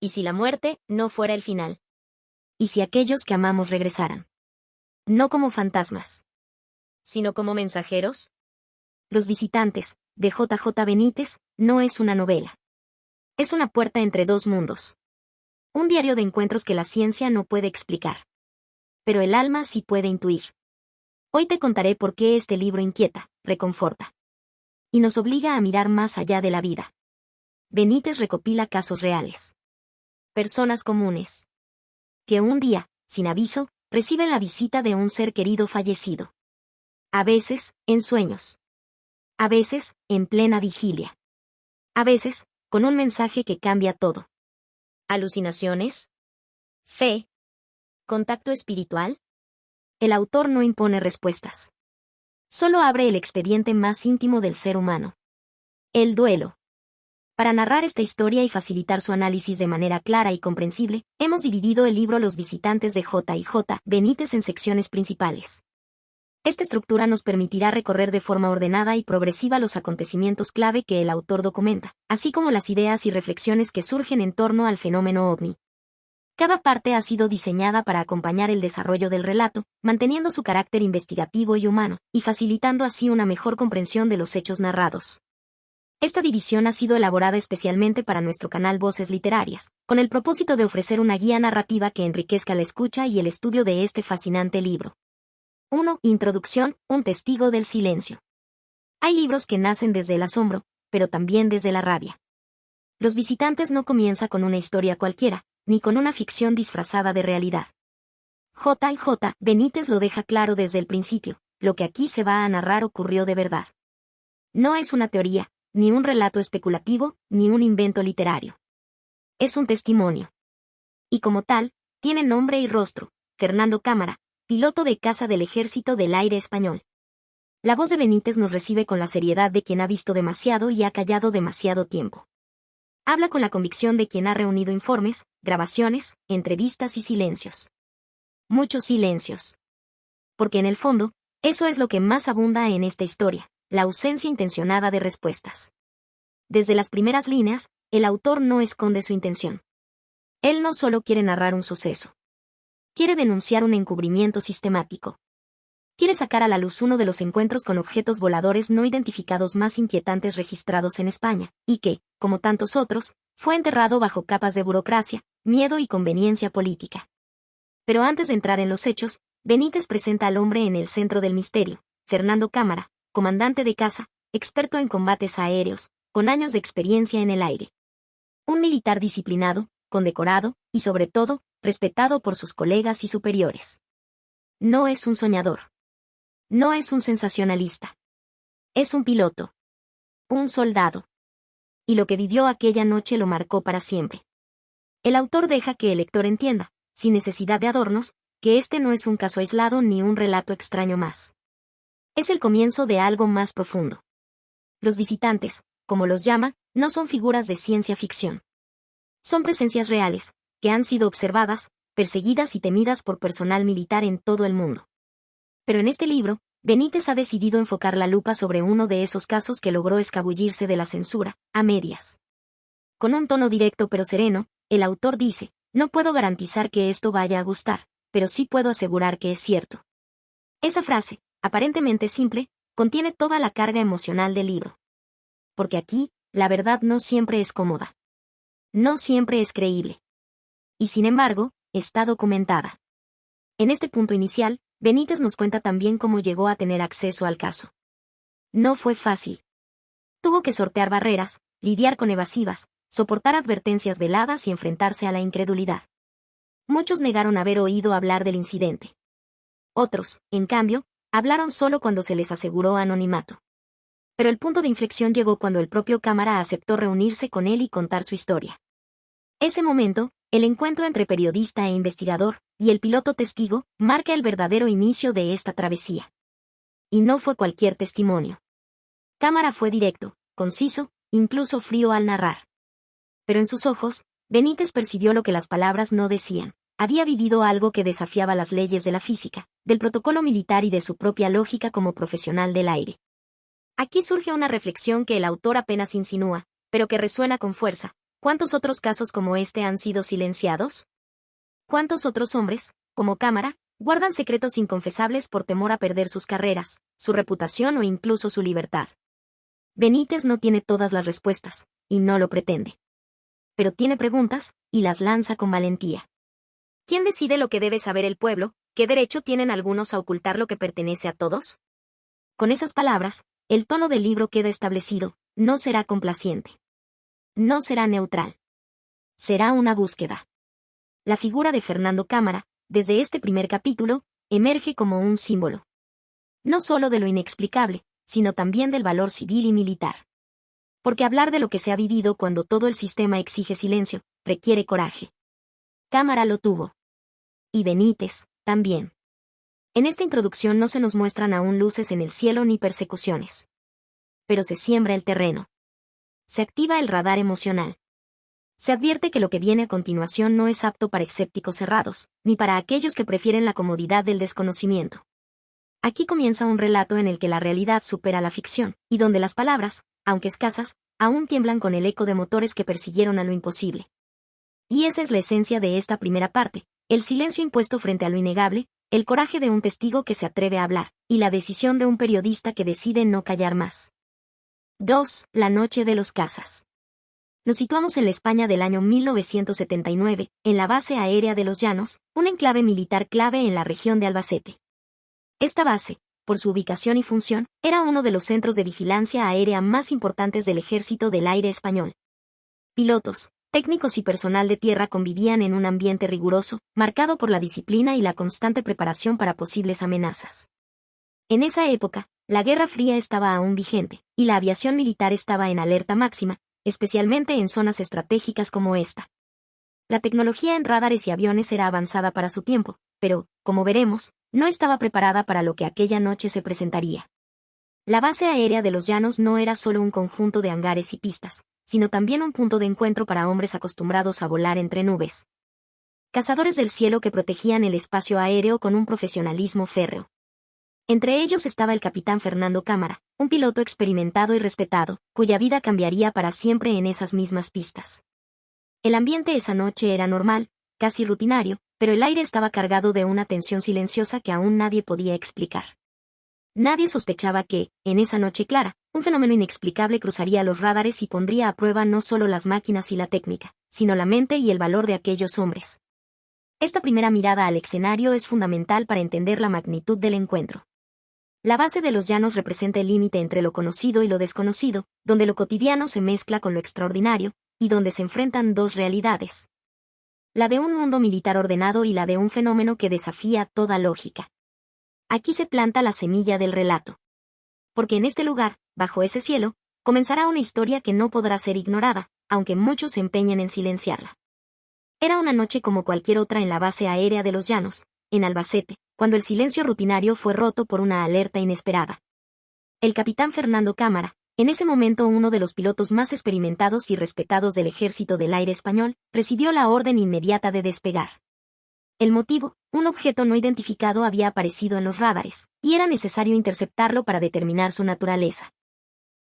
¿Y si la muerte no fuera el final? ¿Y si aquellos que amamos regresaran? No como fantasmas, sino como mensajeros. Los visitantes, de J.J. Benítez, no es una novela. Es una puerta entre dos mundos. Un diario de encuentros que la ciencia no puede explicar. Pero el alma sí puede intuir. Hoy te contaré por qué este libro inquieta, reconforta. Y nos obliga a mirar más allá de la vida. Benítez recopila casos reales. Personas comunes. Que un día, sin aviso, reciben la visita de un ser querido fallecido. A veces, en sueños. A veces, en plena vigilia. A veces, con un mensaje que cambia todo. ¿Alucinaciones? ¿Fe? ¿Contacto espiritual? El autor no impone respuestas. Solo abre el expediente más íntimo del ser humano. El duelo. Para narrar esta historia y facilitar su análisis de manera clara y comprensible, hemos dividido el libro Los visitantes de J.J. Benítez en secciones principales. Esta estructura nos permitirá recorrer de forma ordenada y progresiva los acontecimientos clave que el autor documenta, así como las ideas y reflexiones que surgen en torno al fenómeno ovni. Cada parte ha sido diseñada para acompañar el desarrollo del relato, manteniendo su carácter investigativo y humano, y facilitando así una mejor comprensión de los hechos narrados. Esta división ha sido elaborada especialmente para nuestro canal Voces Literarias, con el propósito de ofrecer una guía narrativa que enriquezca la escucha y el estudio de este fascinante libro. 1. Introducción, un testigo del silencio. Hay libros que nacen desde el asombro, pero también desde la rabia. Los visitantes no comienza con una historia cualquiera, ni con una ficción disfrazada de realidad. J.J. Benítez lo deja claro desde el principio, lo que aquí se va a narrar ocurrió de verdad. No es una teoría, ni un relato especulativo, ni un invento literario. Es un testimonio. Y como tal, tiene nombre y rostro: Fernando Cámara, piloto de caza del Ejército del Aire Español. La voz de Benítez nos recibe con la seriedad de quien ha visto demasiado y ha callado demasiado tiempo. Habla con la convicción de quien ha reunido informes, grabaciones, entrevistas y silencios. Muchos silencios. Porque en el fondo, eso es lo que más abunda en esta historia, la ausencia intencionada de respuestas. Desde las primeras líneas, el autor no esconde su intención. Él no solo quiere narrar un suceso. Quiere denunciar un encubrimiento sistemático. Quiere sacar a la luz uno de los encuentros con objetos voladores no identificados más inquietantes registrados en España, y que, como tantos otros, fue enterrado bajo capas de burocracia, miedo y conveniencia política. Pero antes de entrar en los hechos, Benítez presenta al hombre en el centro del misterio: Fernando Cámara, comandante de caza, experto en combates aéreos, con años de experiencia en el aire. Un militar disciplinado, condecorado, y sobre todo, respetado por sus colegas y superiores. No es un soñador. No es un sensacionalista. Es un piloto. Un soldado. Y lo que vivió aquella noche lo marcó para siempre. El autor deja que el lector entienda, sin necesidad de adornos, que este no es un caso aislado ni un relato extraño más. Es el comienzo de algo más profundo. Los visitantes, como los llama, no son figuras de ciencia ficción. Son presencias reales, que han sido observadas, perseguidas y temidas por personal militar en todo el mundo. Pero en este libro, Benítez ha decidido enfocar la lupa sobre uno de esos casos que logró escabullirse de la censura, a medias. Con un tono directo pero sereno, el autor dice: no puedo garantizar que esto vaya a gustar, pero sí puedo asegurar que es cierto. Esa frase, aparentemente simple, contiene toda la carga emocional del libro. Porque aquí, la verdad no siempre es cómoda. No siempre es creíble. Y sin embargo, está documentada. En este punto inicial, Benítez nos cuenta también cómo llegó a tener acceso al caso. No fue fácil. Tuvo que sortear barreras, lidiar con evasivas, soportar advertencias veladas y enfrentarse a la incredulidad. Muchos negaron haber oído hablar del incidente. Otros, en cambio, hablaron solo cuando se les aseguró anonimato. Pero el punto de inflexión llegó cuando el propio Cámara aceptó reunirse con él y contar su historia. Ese momento, el encuentro entre periodista e investigador, y el piloto testigo, marca el verdadero inicio de esta travesía. Y no fue cualquier testimonio. Cámara fue directo, conciso, incluso frío al narrar. Pero en sus ojos, Benítez percibió lo que las palabras no decían. Había vivido algo que desafiaba las leyes de la física, del protocolo militar y de su propia lógica como profesional del aire. Aquí surge una reflexión que el autor apenas insinúa, pero que resuena con fuerza. ¿Cuántos otros casos como este han sido silenciados? ¿Cuántos otros hombres, como Cámara, guardan secretos inconfesables por temor a perder sus carreras, su reputación o incluso su libertad? Benítez no tiene todas las respuestas, y no lo pretende. Pero tiene preguntas, y las lanza con valentía. ¿Quién decide lo que debe saber el pueblo? ¿Qué derecho tienen algunos a ocultar lo que pertenece a todos? Con esas palabras, el tono del libro queda establecido: no será complaciente. No será neutral. Será una búsqueda. La figura de Fernando Cámara, desde este primer capítulo, emerge como un símbolo. No solo de lo inexplicable, sino también del valor civil y militar. Porque hablar de lo que se ha vivido cuando todo el sistema exige silencio, requiere coraje. Cámara lo tuvo. Y Benítez, también. En esta introducción no se nos muestran aún luces en el cielo ni persecuciones. Pero se siembra el terreno. Se activa el radar emocional. Se advierte que lo que viene a continuación no es apto para escépticos cerrados, ni para aquellos que prefieren la comodidad del desconocimiento. Aquí comienza un relato en el que la realidad supera la ficción, y donde las palabras, aunque escasas, aún tiemblan con el eco de motores que persiguieron a lo imposible. Y esa es la esencia de esta primera parte: el silencio impuesto frente a lo innegable, el coraje de un testigo que se atreve a hablar, y la decisión de un periodista que decide no callar más. 2. La noche de los cazas. Nos situamos en la España del año 1979, en la base aérea de Los Llanos, un enclave militar clave en la región de Albacete. Esta base, por su ubicación y función, era uno de los centros de vigilancia aérea más importantes del Ejército del Aire español. Pilotos, técnicos y personal de tierra convivían en un ambiente riguroso, marcado por la disciplina y la constante preparación para posibles amenazas. En esa época, la Guerra Fría estaba aún vigente, y la aviación militar estaba en alerta máxima, especialmente en zonas estratégicas como esta. La tecnología en radares y aviones era avanzada para su tiempo, pero, como veremos, no estaba preparada para lo que aquella noche se presentaría. La base aérea de Los Llanos no era solo un conjunto de hangares y pistas, sino también un punto de encuentro para hombres acostumbrados a volar entre nubes. Cazadores del cielo que protegían el espacio aéreo con un profesionalismo férreo. Entre ellos estaba el capitán Fernando Cámara, un piloto experimentado y respetado, cuya vida cambiaría para siempre en esas mismas pistas. El ambiente esa noche era normal, casi rutinario, pero el aire estaba cargado de una tensión silenciosa que aún nadie podía explicar. Nadie sospechaba que, en esa noche clara, un fenómeno inexplicable cruzaría los radares y pondría a prueba no solo las máquinas y la técnica, sino la mente y el valor de aquellos hombres. Esta primera mirada al escenario es fundamental para entender la magnitud del encuentro. La base de Los Llanos representa el límite entre lo conocido y lo desconocido, donde lo cotidiano se mezcla con lo extraordinario, y donde se enfrentan dos realidades. La de un mundo militar ordenado y la de un fenómeno que desafía toda lógica. Aquí se planta la semilla del relato. Porque en este lugar, bajo ese cielo, comenzará una historia que no podrá ser ignorada, aunque muchos se empeñen en silenciarla. Era una noche como cualquier otra en la base aérea de Los Llanos, en Albacete, cuando el silencio rutinario fue roto por una alerta inesperada. El capitán Fernando Cámara, en ese momento uno de los pilotos más experimentados y respetados del Ejército del Aire español, recibió la orden inmediata de despegar. El motivo: un objeto no identificado había aparecido en los radares, y era necesario interceptarlo para determinar su naturaleza.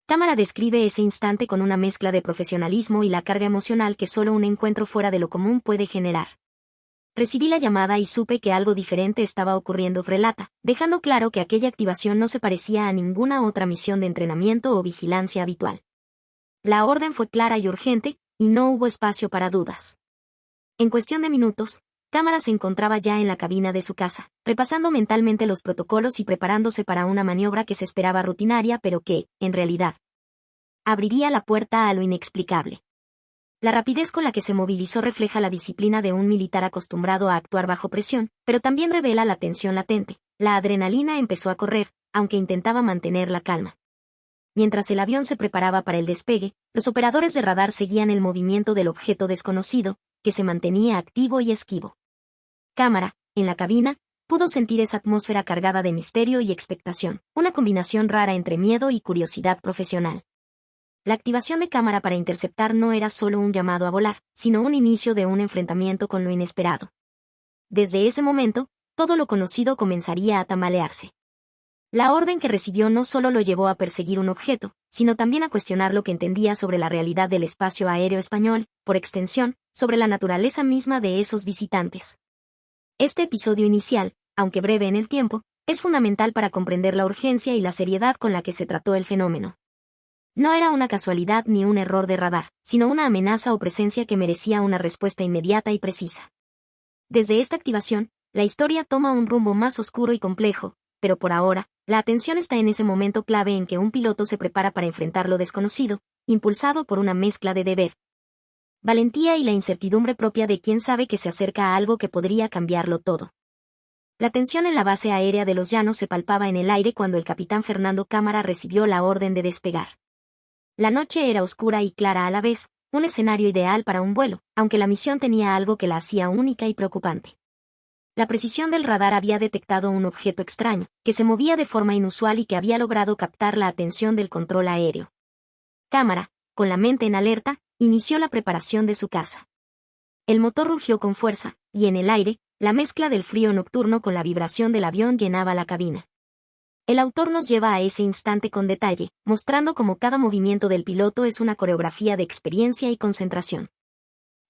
Cámara describe ese instante con una mezcla de profesionalismo y la carga emocional que solo un encuentro fuera de lo común puede generar. Recibí la llamada y supe que algo diferente estaba ocurriendo, relata, dejando claro que aquella activación no se parecía a ninguna otra misión de entrenamiento o vigilancia habitual. La orden fue clara y urgente, y no hubo espacio para dudas. En cuestión de minutos, Cámara se encontraba ya en la cabina de su casa, repasando mentalmente los protocolos y preparándose para una maniobra que se esperaba rutinaria pero que, en realidad, abriría la puerta a lo inexplicable. La rapidez con la que se movilizó refleja la disciplina de un militar acostumbrado a actuar bajo presión, pero también revela la tensión latente. La adrenalina empezó a correr, aunque intentaba mantener la calma. Mientras el avión se preparaba para el despegue, los operadores de radar seguían el movimiento del objeto desconocido, que se mantenía activo y esquivo. Cámara, en la cabina, pudo sentir esa atmósfera cargada de misterio y expectación, una combinación rara entre miedo y curiosidad profesional. La activación de Cámara para interceptar no era solo un llamado a volar, sino un inicio de un enfrentamiento con lo inesperado. Desde ese momento, todo lo conocido comenzaría a tambalearse. La orden que recibió no solo lo llevó a perseguir un objeto, sino también a cuestionar lo que entendía sobre la realidad del espacio aéreo español, por extensión, sobre la naturaleza misma de esos visitantes. Este episodio inicial, aunque breve en el tiempo, es fundamental para comprender la urgencia y la seriedad con la que se trató el fenómeno. No era una casualidad ni un error de radar, sino una amenaza o presencia que merecía una respuesta inmediata y precisa. Desde esta activación, la historia toma un rumbo más oscuro y complejo, pero por ahora, la atención está en ese momento clave en que un piloto se prepara para enfrentar lo desconocido, impulsado por una mezcla de deber, valentía y la incertidumbre propia de quien sabe que se acerca a algo que podría cambiarlo todo. La tensión en la base aérea de Los Llanos se palpaba en el aire cuando el capitán Fernando Cámara recibió la orden de despegar. La noche era oscura y clara a la vez, un escenario ideal para un vuelo, aunque la misión tenía algo que la hacía única y preocupante. La precisión del radar había detectado un objeto extraño, que se movía de forma inusual y que había logrado captar la atención del control aéreo. Cámara, con la mente en alerta, inició la preparación de su caza. El motor rugió con fuerza, y en el aire, la mezcla del frío nocturno con la vibración del avión llenaba la cabina. El autor nos lleva a ese instante con detalle, mostrando cómo cada movimiento del piloto es una coreografía de experiencia y concentración.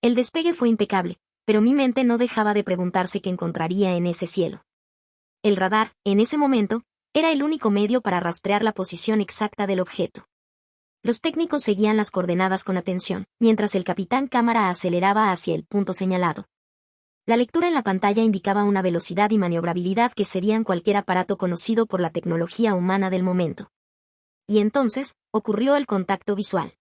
El despegue fue impecable, pero mi mente no dejaba de preguntarse qué encontraría en ese cielo. El radar, en ese momento, era el único medio para rastrear la posición exacta del objeto. Los técnicos seguían las coordenadas con atención, mientras el capitán Cámara aceleraba hacia el punto señalado. La lectura en la pantalla indicaba una velocidad y maniobrabilidad que serían cualquier aparato conocido por la tecnología humana del momento. Y entonces, ocurrió el contacto visual.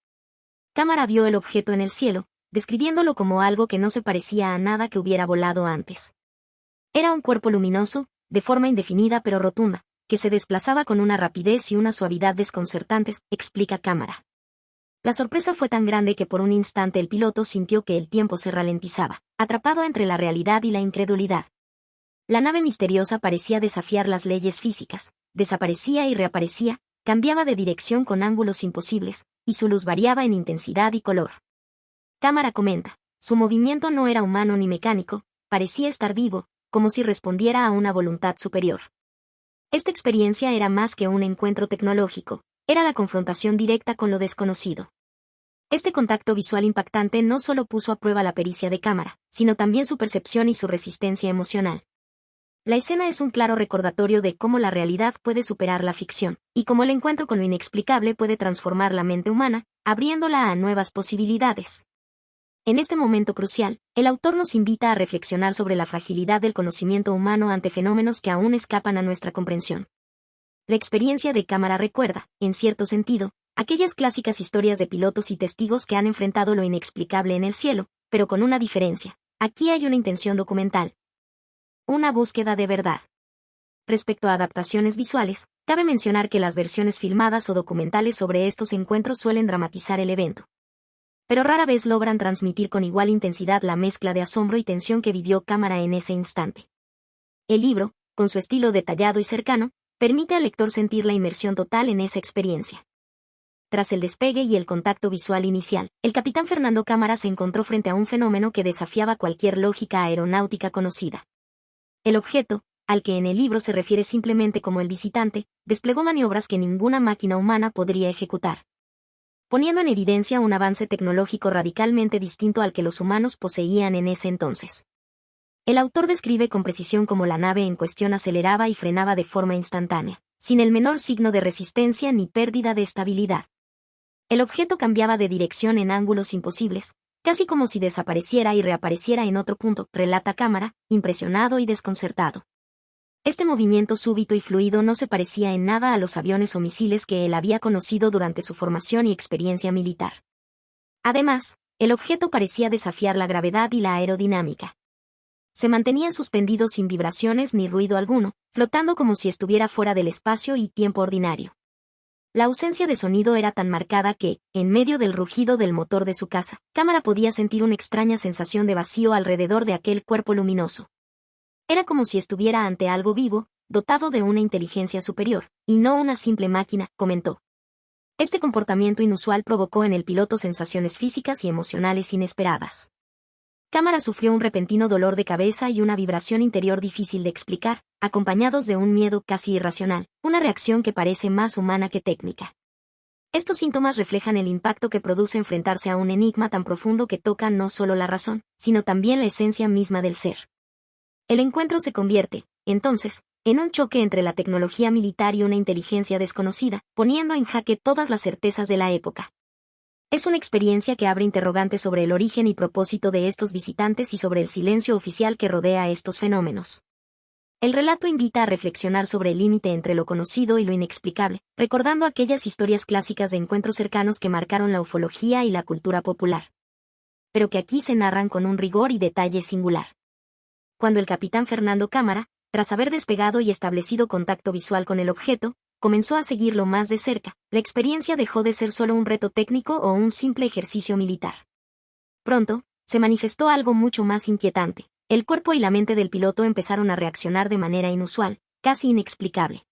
Cámara vio el objeto en el cielo, describiéndolo como algo que no se parecía a nada que hubiera volado antes. Era un cuerpo luminoso, de forma indefinida pero rotunda, que se desplazaba con una rapidez y una suavidad desconcertantes, explica Cámara. La sorpresa fue tan grande que por un instante el piloto sintió que el tiempo se ralentizaba, atrapado entre la realidad y la incredulidad. La nave misteriosa parecía desafiar las leyes físicas, desaparecía y reaparecía, cambiaba de dirección con ángulos imposibles, y su luz variaba en intensidad y color. Cámara comenta, su movimiento no era humano ni mecánico, parecía estar vivo, como si respondiera a una voluntad superior. Esta experiencia era más que un encuentro tecnológico, era la confrontación directa con lo desconocido. Este contacto visual impactante no solo puso a prueba la pericia de Cámara, sino también su percepción y su resistencia emocional. La escena es un claro recordatorio de cómo la realidad puede superar la ficción, y cómo el encuentro con lo inexplicable puede transformar la mente humana, abriéndola a nuevas posibilidades. En este momento crucial, el autor nos invita a reflexionar sobre la fragilidad del conocimiento humano ante fenómenos que aún escapan a nuestra comprensión. La experiencia de Cámara recuerda, en cierto sentido, aquellas clásicas historias de pilotos y testigos que han enfrentado lo inexplicable en el cielo, pero con una diferencia. Aquí hay una intención documental. Una búsqueda de verdad. Respecto a adaptaciones visuales, cabe mencionar que las versiones filmadas o documentales sobre estos encuentros suelen dramatizar el evento, pero rara vez logran transmitir con igual intensidad la mezcla de asombro y tensión que vivió Cámara en ese instante. El libro, con su estilo detallado y cercano, permite al lector sentir la inmersión total en esa experiencia. Tras el despegue y el contacto visual inicial, el capitán Fernando Cámara se encontró frente a un fenómeno que desafiaba cualquier lógica aeronáutica conocida. El objeto, al que en el libro se refiere simplemente como el visitante, desplegó maniobras que ninguna máquina humana podría ejecutar, poniendo en evidencia un avance tecnológico radicalmente distinto al que los humanos poseían en ese entonces. El autor describe con precisión cómo la nave en cuestión aceleraba y frenaba de forma instantánea, sin el menor signo de resistencia ni pérdida de estabilidad. El objeto cambiaba de dirección en ángulos imposibles, casi como si desapareciera y reapareciera en otro punto, relata Cámara, impresionado y desconcertado. Este movimiento súbito y fluido no se parecía en nada a los aviones o misiles que él había conocido durante su formación y experiencia militar. Además, el objeto parecía desafiar la gravedad y la aerodinámica. Se mantenía suspendido sin vibraciones ni ruido alguno, flotando como si estuviera fuera del espacio y tiempo ordinario. La ausencia de sonido era tan marcada que, en medio del rugido del motor de su casa, Cámara podía sentir una extraña sensación de vacío alrededor de aquel cuerpo luminoso. Era como si estuviera ante algo vivo, dotado de una inteligencia superior, y no una simple máquina, comentó. Este comportamiento inusual provocó en el piloto sensaciones físicas y emocionales inesperadas. Cámara sufrió un repentino dolor de cabeza y una vibración interior difícil de explicar, acompañados de un miedo casi irracional, una reacción que parece más humana que técnica. Estos síntomas reflejan el impacto que produce enfrentarse a un enigma tan profundo que toca no solo la razón, sino también la esencia misma del ser. El encuentro se convierte, entonces, en un choque entre la tecnología militar y una inteligencia desconocida, poniendo en jaque todas las certezas de la época. Es una experiencia que abre interrogantes sobre el origen y propósito de estos visitantes y sobre el silencio oficial que rodea a estos fenómenos. El relato invita a reflexionar sobre el límite entre lo conocido y lo inexplicable, recordando aquellas historias clásicas de encuentros cercanos que marcaron la ufología y la cultura popular. Pero que aquí se narran con un rigor y detalle singular. Cuando el capitán Fernando Cámara, tras haber despegado y establecido contacto visual con el objeto, comenzó a seguirlo más de cerca, la experiencia dejó de ser solo un reto técnico o un simple ejercicio militar. Pronto, se manifestó algo mucho más inquietante. El cuerpo y la mente del piloto empezaron a reaccionar de manera inusual, casi inexplicable.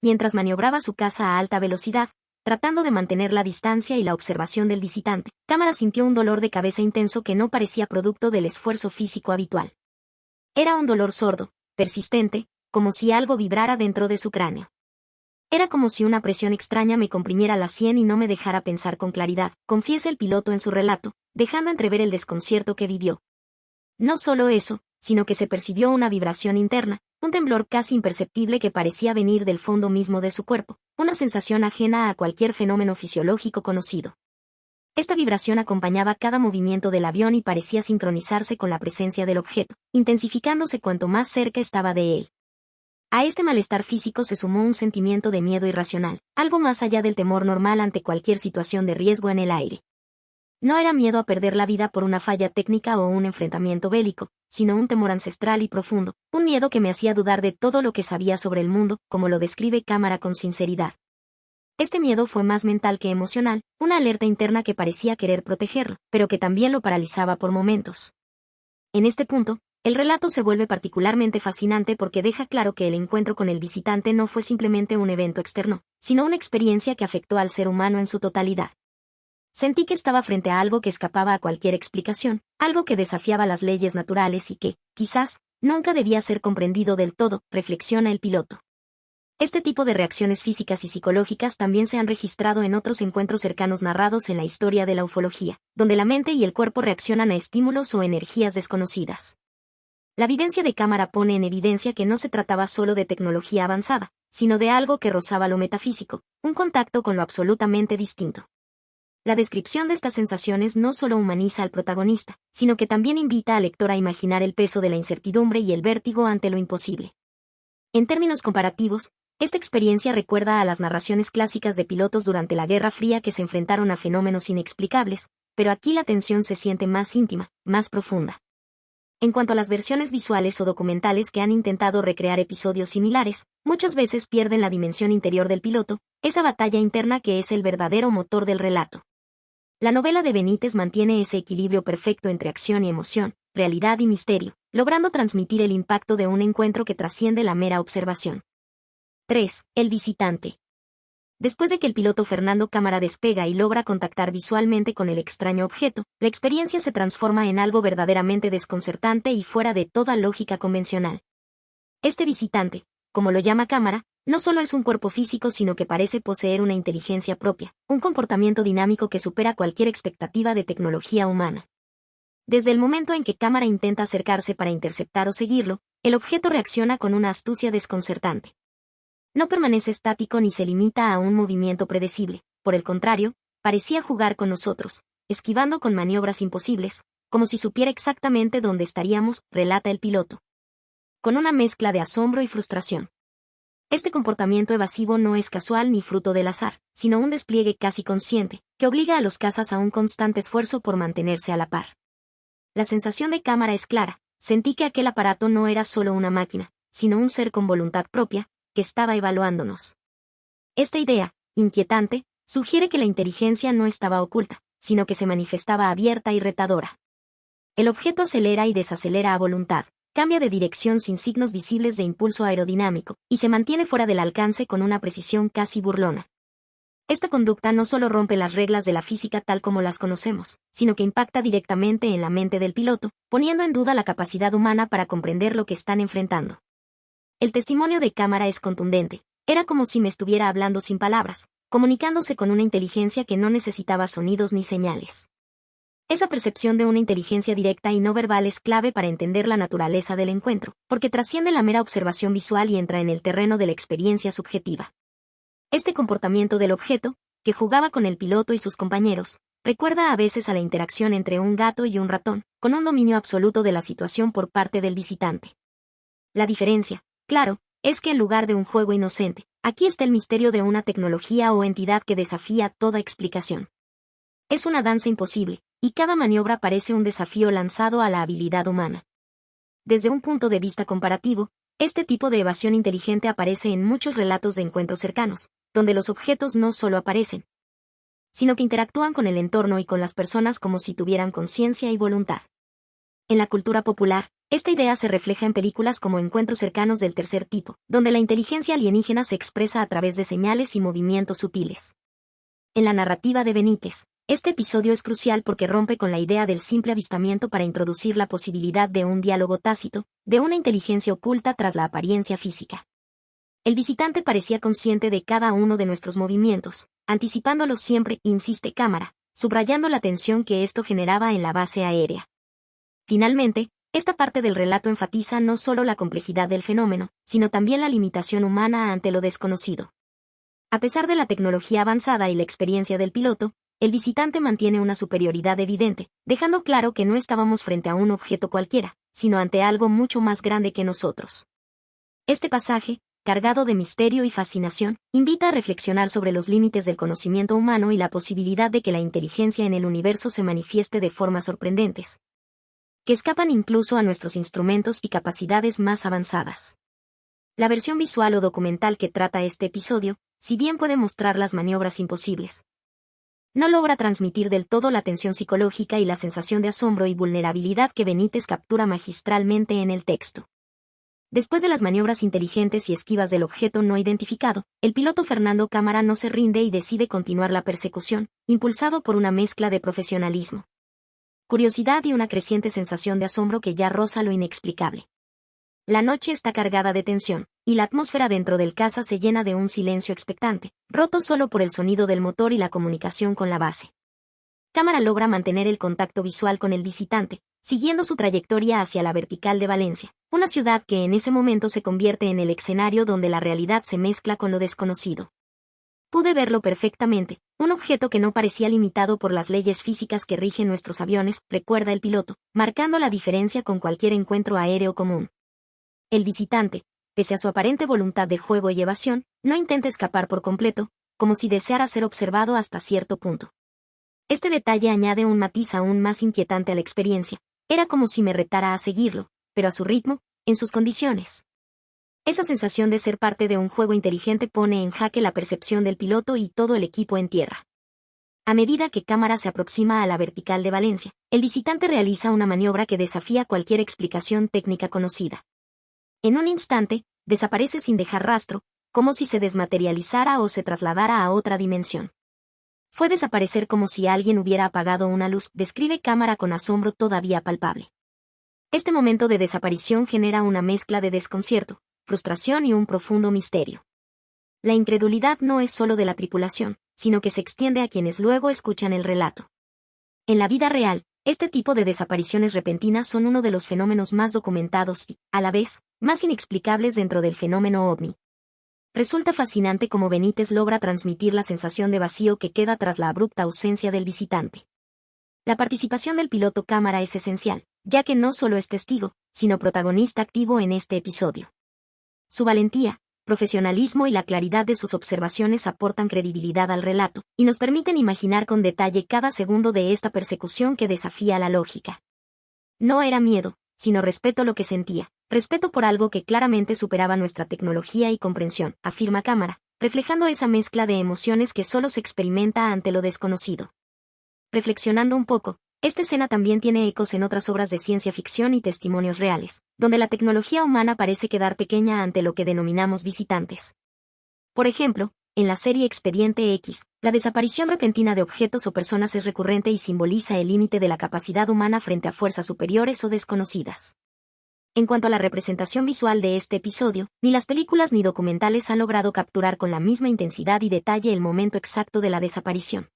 Mientras maniobraba su caza a alta velocidad, tratando de mantener la distancia y la observación del visitante, Cámara sintió un dolor de cabeza intenso que no parecía producto del esfuerzo físico habitual. Era un dolor sordo, persistente, como si algo vibrara dentro de su cráneo. Era como si una presión extraña me comprimiera la sien y no me dejara pensar con claridad, confiesa el piloto en su relato, dejando entrever el desconcierto que vivió. No solo eso, sino que se percibió una vibración interna, un temblor casi imperceptible que parecía venir del fondo mismo de su cuerpo, una sensación ajena a cualquier fenómeno fisiológico conocido. Esta vibración acompañaba cada movimiento del avión y parecía sincronizarse con la presencia del objeto, intensificándose cuanto más cerca estaba de él. A este malestar físico se sumó un sentimiento de miedo irracional, algo más allá del temor normal ante cualquier situación de riesgo en el aire. No era miedo a perder la vida por una falla técnica o un enfrentamiento bélico, sino un temor ancestral y profundo, un miedo que me hacía dudar de todo lo que sabía sobre el mundo, como lo describe Cámara con sinceridad. Este miedo fue más mental que emocional, una alerta interna que parecía querer protegerlo, pero que también lo paralizaba por momentos. En este punto, el relato se vuelve particularmente fascinante porque deja claro que el encuentro con el visitante no fue simplemente un evento externo, sino una experiencia que afectó al ser humano en su totalidad. Sentí que estaba frente a algo que escapaba a cualquier explicación, algo que desafiaba las leyes naturales y que, quizás, nunca debía ser comprendido del todo, reflexiona el piloto. Este tipo de reacciones físicas y psicológicas también se han registrado en otros encuentros cercanos narrados en la historia de la ufología, donde la mente y el cuerpo reaccionan a estímulos o energías desconocidas. La vivencia de Cámara pone en evidencia que no se trataba solo de tecnología avanzada, sino de algo que rozaba lo metafísico, un contacto con lo absolutamente distinto. La descripción de estas sensaciones no solo humaniza al protagonista, sino que también invita al lector a imaginar el peso de la incertidumbre y el vértigo ante lo imposible. En términos comparativos, esta experiencia recuerda a las narraciones clásicas de pilotos durante la Guerra Fría que se enfrentaron a fenómenos inexplicables, pero aquí la tensión se siente más íntima, más profunda. En cuanto a las versiones visuales o documentales que han intentado recrear episodios similares, muchas veces pierden la dimensión interior del piloto, esa batalla interna que es el verdadero motor del relato. La novela de Benítez mantiene ese equilibrio perfecto entre acción y emoción, realidad y misterio, logrando transmitir el impacto de un encuentro que trasciende la mera observación. 3. El visitante. Después de que el piloto Fernando Cámara despega y logra contactar visualmente con el extraño objeto, la experiencia se transforma en algo verdaderamente desconcertante y fuera de toda lógica convencional. Este visitante, como lo llama Cámara, no solo es un cuerpo físico sino que parece poseer una inteligencia propia, un comportamiento dinámico que supera cualquier expectativa de tecnología humana. Desde el momento en que Cámara intenta acercarse para interceptar o seguirlo, el objeto reacciona con una astucia desconcertante. No permanece estático ni se limita a un movimiento predecible, por el contrario, parecía jugar con nosotros, esquivando con maniobras imposibles, como si supiera exactamente dónde estaríamos, relata el piloto. Con una mezcla de asombro y frustración. Este comportamiento evasivo no es casual ni fruto del azar, sino un despliegue casi consciente, que obliga a los cazas a un constante esfuerzo por mantenerse a la par. La sensación de Cámara es clara, sentí que aquel aparato no era solo una máquina, sino un ser con voluntad propia, que estaba evaluándonos. Esta idea, inquietante, sugiere que la inteligencia no estaba oculta, sino que se manifestaba abierta y retadora. El objeto acelera y desacelera a voluntad, cambia de dirección sin signos visibles de impulso aerodinámico, y se mantiene fuera del alcance con una precisión casi burlona. Esta conducta no solo rompe las reglas de la física tal como las conocemos, sino que impacta directamente en la mente del piloto, poniendo en duda la capacidad humana para comprender lo que están enfrentando. El testimonio de cámara es contundente. Era como si me estuviera hablando sin palabras, comunicándose con una inteligencia que no necesitaba sonidos ni señales. Esa percepción de una inteligencia directa y no verbal es clave para entender la naturaleza del encuentro, porque trasciende la mera observación visual y entra en el terreno de la experiencia subjetiva. Este comportamiento del objeto, que jugaba con el piloto y sus compañeros, recuerda a veces a la interacción entre un gato y un ratón, con un dominio absoluto de la situación por parte del visitante. La diferencia, claro, es que en lugar de un juego inocente, aquí está el misterio de una tecnología o entidad que desafía toda explicación. Es una danza imposible, y cada maniobra parece un desafío lanzado a la habilidad humana. Desde un punto de vista comparativo, este tipo de evasión inteligente aparece en muchos relatos de encuentros cercanos, donde los objetos no solo aparecen, sino que interactúan con el entorno y con las personas como si tuvieran conciencia y voluntad. En la cultura popular, esta idea se refleja en películas como Encuentros cercanos del tercer tipo, donde la inteligencia alienígena se expresa a través de señales y movimientos sutiles. En la narrativa de Benítez, este episodio es crucial porque rompe con la idea del simple avistamiento para introducir la posibilidad de un diálogo tácito, de una inteligencia oculta tras la apariencia física. El visitante parecía consciente de cada uno de nuestros movimientos, anticipándolos siempre, insiste cámara, subrayando la tensión que esto generaba en la base aérea. Finalmente, esta parte del relato enfatiza no solo la complejidad del fenómeno, sino también la limitación humana ante lo desconocido. A pesar de la tecnología avanzada y la experiencia del piloto, el visitante mantiene una superioridad evidente, dejando claro que no estábamos frente a un objeto cualquiera, sino ante algo mucho más grande que nosotros. Este pasaje, cargado de misterio y fascinación, invita a reflexionar sobre los límites del conocimiento humano y la posibilidad de que la inteligencia en el universo se manifieste de formas sorprendentes, que escapan incluso a nuestros instrumentos y capacidades más avanzadas. La versión visual o documental que trata este episodio, si bien puede mostrar las maniobras imposibles, no logra transmitir del todo la tensión psicológica y la sensación de asombro y vulnerabilidad que Benítez captura magistralmente en el texto. Después de las maniobras inteligentes y esquivas del objeto no identificado, el piloto Fernando Cámara no se rinde y decide continuar la persecución, impulsado por una mezcla de profesionalismo, curiosidad y una creciente sensación de asombro que ya roza lo inexplicable. La noche está cargada de tensión, y la atmósfera dentro del caza se llena de un silencio expectante, roto solo por el sonido del motor y la comunicación con la base. Cámara logra mantener el contacto visual con el visitante, siguiendo su trayectoria hacia la vertical de Valencia, una ciudad que en ese momento se convierte en el escenario donde la realidad se mezcla con lo desconocido. Pude verlo perfectamente, un objeto que no parecía limitado por las leyes físicas que rigen nuestros aviones, recuerda el piloto, marcando la diferencia con cualquier encuentro aéreo común. El visitante, pese a su aparente voluntad de juego y evasión, no intenta escapar por completo, como si deseara ser observado hasta cierto punto. Este detalle añade un matiz aún más inquietante a la experiencia. Era como si me retara a seguirlo, pero a su ritmo, en sus condiciones. Esa sensación de ser parte de un juego inteligente pone en jaque la percepción del piloto y todo el equipo en tierra. A medida que Cámara se aproxima a la vertical de Valencia, el visitante realiza una maniobra que desafía cualquier explicación técnica conocida. En un instante, desaparece sin dejar rastro, como si se desmaterializara o se trasladara a otra dimensión. Fue desaparecer como si alguien hubiera apagado una luz, describe Cámara con asombro todavía palpable. Este momento de desaparición genera una mezcla de desconcierto, frustración y un profundo misterio. La incredulidad no es solo de la tripulación, sino que se extiende a quienes luego escuchan el relato. En la vida real, este tipo de desapariciones repentinas son uno de los fenómenos más documentados y, a la vez, más inexplicables dentro del fenómeno ovni. Resulta fascinante cómo Benítez logra transmitir la sensación de vacío que queda tras la abrupta ausencia del visitante. La participación del piloto Cámara es esencial, ya que no solo es testigo, sino protagonista activo en este episodio. Su valentía, profesionalismo y la claridad de sus observaciones aportan credibilidad al relato, y nos permiten imaginar con detalle cada segundo de esta persecución que desafía la lógica. No era miedo, sino respeto lo que sentía, respeto por algo que claramente superaba nuestra tecnología y comprensión, afirma Cámara, reflejando esa mezcla de emociones que solo se experimenta ante lo desconocido. Reflexionando un poco, esta escena también tiene ecos en otras obras de ciencia ficción y testimonios reales, donde la tecnología humana parece quedar pequeña ante lo que denominamos visitantes. Por ejemplo, en la serie Expediente X, la desaparición repentina de objetos o personas es recurrente y simboliza el límite de la capacidad humana frente a fuerzas superiores o desconocidas. En cuanto a la representación visual de este episodio, ni las películas ni documentales han logrado capturar con la misma intensidad y detalle el momento exacto de la desaparición.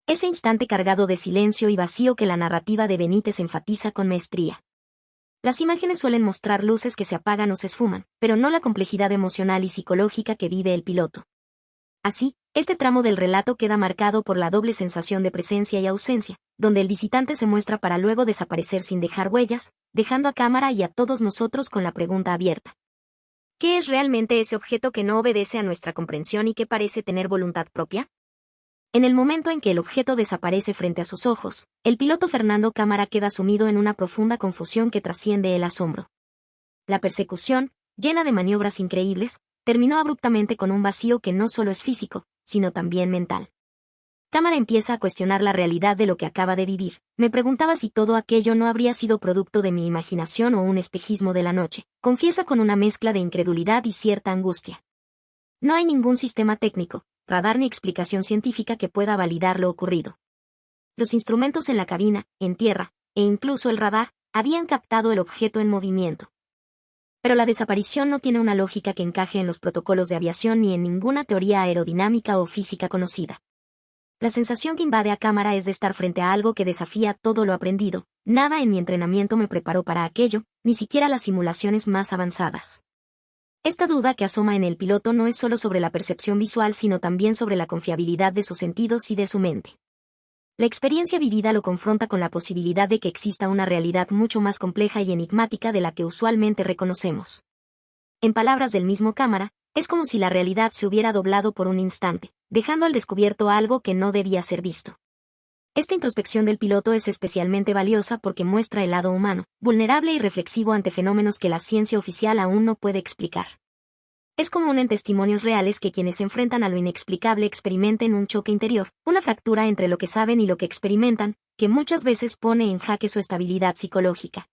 Ese instante cargado de silencio y vacío que la narrativa de Benítez enfatiza con maestría. Las imágenes suelen mostrar luces que se apagan o se esfuman, pero no la complejidad emocional y psicológica que vive el piloto. Así, este tramo del relato queda marcado por la doble sensación de presencia y ausencia, donde el visitante se muestra para luego desaparecer sin dejar huellas, dejando a cámara y a todos nosotros con la pregunta abierta. ¿Qué es realmente ese objeto que no obedece a nuestra comprensión y que parece tener voluntad propia? En el momento en que el objeto desaparece frente a sus ojos, el piloto Fernando Cámara queda sumido en una profunda confusión que trasciende el asombro. La persecución, llena de maniobras increíbles, terminó abruptamente con un vacío que no solo es físico, sino también mental. Cámara empieza a cuestionar la realidad de lo que acaba de vivir. Me preguntaba si todo aquello no habría sido producto de mi imaginación o un espejismo de la noche, confiesa con una mezcla de incredulidad y cierta angustia. No hay ningún sistema técnico, radar ni explicación científica que pueda validar lo ocurrido. Los instrumentos en la cabina, en tierra, e incluso el radar, habían captado el objeto en movimiento. Pero la desaparición no tiene una lógica que encaje en los protocolos de aviación ni en ninguna teoría aerodinámica o física conocida. La sensación que invade a Cámara es de estar frente a algo que desafía todo lo aprendido. Nada en mi entrenamiento me preparó para aquello, ni siquiera las simulaciones más avanzadas. Esta duda que asoma en el piloto no es solo sobre la percepción visual sino también sobre la confiabilidad de sus sentidos y de su mente. La experiencia vivida lo confronta con la posibilidad de que exista una realidad mucho más compleja y enigmática de la que usualmente reconocemos. En palabras del mismo Cámara, es como si la realidad se hubiera doblado por un instante, dejando al descubierto algo que no debía ser visto. Esta introspección del piloto es especialmente valiosa porque muestra el lado humano, vulnerable y reflexivo ante fenómenos que la ciencia oficial aún no puede explicar. Es común en testimonios reales que quienes se enfrentan a lo inexplicable experimenten un choque interior, una fractura entre lo que saben y lo que experimentan, que muchas veces pone en jaque su estabilidad psicológica.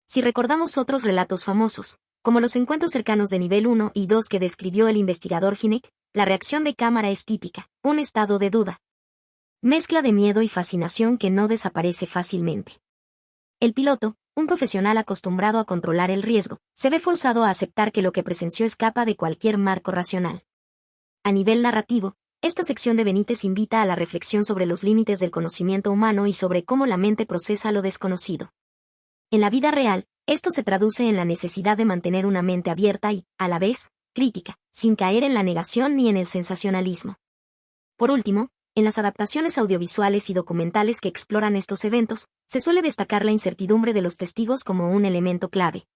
Si recordamos otros relatos famosos, como los encuentros cercanos de nivel 1 y 2 que describió el investigador Hynek, la reacción de Cámara es típica, un estado de duda. Mezcla de miedo y fascinación que no desaparece fácilmente. El piloto, un profesional acostumbrado a controlar el riesgo, se ve forzado a aceptar que lo que presenció escapa de cualquier marco racional. A nivel narrativo, esta sección de Benítez invita a la reflexión sobre los límites del conocimiento humano y sobre cómo la mente procesa lo desconocido. En la vida real, esto se traduce en la necesidad de mantener una mente abierta y, a la vez, crítica, sin caer en la negación ni en el sensacionalismo. Por último, en las adaptaciones audiovisuales y documentales que exploran estos eventos, se suele destacar la incertidumbre de los testigos como un elemento clave.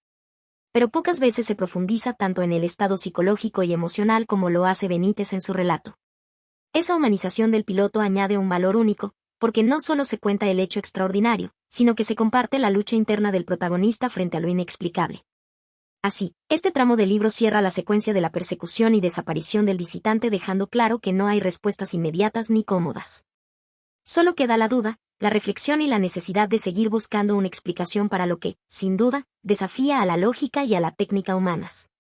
Pero pocas veces se profundiza tanto en el estado psicológico y emocional como lo hace Benítez en su relato. Esa humanización del piloto añade un valor único, porque no solo se cuenta el hecho extraordinario, sino que se comparte la lucha interna del protagonista frente a lo inexplicable. Así, este tramo del libro cierra la secuencia de la persecución y desaparición del visitante dejando claro que no hay respuestas inmediatas ni cómodas. Solo queda la duda, la reflexión y la necesidad de seguir buscando una explicación para lo que, sin duda, desafía a la lógica y a la técnica humanas.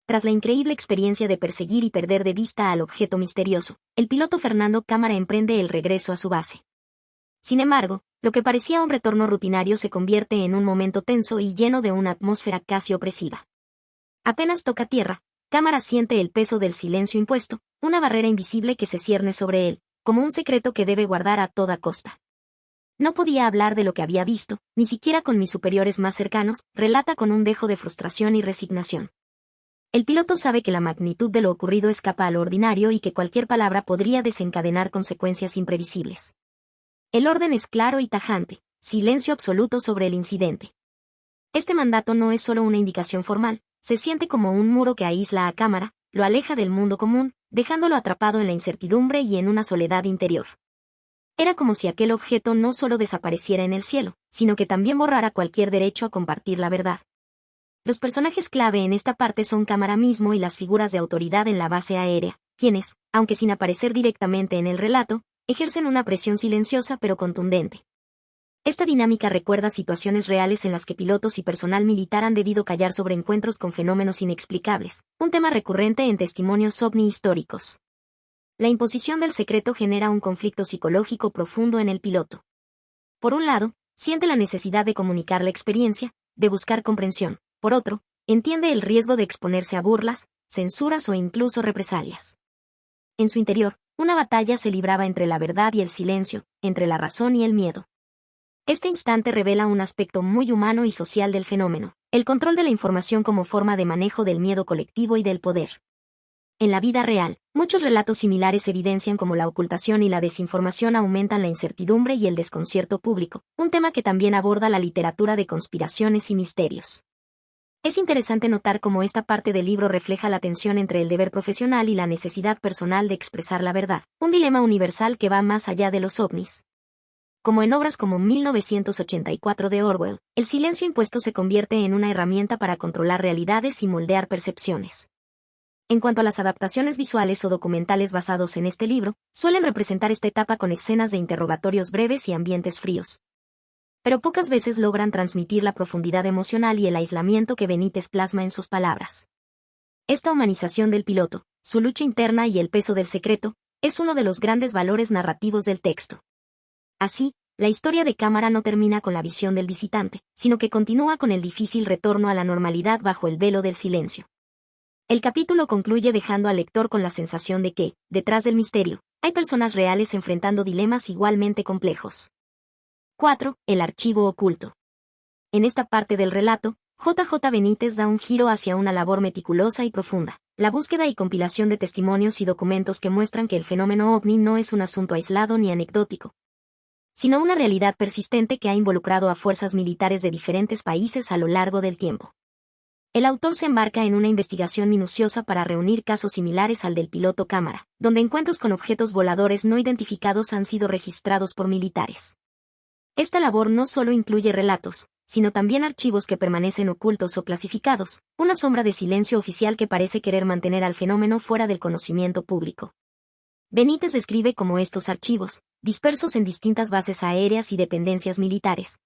Tras la increíble experiencia de perseguir y perder de vista al objeto misterioso, el piloto Fernando Cámara emprende el regreso a su base. Sin embargo, lo que parecía un retorno rutinario se convierte en un momento tenso y lleno de una atmósfera casi opresiva. Apenas toca tierra, Cámara siente el peso del silencio impuesto, una barrera invisible que se cierne sobre él, como un secreto que debe guardar a toda costa. No podía hablar de lo que había visto, ni siquiera con mis superiores más cercanos, relata con un dejo de frustración y resignación. El piloto sabe que la magnitud de lo ocurrido escapa a lo ordinario y que cualquier palabra podría desencadenar consecuencias imprevisibles. El orden es claro y tajante, silencio absoluto sobre el incidente. Este mandato no es solo una indicación formal, se siente como un muro que aísla a Cámara, lo aleja del mundo común, dejándolo atrapado en la incertidumbre y en una soledad interior. Era como si aquel objeto no solo desapareciera en el cielo, sino que también borrara cualquier derecho a compartir la verdad. Los personajes clave en esta parte son Cámara mismo y las figuras de autoridad en la base aérea, quienes, aunque sin aparecer directamente en el relato, ejercen una presión silenciosa pero contundente. Esta dinámica recuerda situaciones reales en las que pilotos y personal militar han debido callar sobre encuentros con fenómenos inexplicables, un tema recurrente en testimonios ovni históricos. La imposición del secreto genera un conflicto psicológico profundo en el piloto. Por un lado, siente la necesidad de comunicar la experiencia, de buscar comprensión. Por otro, entiende el riesgo de exponerse a burlas, censuras o incluso represalias. En su interior, una batalla se libraba entre la verdad y el silencio, entre la razón y el miedo. Este instante revela un aspecto muy humano y social del fenómeno, el control de la información como forma de manejo del miedo colectivo y del poder. En la vida real, muchos relatos similares evidencian cómo la ocultación y la desinformación aumentan la incertidumbre y el desconcierto público, un tema que también aborda la literatura de conspiraciones y misterios. Es interesante notar cómo esta parte del libro refleja la tensión entre el deber profesional y la necesidad personal de expresar la verdad, un dilema universal que va más allá de los ovnis. Como en obras como 1984 de Orwell, el silencio impuesto se convierte en una herramienta para controlar realidades y moldear percepciones. En cuanto a las adaptaciones visuales o documentales basados en este libro, suelen representar esta etapa con escenas de interrogatorios breves y ambientes fríos. Pero pocas veces logran transmitir la profundidad emocional y el aislamiento que Benítez plasma en sus palabras. Esta humanización del piloto, su lucha interna y el peso del secreto, es uno de los grandes valores narrativos del texto. Así, la historia de cámara no termina con la visión del visitante, sino que continúa con el difícil retorno a la normalidad bajo el velo del silencio. El capítulo concluye dejando al lector con la sensación de que, detrás del misterio, hay personas reales enfrentando dilemas igualmente complejos. 4. El archivo oculto. En esta parte del relato, J.J. Benítez da un giro hacia una labor meticulosa y profunda, la búsqueda y compilación de testimonios y documentos que muestran que el fenómeno ovni no es un asunto aislado ni anecdótico, sino una realidad persistente que ha involucrado a fuerzas militares de diferentes países a lo largo del tiempo. El autor se embarca en una investigación minuciosa para reunir casos similares al del piloto cámara, donde encuentros con objetos voladores no identificados han sido registrados por militares. Esta labor no solo incluye relatos, sino también archivos que permanecen ocultos o clasificados, una sombra de silencio oficial que parece querer mantener al fenómeno fuera del conocimiento público. Benítez describe cómo estos archivos, dispersos en distintas bases aéreas y dependencias militares,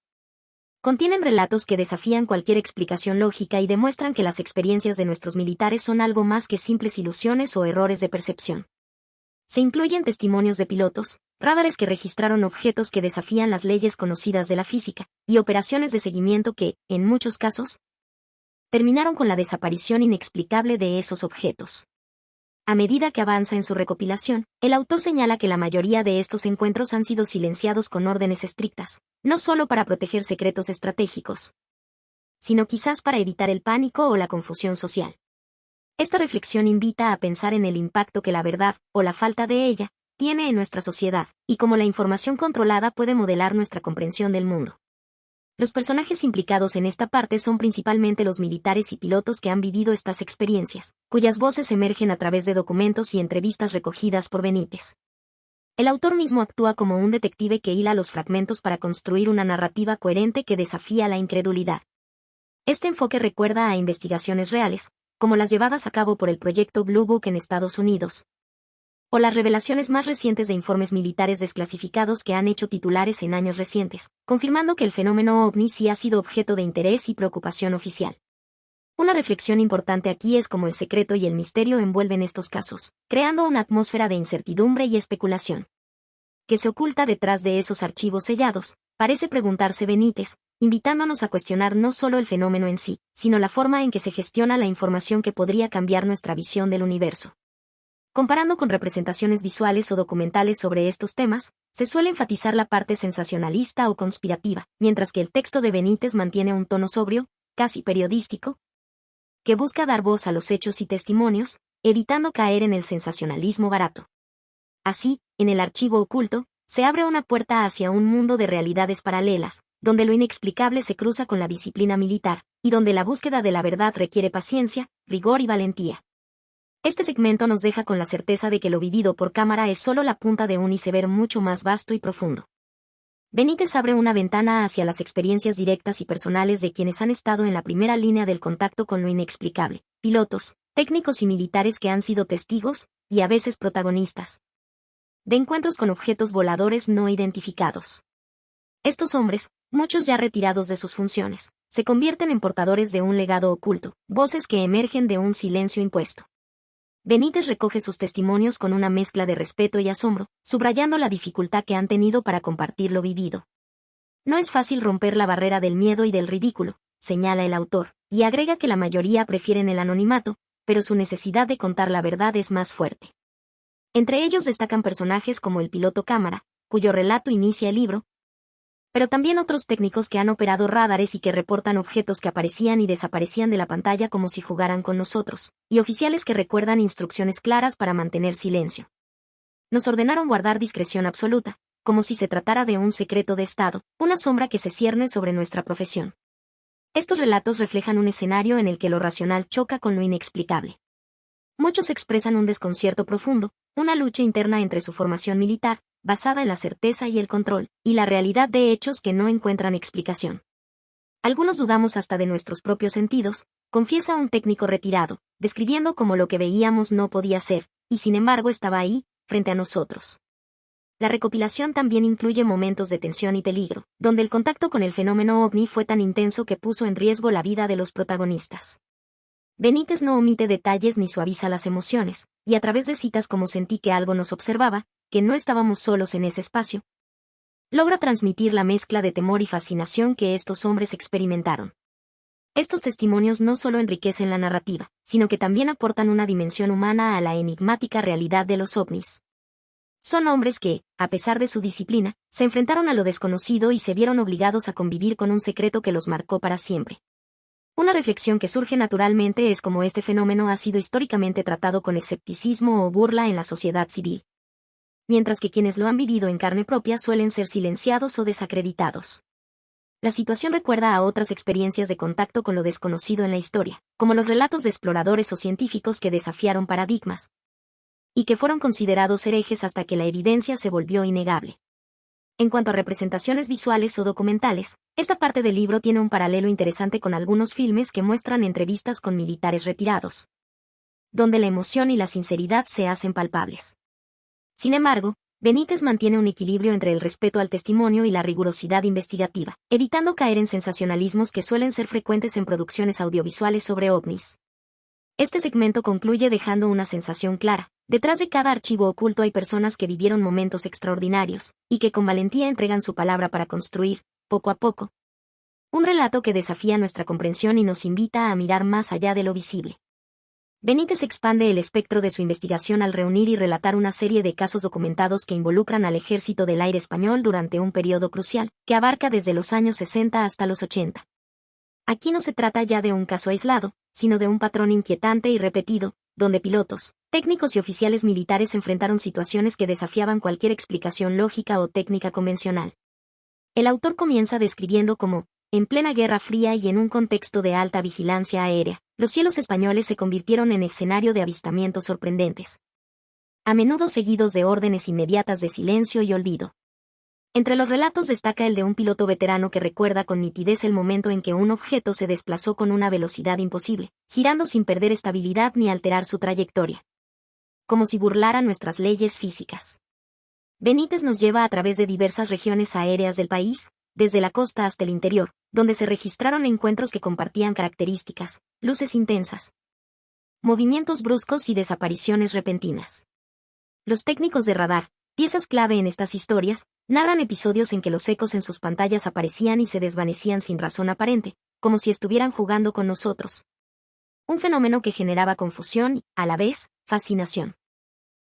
contienen relatos que desafían cualquier explicación lógica y demuestran que las experiencias de nuestros militares son algo más que simples ilusiones o errores de percepción. Se incluyen testimonios de pilotos, radares que registraron objetos que desafían las leyes conocidas de la física, y operaciones de seguimiento que, en muchos casos, terminaron con la desaparición inexplicable de esos objetos. A medida que avanza en su recopilación, el autor señala que la mayoría de estos encuentros han sido silenciados con órdenes estrictas, no solo para proteger secretos estratégicos, sino quizás para evitar el pánico o la confusión social. Esta reflexión invita a pensar en el impacto que la verdad, o la falta de ella, tiene en nuestra sociedad, y cómo la información controlada puede modelar nuestra comprensión del mundo. Los personajes implicados en esta parte son principalmente los militares y pilotos que han vivido estas experiencias, cuyas voces emergen a través de documentos y entrevistas recogidas por Benítez. El autor mismo actúa como un detective que hila los fragmentos para construir una narrativa coherente que desafía la incredulidad. Este enfoque recuerda a investigaciones reales, como las llevadas a cabo por el proyecto Blue Book en Estados Unidos, o las revelaciones más recientes de informes militares desclasificados que han hecho titulares en años recientes, confirmando que el fenómeno ovni sí ha sido objeto de interés y preocupación oficial. Una reflexión importante aquí es cómo el secreto y el misterio envuelven estos casos, creando una atmósfera de incertidumbre y especulación. ¿Qué se oculta detrás de esos archivos sellados? Parece preguntarse Benítez, invitándonos a cuestionar no solo el fenómeno en sí, sino la forma en que se gestiona la información que podría cambiar nuestra visión del universo. Comparando con representaciones visuales o documentales sobre estos temas, se suele enfatizar la parte sensacionalista o conspirativa, mientras que el texto de Benítez mantiene un tono sobrio, casi periodístico, que busca dar voz a los hechos y testimonios, evitando caer en el sensacionalismo barato. Así, en el archivo oculto, se abre una puerta hacia un mundo de realidades paralelas, donde lo inexplicable se cruza con la disciplina militar, y donde la búsqueda de la verdad requiere paciencia, rigor y valentía. Este segmento nos deja con la certeza de que lo vivido por cámara es solo la punta de un iceberg mucho más vasto y profundo. Benítez abre una ventana hacia las experiencias directas y personales de quienes han estado en la primera línea del contacto con lo inexplicable, pilotos, técnicos y militares que han sido testigos, y a veces protagonistas, de encuentros con objetos voladores no identificados. Estos hombres, muchos ya retirados de sus funciones, se convierten en portadores de un legado oculto, voces que emergen de un silencio impuesto. Benítez recoge sus testimonios con una mezcla de respeto y asombro, subrayando la dificultad que han tenido para compartir lo vivido. No es fácil romper la barrera del miedo y del ridículo, señala el autor, y agrega que la mayoría prefieren el anonimato, pero su necesidad de contar la verdad es más fuerte. Entre ellos destacan personajes como el piloto cámara, cuyo relato inicia el libro, pero también otros técnicos que han operado radares y que reportan objetos que aparecían y desaparecían de la pantalla como si jugaran con nosotros, y oficiales que recuerdan instrucciones claras para mantener silencio. Nos ordenaron guardar discreción absoluta, como si se tratara de un secreto de Estado, una sombra que se cierne sobre nuestra profesión. Estos relatos reflejan un escenario en el que lo racional choca con lo inexplicable. Muchos expresan un desconcierto profundo, una lucha interna entre su formación militar, basada en la certeza y el control, y la realidad de hechos que no encuentran explicación. Algunos dudamos hasta de nuestros propios sentidos, confiesa un técnico retirado, describiendo cómo lo que veíamos no podía ser, y sin embargo estaba ahí, frente a nosotros. La recopilación también incluye momentos de tensión y peligro, donde el contacto con el fenómeno ovni fue tan intenso que puso en riesgo la vida de los protagonistas. Benítez no omite detalles ni suaviza las emociones, y a través de citas como sentí que algo nos observaba, que no estábamos solos en ese espacio, logra transmitir la mezcla de temor y fascinación que estos hombres experimentaron. Estos testimonios no solo enriquecen la narrativa, sino que también aportan una dimensión humana a la enigmática realidad de los ovnis. Son hombres que, a pesar de su disciplina, se enfrentaron a lo desconocido y se vieron obligados a convivir con un secreto que los marcó para siempre. Una reflexión que surge naturalmente es cómo este fenómeno ha sido históricamente tratado con escepticismo o burla en la sociedad civil, mientras que quienes lo han vivido en carne propia suelen ser silenciados o desacreditados. La situación recuerda a otras experiencias de contacto con lo desconocido en la historia, como los relatos de exploradores o científicos que desafiaron paradigmas, y que fueron considerados herejes hasta que la evidencia se volvió innegable. En cuanto a representaciones visuales o documentales, esta parte del libro tiene un paralelo interesante con algunos filmes que muestran entrevistas con militares retirados, donde la emoción y la sinceridad se hacen palpables. Sin embargo, Benítez mantiene un equilibrio entre el respeto al testimonio y la rigurosidad investigativa, evitando caer en sensacionalismos que suelen ser frecuentes en producciones audiovisuales sobre ovnis. Este segmento concluye dejando una sensación clara: detrás de cada archivo oculto hay personas que vivieron momentos extraordinarios, y que con valentía entregan su palabra para construir, poco a poco, un relato que desafía nuestra comprensión y nos invita a mirar más allá de lo visible. Benítez expande el espectro de su investigación al reunir y relatar una serie de casos documentados que involucran al Ejército del Aire español durante un periodo crucial, que abarca desde los años 60 hasta los 80. Aquí no se trata ya de un caso aislado, sino de un patrón inquietante y repetido, donde pilotos, técnicos y oficiales militares enfrentaron situaciones que desafiaban cualquier explicación lógica o técnica convencional. El autor comienza describiendo cómo, en plena Guerra Fría y en un contexto de alta vigilancia aérea, los cielos españoles se convirtieron en escenario de avistamientos sorprendentes, a menudo seguidos de órdenes inmediatas de silencio y olvido. Entre los relatos destaca el de un piloto veterano que recuerda con nitidez el momento en que un objeto se desplazó con una velocidad imposible, girando sin perder estabilidad ni alterar su trayectoria, como si burlara nuestras leyes físicas. Benítez nos lleva a través de diversas regiones aéreas del país, desde la costa hasta el interior, donde se registraron encuentros que compartían características: luces intensas, movimientos bruscos y desapariciones repentinas. Los técnicos de radar, piezas clave en estas historias, narran episodios en que los ecos en sus pantallas aparecían y se desvanecían sin razón aparente, como si estuvieran jugando con nosotros. Un fenómeno que generaba confusión y, a la vez, fascinación.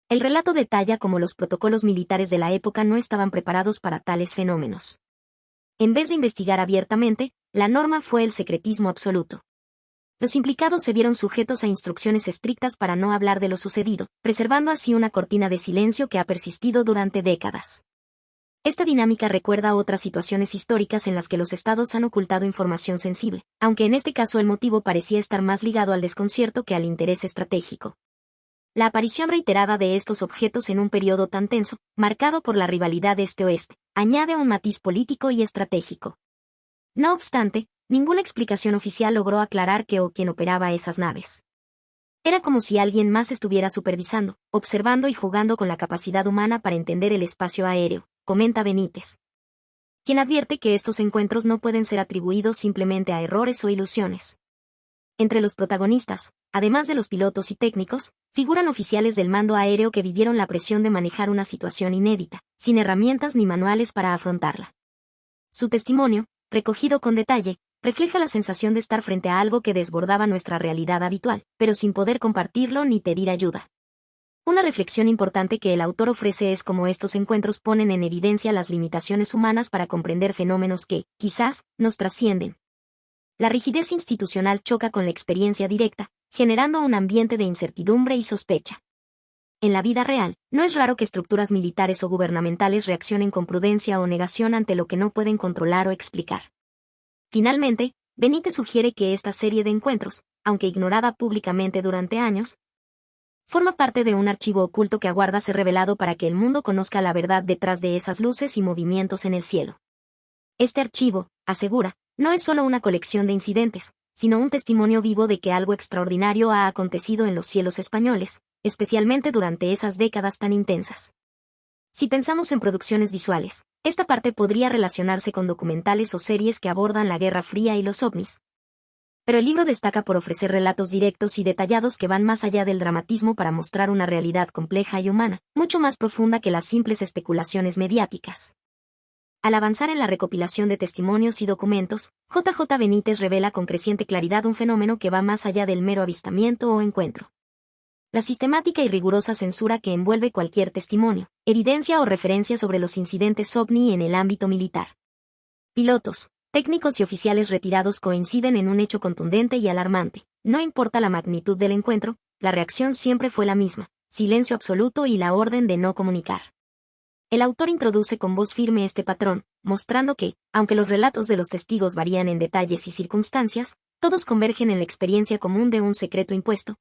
El relato detalla cómo los protocolos militares de la época no estaban preparados para tales fenómenos. En vez de investigar abiertamente, la norma fue el secretismo absoluto. Los implicados se vieron sujetos a instrucciones estrictas para no hablar de lo sucedido, preservando así una cortina de silencio que ha persistido durante décadas. Esta dinámica recuerda a otras situaciones históricas en las que los estados han ocultado información sensible, aunque en este caso el motivo parecía estar más ligado al desconcierto que al interés estratégico. La aparición reiterada de estos objetos en un periodo tan tenso, marcado por la rivalidad este-oeste, añade un matiz político y estratégico. No obstante, ninguna explicación oficial logró aclarar qué o quién operaba esas naves. Era como si alguien más estuviera supervisando, observando y jugando con la capacidad humana para entender el espacio aéreo, comenta Benítez. quien advierte que estos encuentros no pueden ser atribuidos simplemente a errores o ilusiones. Entre los protagonistas, además de los pilotos y técnicos, figuran oficiales del mando aéreo que vivieron la presión de manejar una situación inédita, sin herramientas ni manuales para afrontarla. Su testimonio, recogido con detalle, refleja la sensación de estar frente a algo que desbordaba nuestra realidad habitual, pero sin poder compartirlo ni pedir ayuda. Una reflexión importante que el autor ofrece es cómo estos encuentros ponen en evidencia las limitaciones humanas para comprender fenómenos que, quizás, nos trascienden. La rigidez institucional choca con la experiencia directa, generando un ambiente de incertidumbre y sospecha. En la vida real, no es raro que estructuras militares o gubernamentales reaccionen con prudencia o negación ante lo que no pueden controlar o explicar. Finalmente, Benítez sugiere que esta serie de encuentros, aunque ignorada públicamente durante años, forma parte de un archivo oculto que aguarda ser revelado para que el mundo conozca la verdad detrás de esas luces y movimientos en el cielo. Este archivo, asegura, no es solo una colección de incidentes, sino un testimonio vivo de que algo extraordinario ha acontecido en los cielos españoles, especialmente durante esas décadas tan intensas. Si pensamos en producciones visuales, esta parte podría relacionarse con documentales o series que abordan la Guerra Fría y los ovnis. Pero el libro destaca por ofrecer relatos directos y detallados que van más allá del dramatismo para mostrar una realidad compleja y humana, mucho más profunda que las simples especulaciones mediáticas. Al avanzar en la recopilación de testimonios y documentos, J.J. Benítez revela con creciente claridad un fenómeno que va más allá del mero avistamiento o encuentro. La sistemática y rigurosa censura que envuelve cualquier testimonio, evidencia o referencia sobre los incidentes ovni en el ámbito militar. Pilotos, técnicos y oficiales retirados coinciden en un hecho contundente y alarmante. No importa la magnitud del encuentro, la reacción siempre fue la misma: silencio absoluto y la orden de no comunicar. El autor introduce con voz firme este patrón, mostrando que, aunque los relatos de los testigos varían en detalles y circunstancias, todos convergen en la experiencia común de un secreto impuesto.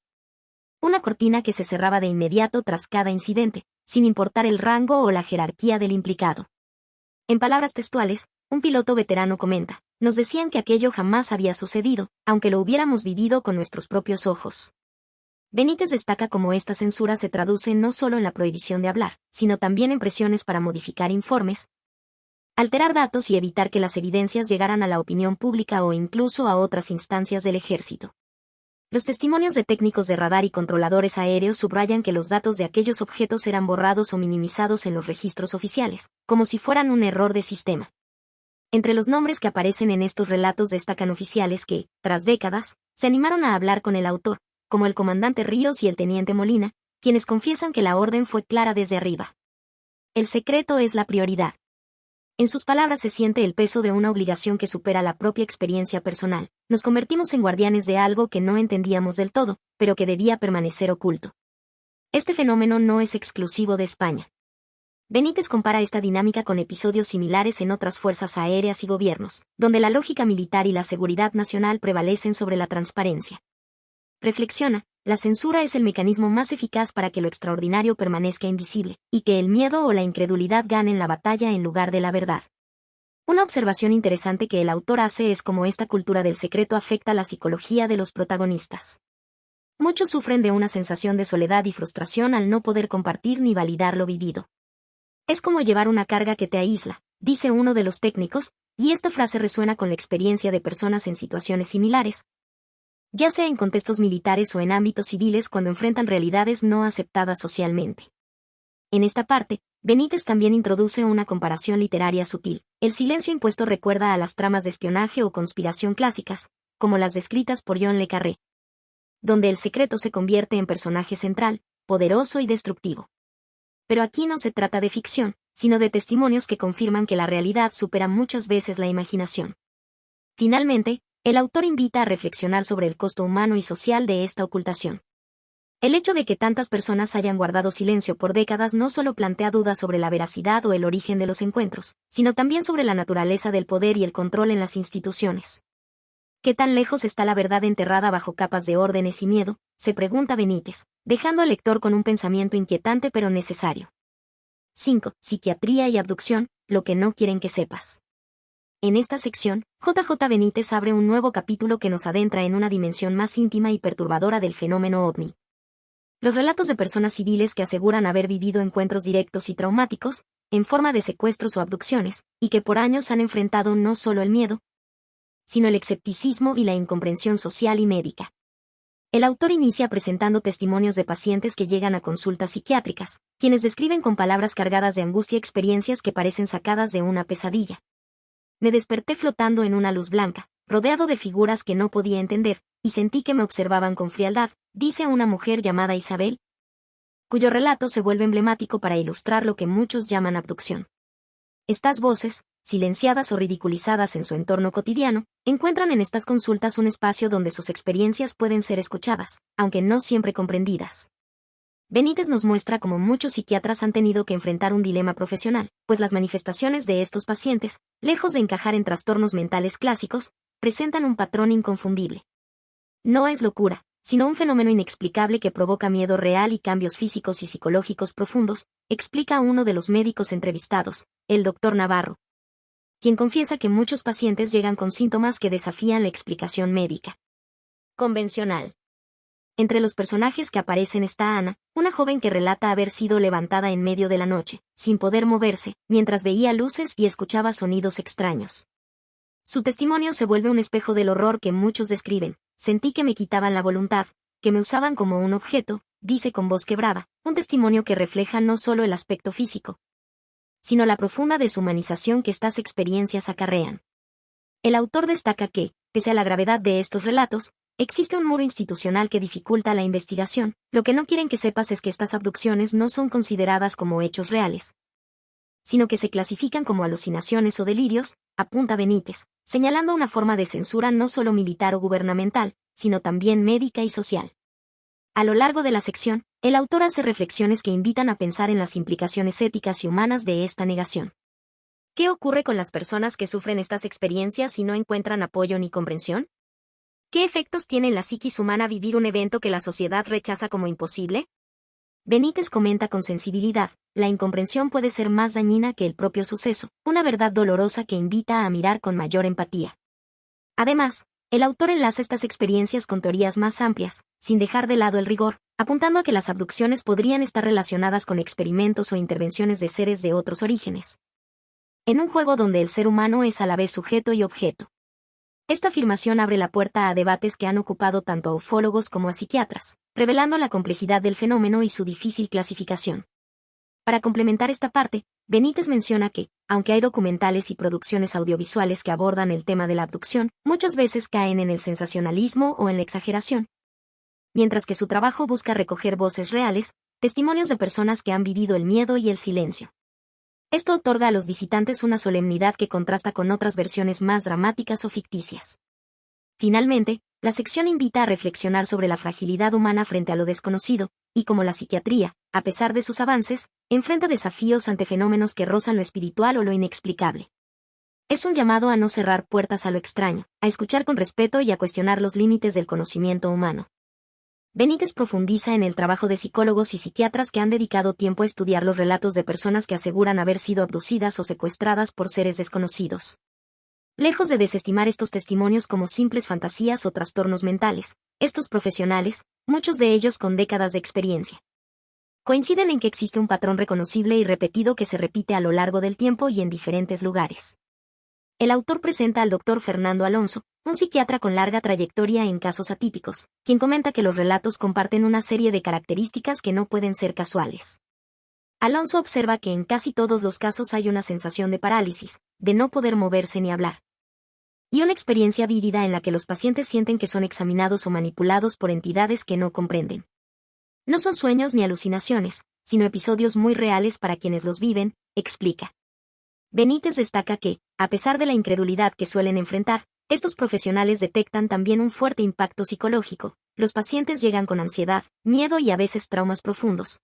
Una cortina que se cerraba de inmediato tras cada incidente, sin importar el rango o la jerarquía del implicado. En palabras textuales, un piloto veterano comenta: nos decían que aquello jamás había sucedido, aunque lo hubiéramos vivido con nuestros propios ojos. Benítez destaca cómo esta censura se traduce no solo en la prohibición de hablar, sino también en presiones para modificar informes, alterar datos y evitar que las evidencias llegaran a la opinión pública o incluso a otras instancias del ejército. Los testimonios de técnicos de radar y controladores aéreos subrayan que los datos de aquellos objetos eran borrados o minimizados en los registros oficiales, como si fueran un error de sistema. Entre los nombres que aparecen en estos relatos destacan oficiales que, tras décadas, se animaron a hablar con el autor, como el comandante Ríos y el teniente Molina, quienes confiesan que la orden fue clara desde arriba. El secreto es la prioridad. En sus palabras se siente el peso de una obligación que supera la propia experiencia personal. Nos convertimos en guardianes de algo que no entendíamos del todo, pero que debía permanecer oculto. Este fenómeno no es exclusivo de España. Benítez compara esta dinámica con episodios similares en otras fuerzas aéreas y gobiernos, donde la lógica militar y la seguridad nacional prevalecen sobre la transparencia. Reflexiona: la censura es el mecanismo más eficaz para que lo extraordinario permanezca invisible, y que el miedo o la incredulidad ganen la batalla en lugar de la verdad. Una observación interesante que el autor hace es cómo esta cultura del secreto afecta la psicología de los protagonistas. Muchos sufren de una sensación de soledad y frustración al no poder compartir ni validar lo vivido. Es como llevar una carga que te aísla, dice uno de los técnicos, y esta frase resuena con la experiencia de personas en situaciones similares, ya sea en contextos militares o en ámbitos civiles cuando enfrentan realidades no aceptadas socialmente. En esta parte, Benítez también introduce una comparación literaria sutil. El silencio impuesto recuerda a las tramas de espionaje o conspiración clásicas, como las descritas por John le Carré, donde el secreto se convierte en personaje central, poderoso y destructivo. Pero aquí no se trata de ficción, sino de testimonios que confirman que la realidad supera muchas veces la imaginación. Finalmente, el autor invita a reflexionar sobre el costo humano y social de esta ocultación. El hecho de que tantas personas hayan guardado silencio por décadas no solo plantea dudas sobre la veracidad o el origen de los encuentros, sino también sobre la naturaleza del poder y el control en las instituciones. ¿Qué tan lejos está la verdad enterrada bajo capas de órdenes y miedo?, se pregunta Benítez, dejando al lector con un pensamiento inquietante pero necesario. 5. Psiquiatría y abducción, lo que no quieren que sepas. En esta sección, J.J. Benítez abre un nuevo capítulo que nos adentra en una dimensión más íntima y perturbadora del fenómeno ovni. Los relatos de personas civiles que aseguran haber vivido encuentros directos y traumáticos en forma de secuestros o abducciones, y que por años han enfrentado no solo el miedo, sino el escepticismo y la incomprensión social y médica. El autor inicia presentando testimonios de pacientes que llegan a consultas psiquiátricas, quienes describen con palabras cargadas de angustia experiencias que parecen sacadas de una pesadilla. Me desperté flotando en una luz blanca, rodeado de figuras que no podía entender, y sentí que me observaban con frialdad, dice una mujer llamada Isabel, cuyo relato se vuelve emblemático para ilustrar lo que muchos llaman abducción. Estas voces, silenciadas o ridiculizadas en su entorno cotidiano, encuentran en estas consultas un espacio donde sus experiencias pueden ser escuchadas, aunque no siempre comprendidas. Benítez nos muestra cómo muchos psiquiatras han tenido que enfrentar un dilema profesional, pues las manifestaciones de estos pacientes, lejos de encajar en trastornos mentales clásicos, presentan un patrón inconfundible. No es locura, sino un fenómeno inexplicable que provoca miedo real y cambios físicos y psicológicos profundos, explica uno de los médicos entrevistados, el doctor Navarro, quien confiesa que muchos pacientes llegan con síntomas que desafían la explicación médica convencional. Entre los personajes que aparecen está Ana, una joven que relata haber sido levantada en medio de la noche, sin poder moverse, mientras veía luces y escuchaba sonidos extraños. Su testimonio se vuelve un espejo del horror que muchos describen. Sentí que me quitaban la voluntad, que me usaban como un objeto, dice con voz quebrada, un testimonio que refleja no solo el aspecto físico, sino la profunda deshumanización que estas experiencias acarrean. El autor destaca que, pese a la gravedad de estos relatos, existe un muro institucional que dificulta la investigación. Lo que no quieren que sepas es que estas abducciones no son consideradas como hechos reales, sino que se clasifican como alucinaciones o delirios, apunta Benítez, señalando una forma de censura no solo militar o gubernamental, sino también médica y social. A lo largo de la sección, el autor hace reflexiones que invitan a pensar en las implicaciones éticas y humanas de esta negación. ¿Qué ocurre con las personas que sufren estas experiencias y no encuentran apoyo ni comprensión? ¿Qué efectos tiene en la psiquis humana vivir un evento que la sociedad rechaza como imposible? Benítez comenta con sensibilidad, la incomprensión puede ser más dañina que el propio suceso, una verdad dolorosa que invita a mirar con mayor empatía. Además, el autor enlaza estas experiencias con teorías más amplias, sin dejar de lado el rigor, apuntando a que las abducciones podrían estar relacionadas con experimentos o intervenciones de seres de otros orígenes. En un juego donde el ser humano es a la vez sujeto y objeto. Esta afirmación abre la puerta a debates que han ocupado tanto a ufólogos como a psiquiatras, revelando la complejidad del fenómeno y su difícil clasificación. Para complementar esta parte, Benítez menciona que, aunque hay documentales y producciones audiovisuales que abordan el tema de la abducción, muchas veces caen en el sensacionalismo o en la exageración. Mientras que su trabajo busca recoger voces reales, testimonios de personas que han vivido el miedo y el silencio. Esto otorga a los visitantes una solemnidad que contrasta con otras versiones más dramáticas o ficticias. Finalmente, la sección invita a reflexionar sobre la fragilidad humana frente a lo desconocido, y cómo la psiquiatría, a pesar de sus avances, enfrenta desafíos ante fenómenos que rozan lo espiritual o lo inexplicable. Es un llamado a no cerrar puertas a lo extraño, a escuchar con respeto y a cuestionar los límites del conocimiento humano. Benítez profundiza en el trabajo de psicólogos y psiquiatras que han dedicado tiempo a estudiar los relatos de personas que aseguran haber sido abducidas o secuestradas por seres desconocidos. Lejos de desestimar estos testimonios como simples fantasías o trastornos mentales, estos profesionales, muchos de ellos con décadas de experiencia, coinciden en que existe un patrón reconocible y repetido que se repite a lo largo del tiempo y en diferentes lugares. El autor presenta al doctor Fernando Alonso, un psiquiatra con larga trayectoria en casos atípicos, quien comenta que los relatos comparten una serie de características que no pueden ser casuales. Alonso observa que en casi todos los casos hay una sensación de parálisis, de no poder moverse ni hablar, y una experiencia vívida en la que los pacientes sienten que son examinados o manipulados por entidades que no comprenden. No son sueños ni alucinaciones, sino episodios muy reales para quienes los viven, explica. Benítez destaca que, a pesar de la incredulidad que suelen enfrentar, estos profesionales detectan también un fuerte impacto psicológico. Los pacientes llegan con ansiedad, miedo y a veces traumas profundos,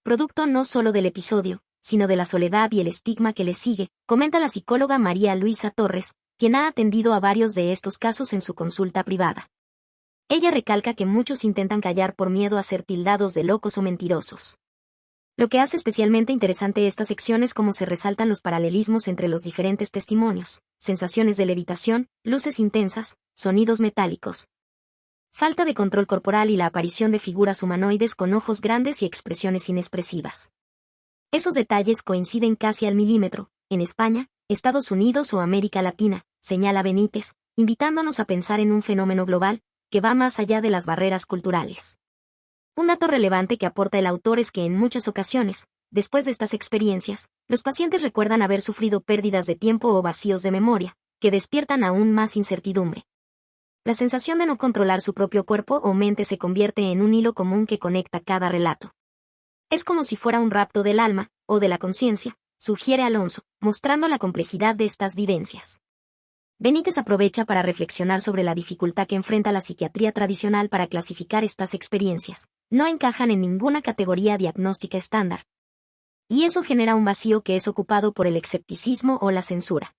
producto no solo del episodio, sino de la soledad y el estigma que les sigue, comenta la psicóloga María Luisa Torres, quien ha atendido a varios de estos casos en su consulta privada. Ella recalca que muchos intentan callar por miedo a ser tildados de locos o mentirosos. Lo que hace especialmente interesante esta sección es cómo se resaltan los paralelismos entre los diferentes testimonios, sensaciones de levitación, luces intensas, sonidos metálicos, falta de control corporal y la aparición de figuras humanoides con ojos grandes y expresiones inexpresivas. Esos detalles coinciden casi al milímetro, en España, Estados Unidos o América Latina, señala Benítez, invitándonos a pensar en un fenómeno global, que va más allá de las barreras culturales. Un dato relevante que aporta el autor es que en muchas ocasiones, después de estas experiencias, los pacientes recuerdan haber sufrido pérdidas de tiempo o vacíos de memoria, que despiertan aún más incertidumbre. La sensación de no controlar su propio cuerpo o mente se convierte en un hilo común que conecta cada relato. Es como si fuera un rapto del alma, o de la conciencia, sugiere Alonso, mostrando la complejidad de estas vivencias. Benítez aprovecha para reflexionar sobre la dificultad que enfrenta la psiquiatría tradicional para clasificar estas experiencias. No encajan en ninguna categoría diagnóstica estándar. Y eso genera un vacío que es ocupado por el escepticismo o la censura.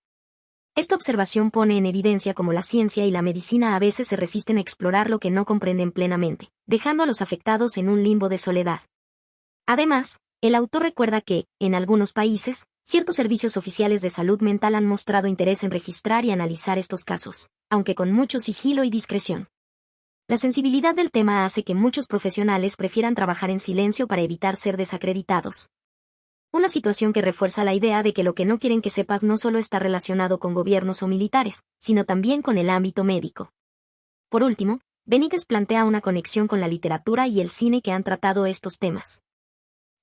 Esta observación pone en evidencia cómo la ciencia y la medicina a veces se resisten a explorar lo que no comprenden plenamente, dejando a los afectados en un limbo de soledad. Además, el autor recuerda que, en algunos países, ciertos servicios oficiales de salud mental han mostrado interés en registrar y analizar estos casos, aunque con mucho sigilo y discreción. La sensibilidad del tema hace que muchos profesionales prefieran trabajar en silencio para evitar ser desacreditados. Una situación que refuerza la idea de que lo que no quieren que sepas no solo está relacionado con gobiernos o militares, sino también con el ámbito médico. Por último, Benítez plantea una conexión con la literatura y el cine que han tratado estos temas.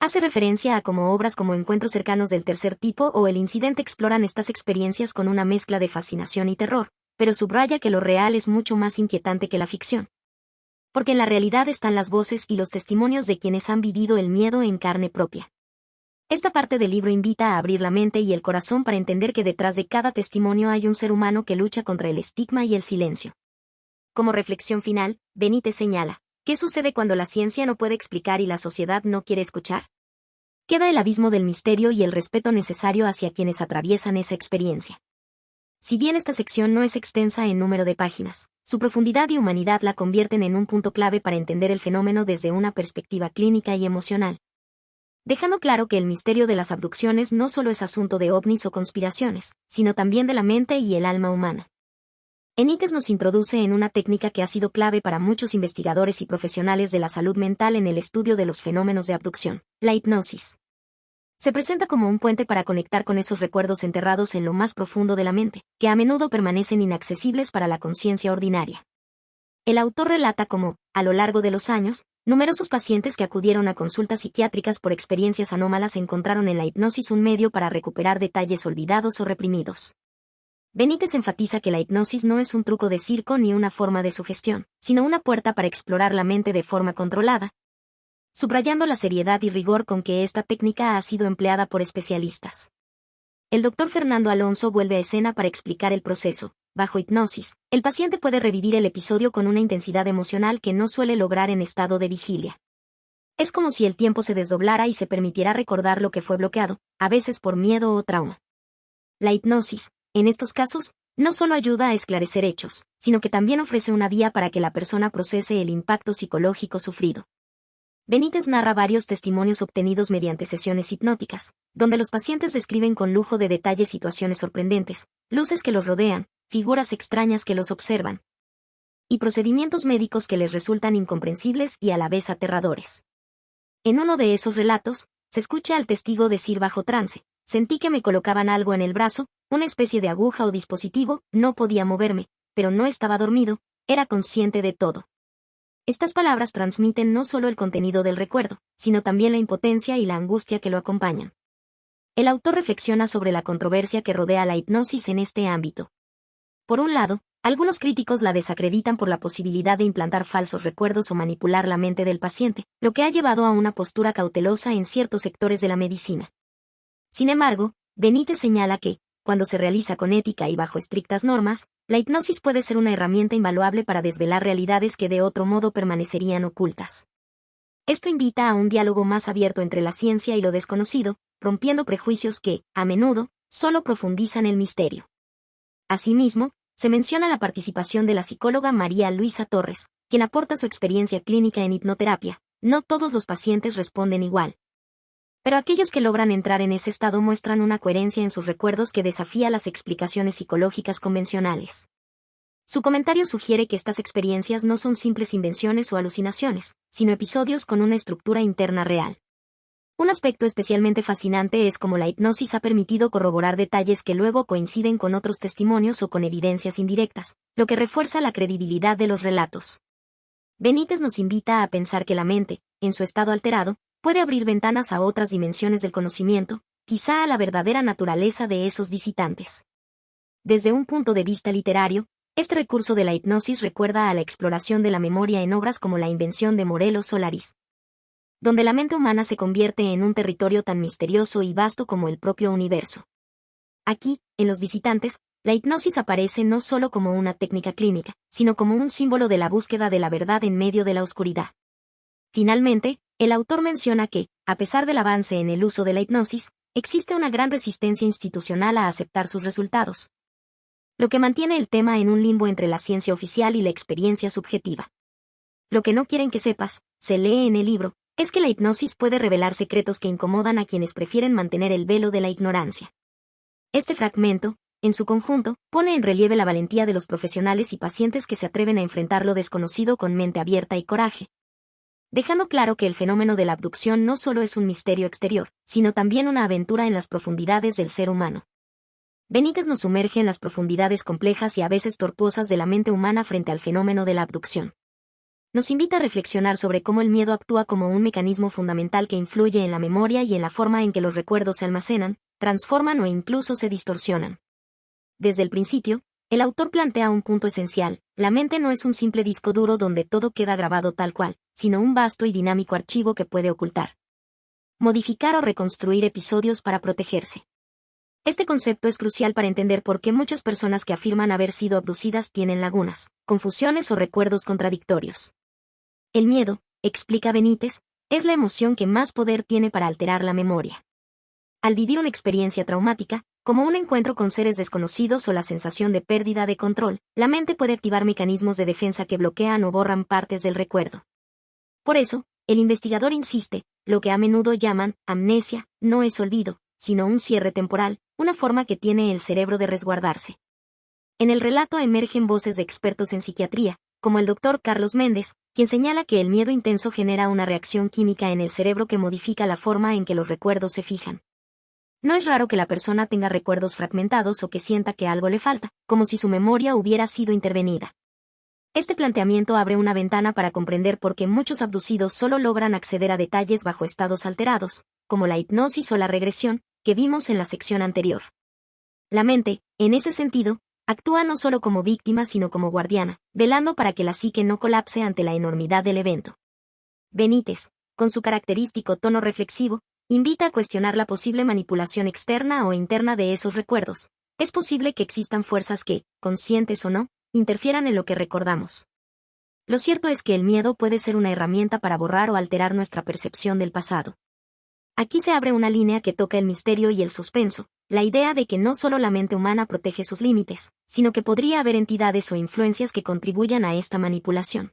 Hace referencia a cómo obras como Encuentros cercanos del tercer tipo o El incidente exploran estas experiencias con una mezcla de fascinación y terror, pero subraya que lo real es mucho más inquietante que la ficción. Porque en la realidad están las voces y los testimonios de quienes han vivido el miedo en carne propia. Esta parte del libro invita a abrir la mente y el corazón para entender que detrás de cada testimonio hay un ser humano que lucha contra el estigma y el silencio. Como reflexión final, Benítez señala, ¿qué sucede cuando la ciencia no puede explicar y la sociedad no quiere escuchar? Queda el abismo del misterio y el respeto necesario hacia quienes atraviesan esa experiencia. Si bien esta sección no es extensa en número de páginas, su profundidad y humanidad la convierten en un punto clave para entender el fenómeno desde una perspectiva clínica y emocional. Dejando claro que el misterio de las abducciones no solo es asunto de ovnis o conspiraciones, sino también de la mente y el alma humana. Benítez nos introduce en una técnica que ha sido clave para muchos investigadores y profesionales de la salud mental en el estudio de los fenómenos de abducción, la hipnosis. Se presenta como un puente para conectar con esos recuerdos enterrados en lo más profundo de la mente, que a menudo permanecen inaccesibles para la conciencia ordinaria. El autor relata cómo, a lo largo de los años, numerosos pacientes que acudieron a consultas psiquiátricas por experiencias anómalas encontraron en la hipnosis un medio para recuperar detalles olvidados o reprimidos. Benítez enfatiza que la hipnosis no es un truco de circo ni una forma de sugestión, sino una puerta para explorar la mente de forma controlada, subrayando la seriedad y rigor con que esta técnica ha sido empleada por especialistas. El doctor Fernando Alonso vuelve a escena para explicar el proceso. Bajo hipnosis, el paciente puede revivir el episodio con una intensidad emocional que no suele lograr en estado de vigilia. Es como si el tiempo se desdoblara y se permitiera recordar lo que fue bloqueado, a veces por miedo o trauma. La hipnosis, en estos casos, no solo ayuda a esclarecer hechos, sino que también ofrece una vía para que la persona procese el impacto psicológico sufrido. Benítez narra varios testimonios obtenidos mediante sesiones hipnóticas, donde los pacientes describen con lujo de detalle situaciones sorprendentes, luces que los rodean, figuras extrañas que los observan, y procedimientos médicos que les resultan incomprensibles y a la vez aterradores. En uno de esos relatos, se escucha al testigo decir bajo trance: sentí que me colocaban algo en el brazo, una especie de aguja o dispositivo, no podía moverme, pero no estaba dormido, era consciente de todo. Estas palabras transmiten no solo el contenido del recuerdo, sino también la impotencia y la angustia que lo acompañan. El autor reflexiona sobre la controversia que rodea la hipnosis en este ámbito. Por un lado, algunos críticos la desacreditan por la posibilidad de implantar falsos recuerdos o manipular la mente del paciente, lo que ha llevado a una postura cautelosa en ciertos sectores de la medicina. Sin embargo, Benítez señala que, cuando se realiza con ética y bajo estrictas normas, la hipnosis puede ser una herramienta invaluable para desvelar realidades que de otro modo permanecerían ocultas. Esto invita a un diálogo más abierto entre la ciencia y lo desconocido, rompiendo prejuicios que, a menudo, solo profundizan el misterio. Asimismo, se menciona la participación de la psicóloga María Luisa Torres, quien aporta su experiencia clínica en hipnoterapia. No todos los pacientes responden igual. Pero aquellos que logran entrar en ese estado muestran una coherencia en sus recuerdos que desafía las explicaciones psicológicas convencionales. Su comentario sugiere que estas experiencias no son simples invenciones o alucinaciones, sino episodios con una estructura interna real. Un aspecto especialmente fascinante es cómo la hipnosis ha permitido corroborar detalles que luego coinciden con otros testimonios o con evidencias indirectas, lo que refuerza la credibilidad de los relatos. Benítez nos invita a pensar que la mente, en su estado alterado, puede abrir ventanas a otras dimensiones del conocimiento, quizá a la verdadera naturaleza de esos visitantes. Desde un punto de vista literario, este recurso de la hipnosis recuerda a la exploración de la memoria en obras como La invención de Morelos Solaris, donde la mente humana se convierte en un territorio tan misterioso y vasto como el propio universo. Aquí, en Los visitantes, la hipnosis aparece no solo como una técnica clínica, sino como un símbolo de la búsqueda de la verdad en medio de la oscuridad. Finalmente, el autor menciona que, a pesar del avance en el uso de la hipnosis, existe una gran resistencia institucional a aceptar sus resultados, lo que mantiene el tema en un limbo entre la ciencia oficial y la experiencia subjetiva. Lo que no quieren que sepas, se lee en el libro, es que la hipnosis puede revelar secretos que incomodan a quienes prefieren mantener el velo de la ignorancia. Este fragmento, en su conjunto, pone en relieve la valentía de los profesionales y pacientes que se atreven a enfrentar lo desconocido con mente abierta y coraje, dejando claro que el fenómeno de la abducción no solo es un misterio exterior, sino también una aventura en las profundidades del ser humano. Benítez nos sumerge en las profundidades complejas y a veces tortuosas de la mente humana frente al fenómeno de la abducción. Nos invita a reflexionar sobre cómo el miedo actúa como un mecanismo fundamental que influye en la memoria y en la forma en que los recuerdos se almacenan, transforman o incluso se distorsionan. Desde el principio, el autor plantea un punto esencial: la mente no es un simple disco duro donde todo queda grabado tal cual, sino un vasto y dinámico archivo que puede ocultar, modificar o reconstruir episodios para protegerse. Este concepto es crucial para entender por qué muchas personas que afirman haber sido abducidas tienen lagunas, confusiones o recuerdos contradictorios. El miedo, explica Benítez, es la emoción que más poder tiene para alterar la memoria. Al vivir una experiencia traumática, como un encuentro con seres desconocidos o la sensación de pérdida de control, la mente puede activar mecanismos de defensa que bloquean o borran partes del recuerdo. Por eso, el investigador insiste, lo que a menudo llaman amnesia, no es olvido, sino un cierre temporal, una forma que tiene el cerebro de resguardarse. En el relato emergen voces de expertos en psiquiatría, como el doctor Carlos Méndez, quien señala que el miedo intenso genera una reacción química en el cerebro que modifica la forma en que los recuerdos se fijan. No es raro que la persona tenga recuerdos fragmentados o que sienta que algo le falta, como si su memoria hubiera sido intervenida. Este planteamiento abre una ventana para comprender por qué muchos abducidos solo logran acceder a detalles bajo estados alterados, como la hipnosis o la regresión, que vimos en la sección anterior. La mente, en ese sentido, actúa no solo como víctima sino como guardiana, velando para que la psique no colapse ante la enormidad del evento. Benítez, con su característico tono reflexivo, invita a cuestionar la posible manipulación externa o interna de esos recuerdos. Es posible que existan fuerzas que, conscientes o no, interfieran en lo que recordamos. Lo cierto es que el miedo puede ser una herramienta para borrar o alterar nuestra percepción del pasado. Aquí se abre una línea que toca el misterio y el suspenso, la idea de que no solo la mente humana protege sus límites, sino que podría haber entidades o influencias que contribuyan a esta manipulación.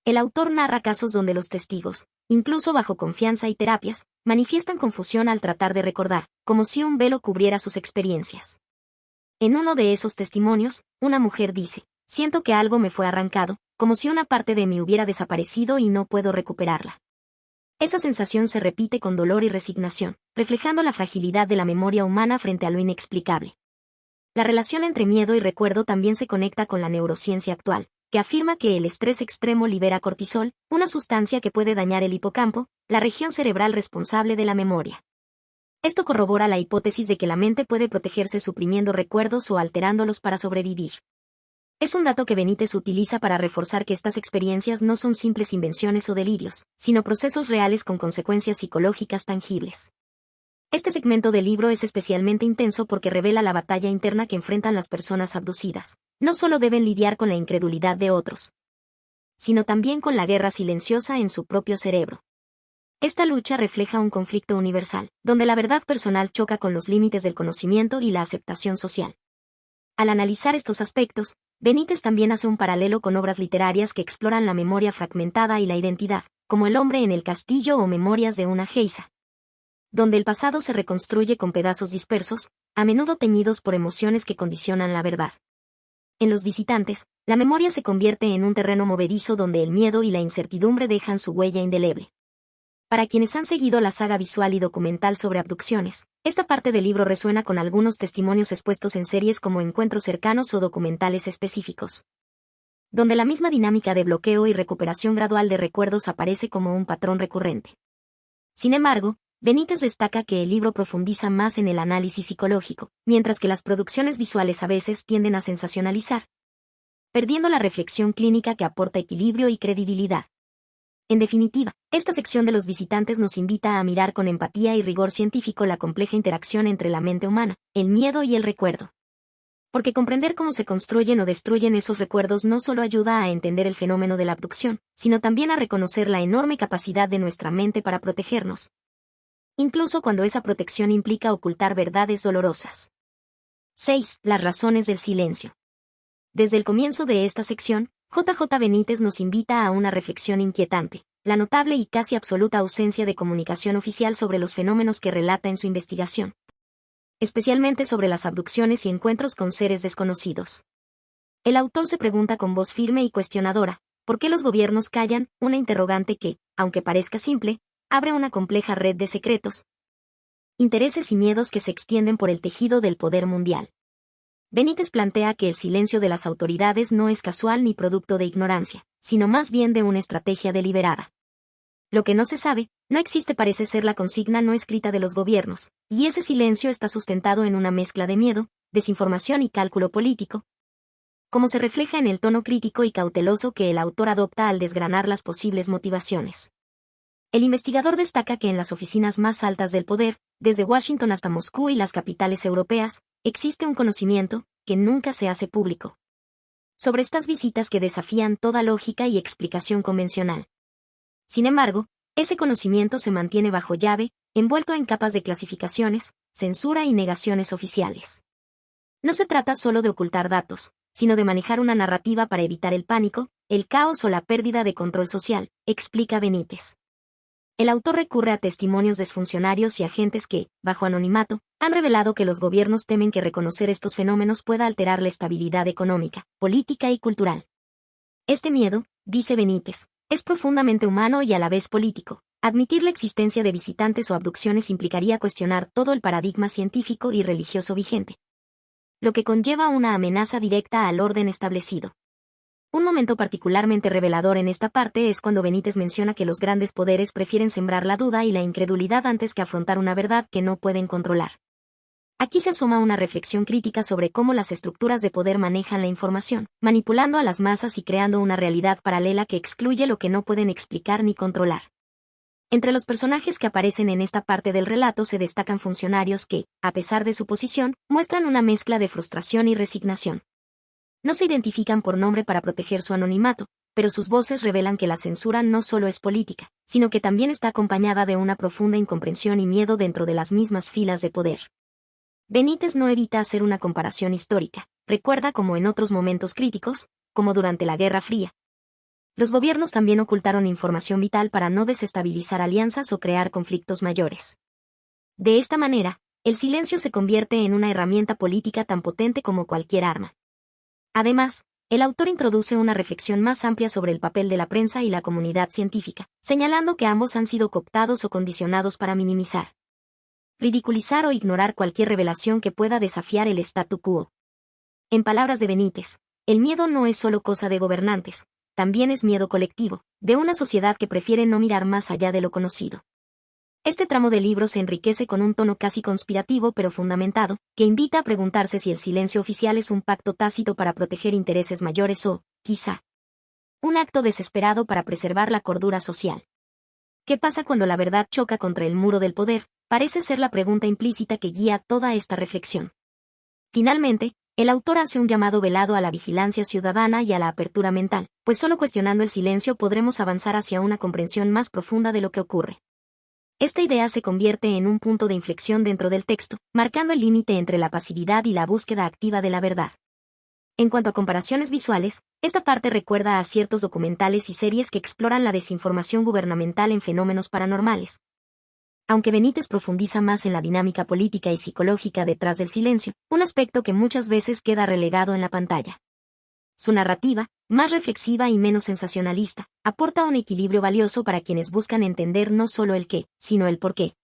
El autor narra casos donde los testigos, incluso bajo confianza y terapias, manifiestan confusión al tratar de recordar, como si un velo cubriera sus experiencias. En uno de esos testimonios, una mujer dice: siento que algo me fue arrancado, como si una parte de mí hubiera desaparecido y no puedo recuperarla. Esa sensación se repite con dolor y resignación, reflejando la fragilidad de la memoria humana frente a lo inexplicable. La relación entre miedo y recuerdo también se conecta con la neurociencia actual, que afirma que el estrés extremo libera cortisol, una sustancia que puede dañar el hipocampo, la región cerebral responsable de la memoria. Esto corrobora la hipótesis de que la mente puede protegerse suprimiendo recuerdos o alterándolos para sobrevivir. Es un dato que Benítez utiliza para reforzar que estas experiencias no son simples invenciones o delirios, sino procesos reales con consecuencias psicológicas tangibles. Este segmento del libro es especialmente intenso porque revela la batalla interna que enfrentan las personas abducidas. No solo deben lidiar con la incredulidad de otros, sino también con la guerra silenciosa en su propio cerebro. Esta lucha refleja un conflicto universal, donde la verdad personal choca con los límites del conocimiento y la aceptación social. Al analizar estos aspectos, Benítez también hace un paralelo con obras literarias que exploran la memoria fragmentada y la identidad, como El hombre en el castillo o Memorias de una geisa, donde el pasado se reconstruye con pedazos dispersos, a menudo teñidos por emociones que condicionan la verdad. En Los visitantes, la memoria se convierte en un terreno movedizo donde el miedo y la incertidumbre dejan su huella indeleble. Para quienes han seguido la saga visual y documental sobre abducciones, esta parte del libro resuena con algunos testimonios expuestos en series como Encuentros cercanos o documentales específicos, donde la misma dinámica de bloqueo y recuperación gradual de recuerdos aparece como un patrón recurrente. Sin embargo, Benítez destaca que el libro profundiza más en el análisis psicológico, mientras que las producciones visuales a veces tienden a sensacionalizar, perdiendo la reflexión clínica que aporta equilibrio y credibilidad. En definitiva, esta sección de los visitantes nos invita a mirar con empatía y rigor científico la compleja interacción entre la mente humana, el miedo y el recuerdo. Porque comprender cómo se construyen o destruyen esos recuerdos no solo ayuda a entender el fenómeno de la abducción, sino también a reconocer la enorme capacidad de nuestra mente para protegernos, incluso cuando esa protección implica ocultar verdades dolorosas. 6. Las razones del silencio. Desde el comienzo de esta sección, J.J. Benítez nos invita a una reflexión inquietante, la notable y casi absoluta ausencia de comunicación oficial sobre los fenómenos que relata en su investigación, especialmente sobre las abducciones y encuentros con seres desconocidos. El autor se pregunta con voz firme y cuestionadora, ¿por qué los gobiernos callan? Una interrogante que, aunque parezca simple, abre una compleja red de secretos, intereses y miedos que se extienden por el tejido del poder mundial. Benítez plantea que el silencio de las autoridades no es casual ni producto de ignorancia, sino más bien de una estrategia deliberada. Lo que no se sabe, no existe parece ser la consigna no escrita de los gobiernos, y ese silencio está sustentado en una mezcla de miedo, desinformación y cálculo político, como se refleja en el tono crítico y cauteloso que el autor adopta al desgranar las posibles motivaciones. El investigador destaca que en las oficinas más altas del poder, desde Washington hasta Moscú y las capitales europeas, existe un conocimiento, que nunca se hace público, sobre estas visitas que desafían toda lógica y explicación convencional. Sin embargo, ese conocimiento se mantiene bajo llave, envuelto en capas de clasificaciones, censura y negaciones oficiales. No se trata solo de ocultar datos, sino de manejar una narrativa para evitar el pánico, el caos o la pérdida de control social, explica Benítez. El autor recurre a testimonios de exfuncionarios y agentes que, bajo anonimato, han revelado que los gobiernos temen que reconocer estos fenómenos pueda alterar la estabilidad económica, política y cultural. Este miedo, dice Benítez, es profundamente humano y a la vez político. Admitir la existencia de visitantes o abducciones implicaría cuestionar todo el paradigma científico y religioso vigente, lo que conlleva una amenaza directa al orden establecido. Un momento particularmente revelador en esta parte es cuando Benítez menciona que los grandes poderes prefieren sembrar la duda y la incredulidad antes que afrontar una verdad que no pueden controlar. Aquí se asoma una reflexión crítica sobre cómo las estructuras de poder manejan la información, manipulando a las masas y creando una realidad paralela que excluye lo que no pueden explicar ni controlar. Entre los personajes que aparecen en esta parte del relato se destacan funcionarios que, a pesar de su posición, muestran una mezcla de frustración y resignación. No se identifican por nombre para proteger su anonimato, pero sus voces revelan que la censura no solo es política, sino que también está acompañada de una profunda incomprensión y miedo dentro de las mismas filas de poder. Benítez no evita hacer una comparación histórica, recuerda como en otros momentos críticos, como durante la Guerra Fría, los gobiernos también ocultaron información vital para no desestabilizar alianzas o crear conflictos mayores. De esta manera, el silencio se convierte en una herramienta política tan potente como cualquier arma. Además, el autor introduce una reflexión más amplia sobre el papel de la prensa y la comunidad científica, señalando que ambos han sido cooptados o condicionados para minimizar, ridiculizar o ignorar cualquier revelación que pueda desafiar el statu quo. En palabras de Benítez, el miedo no es solo cosa de gobernantes, también es miedo colectivo, de una sociedad que prefiere no mirar más allá de lo conocido. Este tramo del libro se enriquece con un tono casi conspirativo pero fundamentado, que invita a preguntarse si el silencio oficial es un pacto tácito para proteger intereses mayores o, quizá, un acto desesperado para preservar la cordura social. ¿Qué pasa cuando la verdad choca contra el muro del poder? Parece ser la pregunta implícita que guía toda esta reflexión. Finalmente, el autor hace un llamado velado a la vigilancia ciudadana y a la apertura mental, pues solo cuestionando el silencio podremos avanzar hacia una comprensión más profunda de lo que ocurre. Esta idea se convierte en un punto de inflexión dentro del texto, marcando el límite entre la pasividad y la búsqueda activa de la verdad. En cuanto a comparaciones visuales, esta parte recuerda a ciertos documentales y series que exploran la desinformación gubernamental en fenómenos paranormales. Aunque Benítez profundiza más en la dinámica política y psicológica detrás del silencio, un aspecto que muchas veces queda relegado en la pantalla. Su narrativa, más reflexiva y menos sensacionalista, aporta un equilibrio valioso para quienes buscan entender no solo el qué, sino el por qué.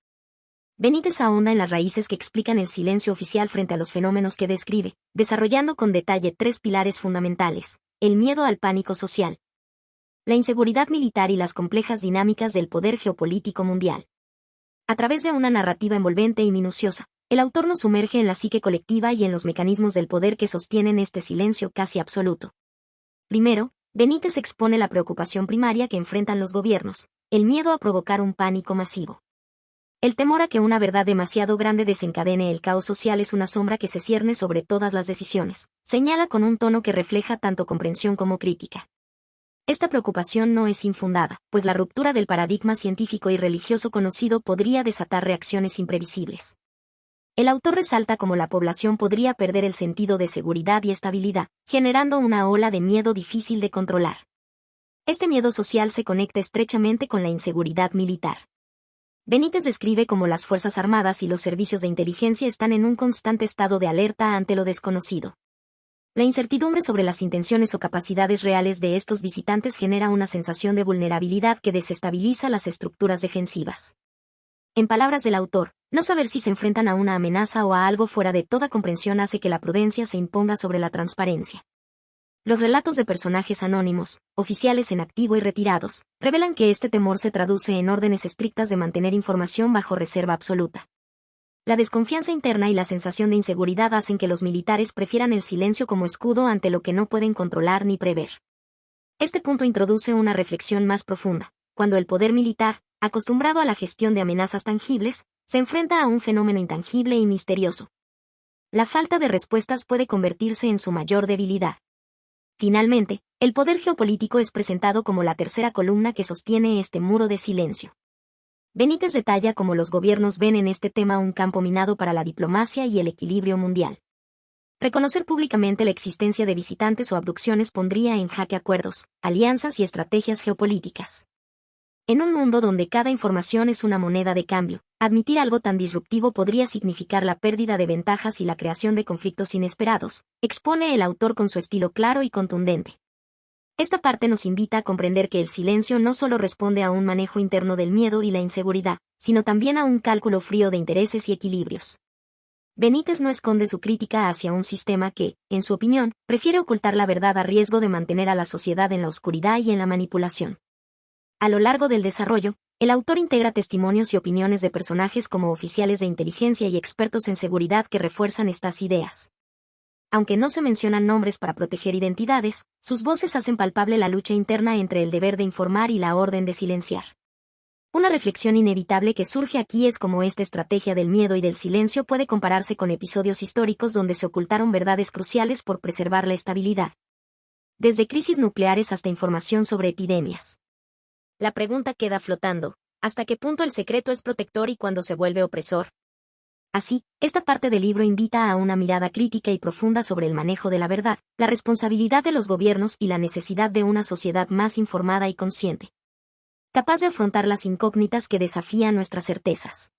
Benítez ahonda en las raíces que explican el silencio oficial frente a los fenómenos que describe, desarrollando con detalle tres pilares fundamentales: el miedo al pánico social, la inseguridad militar y las complejas dinámicas del poder geopolítico mundial. A través de una narrativa envolvente y minuciosa, el autor nos sumerge en la psique colectiva y en los mecanismos del poder que sostienen este silencio casi absoluto. Primero, Benítez expone la preocupación primaria que enfrentan los gobiernos: el miedo a provocar un pánico masivo. El temor a que una verdad demasiado grande desencadene el caos social es una sombra que se cierne sobre todas las decisiones, señala con un tono que refleja tanto comprensión como crítica. Esta preocupación no es infundada, pues la ruptura del paradigma científico y religioso conocido podría desatar reacciones imprevisibles. El autor resalta cómo la población podría perder el sentido de seguridad y estabilidad, generando una ola de miedo difícil de controlar. Este miedo social se conecta estrechamente con la inseguridad militar. Benítez describe cómo las Fuerzas Armadas y los servicios de inteligencia están en un constante estado de alerta ante lo desconocido. La incertidumbre sobre las intenciones o capacidades reales de estos visitantes genera una sensación de vulnerabilidad que desestabiliza las estructuras defensivas. En palabras del autor, no saber si se enfrentan a una amenaza o a algo fuera de toda comprensión hace que la prudencia se imponga sobre la transparencia. Los relatos de personajes anónimos, oficiales en activo y retirados, revelan que este temor se traduce en órdenes estrictas de mantener información bajo reserva absoluta. La desconfianza interna y la sensación de inseguridad hacen que los militares prefieran el silencio como escudo ante lo que no pueden controlar ni prever. Este punto introduce una reflexión más profunda: cuando el poder militar, acostumbrado a la gestión de amenazas tangibles, se enfrenta a un fenómeno intangible y misterioso. La falta de respuestas puede convertirse en su mayor debilidad. Finalmente, el poder geopolítico es presentado como la tercera columna que sostiene este muro de silencio. Benítez detalla cómo los gobiernos ven en este tema un campo minado para la diplomacia y el equilibrio mundial. Reconocer públicamente la existencia de visitantes o abducciones pondría en jaque acuerdos, alianzas y estrategias geopolíticas. En un mundo donde cada información es una moneda de cambio, admitir algo tan disruptivo podría significar la pérdida de ventajas y la creación de conflictos inesperados, expone el autor con su estilo claro y contundente. Esta parte nos invita a comprender que el silencio no solo responde a un manejo interno del miedo y la inseguridad, sino también a un cálculo frío de intereses y equilibrios. Benítez no esconde su crítica hacia un sistema que, en su opinión, prefiere ocultar la verdad a riesgo de mantener a la sociedad en la oscuridad y en la manipulación. A lo largo del desarrollo, el autor integra testimonios y opiniones de personajes como oficiales de inteligencia y expertos en seguridad que refuerzan estas ideas. Aunque no se mencionan nombres para proteger identidades, sus voces hacen palpable la lucha interna entre el deber de informar y la orden de silenciar. Una reflexión inevitable que surge aquí es cómo esta estrategia del miedo y del silencio puede compararse con episodios históricos donde se ocultaron verdades cruciales por preservar la estabilidad. Desde crisis nucleares hasta información sobre epidemias. La pregunta queda flotando: ¿hasta qué punto el secreto es protector y cuándo se vuelve opresor? Así, esta parte del libro invita a una mirada crítica y profunda sobre el manejo de la verdad, la responsabilidad de los gobiernos y la necesidad de una sociedad más informada y consciente, capaz de afrontar las incógnitas que desafían nuestras certezas.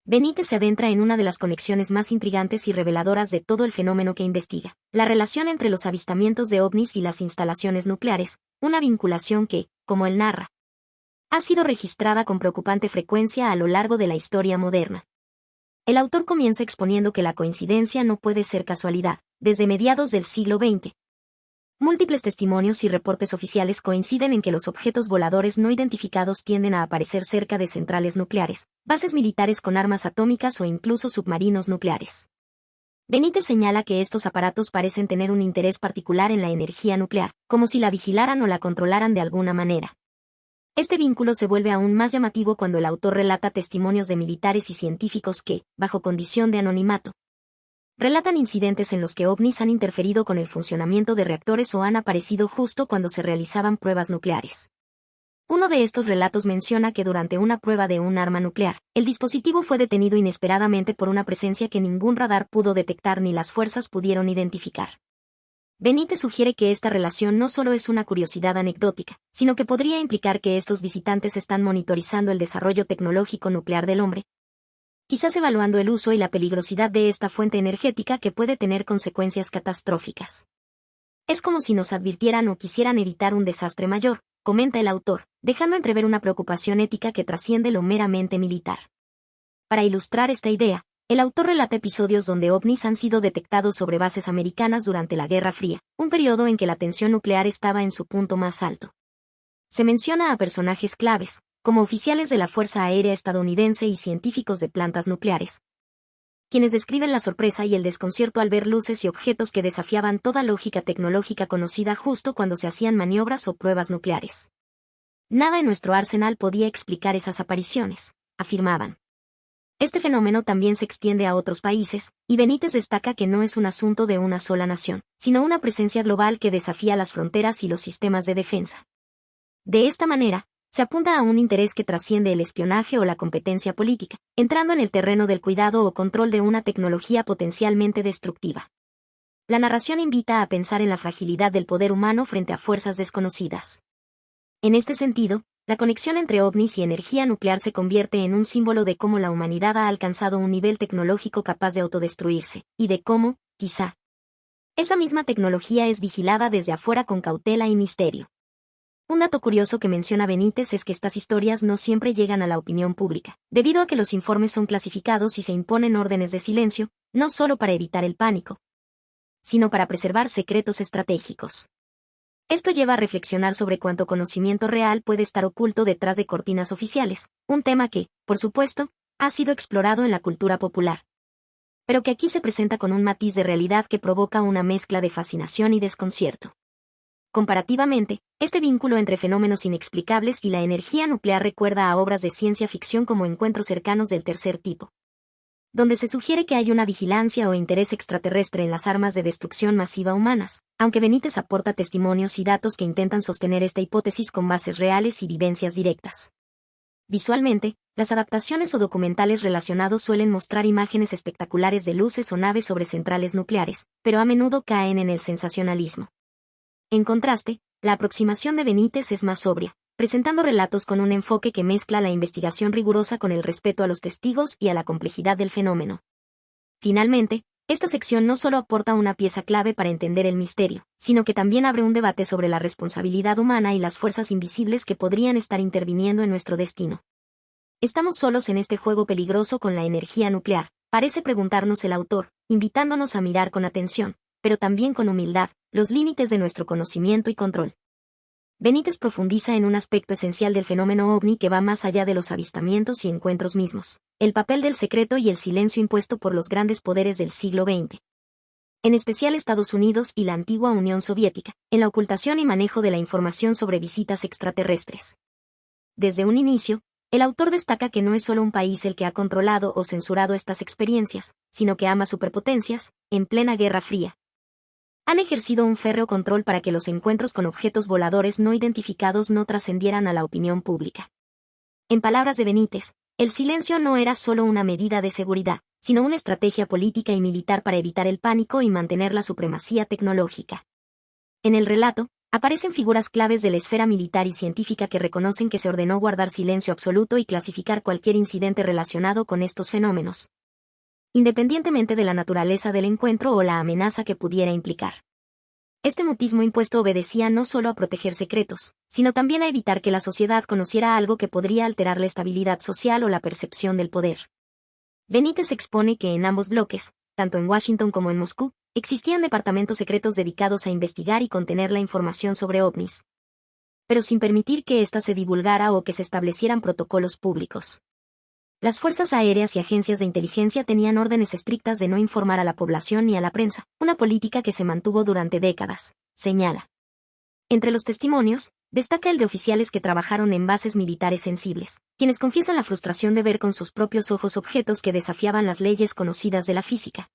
Benítez se adentra en una de las conexiones más intrigantes y reveladoras de todo el fenómeno que investiga: la relación entre los avistamientos de ovnis y las instalaciones nucleares, una vinculación que, como él narra, ha sido registrada con preocupante frecuencia a lo largo de la historia moderna. El autor comienza exponiendo que la coincidencia no puede ser casualidad. Desde mediados del siglo XX, múltiples testimonios y reportes oficiales coinciden en que los objetos voladores no identificados tienden a aparecer cerca de centrales nucleares, bases militares con armas atómicas o incluso submarinos nucleares. Benítez señala que estos aparatos parecen tener un interés particular en la energía nuclear, como si la vigilaran o la controlaran de alguna manera. Este vínculo se vuelve aún más llamativo cuando el autor relata testimonios de militares y científicos que, bajo condición de anonimato, relatan incidentes en los que ovnis han interferido con el funcionamiento de reactores o han aparecido justo cuando se realizaban pruebas nucleares. Uno de estos relatos menciona que durante una prueba de un arma nuclear, el dispositivo fue detenido inesperadamente por una presencia que ningún radar pudo detectar ni las fuerzas pudieron identificar. Benítez sugiere que esta relación no solo es una curiosidad anecdótica, sino que podría implicar que estos visitantes están monitorizando el desarrollo tecnológico nuclear del hombre, quizás evaluando el uso y la peligrosidad de esta fuente energética que puede tener consecuencias catastróficas. Es como si nos advirtieran o quisieran evitar un desastre mayor, comenta el autor, dejando entrever una preocupación ética que trasciende lo meramente militar. Para ilustrar esta idea, el autor relata episodios donde ovnis han sido detectados sobre bases americanas durante la Guerra Fría, un periodo en que la tensión nuclear estaba en su punto más alto. Se menciona a personajes claves, como oficiales de la Fuerza Aérea estadounidense y científicos de plantas nucleares, quienes describen la sorpresa y el desconcierto al ver luces y objetos que desafiaban toda lógica tecnológica conocida justo cuando se hacían maniobras o pruebas nucleares. Nada en nuestro arsenal podía explicar esas apariciones, afirmaban. Este fenómeno también se extiende a otros países, y Benítez destaca que no es un asunto de una sola nación, sino una presencia global que desafía las fronteras y los sistemas de defensa. De esta manera, se apunta a un interés que trasciende el espionaje o la competencia política, entrando en el terreno del cuidado o control de una tecnología potencialmente destructiva. La narración invita a pensar en la fragilidad del poder humano frente a fuerzas desconocidas. En este sentido, la conexión entre ovnis y energía nuclear se convierte en un símbolo de cómo la humanidad ha alcanzado un nivel tecnológico capaz de autodestruirse, y de cómo, quizá, esa misma tecnología es vigilada desde afuera con cautela y misterio. Un dato curioso que menciona Benítez es que estas historias no siempre llegan a la opinión pública, debido a que los informes son clasificados y se imponen órdenes de silencio, no solo para evitar el pánico, sino para preservar secretos estratégicos. Esto lleva a reflexionar sobre cuánto conocimiento real puede estar oculto detrás de cortinas oficiales, un tema que, por supuesto, ha sido explorado en la cultura popular, pero que aquí se presenta con un matiz de realidad que provoca una mezcla de fascinación y desconcierto. Comparativamente, este vínculo entre fenómenos inexplicables y la energía nuclear recuerda a obras de ciencia ficción como Encuentros cercanos del tercer tipo, donde se sugiere que hay una vigilancia o interés extraterrestre en las armas de destrucción masiva humanas, aunque Benítez aporta testimonios y datos que intentan sostener esta hipótesis con bases reales y vivencias directas. Visualmente, las adaptaciones o documentales relacionados suelen mostrar imágenes espectaculares de luces o naves sobre centrales nucleares, pero a menudo caen en el sensacionalismo. En contraste, la aproximación de Benítez es más sobria, presentando relatos con un enfoque que mezcla la investigación rigurosa con el respeto a los testigos y a la complejidad del fenómeno. Finalmente, esta sección no solo aporta una pieza clave para entender el misterio, sino que también abre un debate sobre la responsabilidad humana y las fuerzas invisibles que podrían estar interviniendo en nuestro destino. ¿Estamos solos en este juego peligroso con la energía nuclear?, parece preguntarnos el autor, invitándonos a mirar con atención, pero también con humildad, los límites de nuestro conocimiento y control. Benítez profundiza en un aspecto esencial del fenómeno ovni que va más allá de los avistamientos y encuentros mismos, el papel del secreto y el silencio impuesto por los grandes poderes del siglo XX. En especial Estados Unidos y la antigua Unión Soviética, en la ocultación y manejo de la información sobre visitas extraterrestres. Desde un inicio, el autor destaca que no es solo un país el que ha controlado o censurado estas experiencias, sino que ambas superpotencias, en plena Guerra Fría, han ejercido un férreo control para que los encuentros con objetos voladores no identificados no trascendieran a la opinión pública. En palabras de Benítez, el silencio no era solo una medida de seguridad, sino una estrategia política y militar para evitar el pánico y mantener la supremacía tecnológica. En el relato, aparecen figuras claves de la esfera militar y científica que reconocen que se ordenó guardar silencio absoluto y clasificar cualquier incidente relacionado con estos fenómenos, independientemente de la naturaleza del encuentro o la amenaza que pudiera implicar. Este mutismo impuesto obedecía no solo a proteger secretos, sino también a evitar que la sociedad conociera algo que podría alterar la estabilidad social o la percepción del poder. Benítez expone que en ambos bloques, tanto en Washington como en Moscú, existían departamentos secretos dedicados a investigar y contener la información sobre ovnis, pero sin permitir que ésta se divulgara o que se establecieran protocolos públicos. Las fuerzas aéreas y agencias de inteligencia tenían órdenes estrictas de no informar a la población ni a la prensa, una política que se mantuvo durante décadas, señala. Entre los testimonios, destaca el de oficiales que trabajaron en bases militares sensibles, quienes confiesan la frustración de ver con sus propios ojos objetos que desafiaban las leyes conocidas de la física,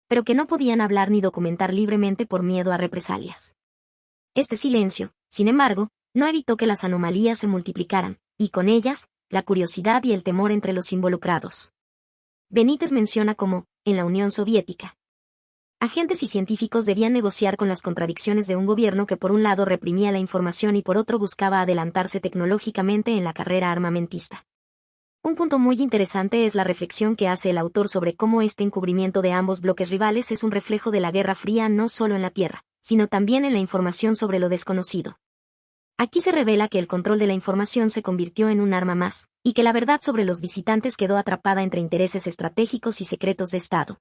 pero que no podían hablar ni documentar libremente por miedo a represalias. Este silencio, sin embargo, no evitó que las anomalías se multiplicaran, y con ellas, la curiosidad y el temor entre los involucrados. Benítez menciona cómo, en la Unión Soviética, agentes y científicos debían negociar con las contradicciones de un gobierno que por un lado reprimía la información y por otro buscaba adelantarse tecnológicamente en la carrera armamentista. Un punto muy interesante es la reflexión que hace el autor sobre cómo este encubrimiento de ambos bloques rivales es un reflejo de la Guerra Fría no solo en la Tierra, sino también en la información sobre lo desconocido. Aquí se revela que el control de la información se convirtió en un arma más, y que la verdad sobre los visitantes quedó atrapada entre intereses estratégicos y secretos de Estado.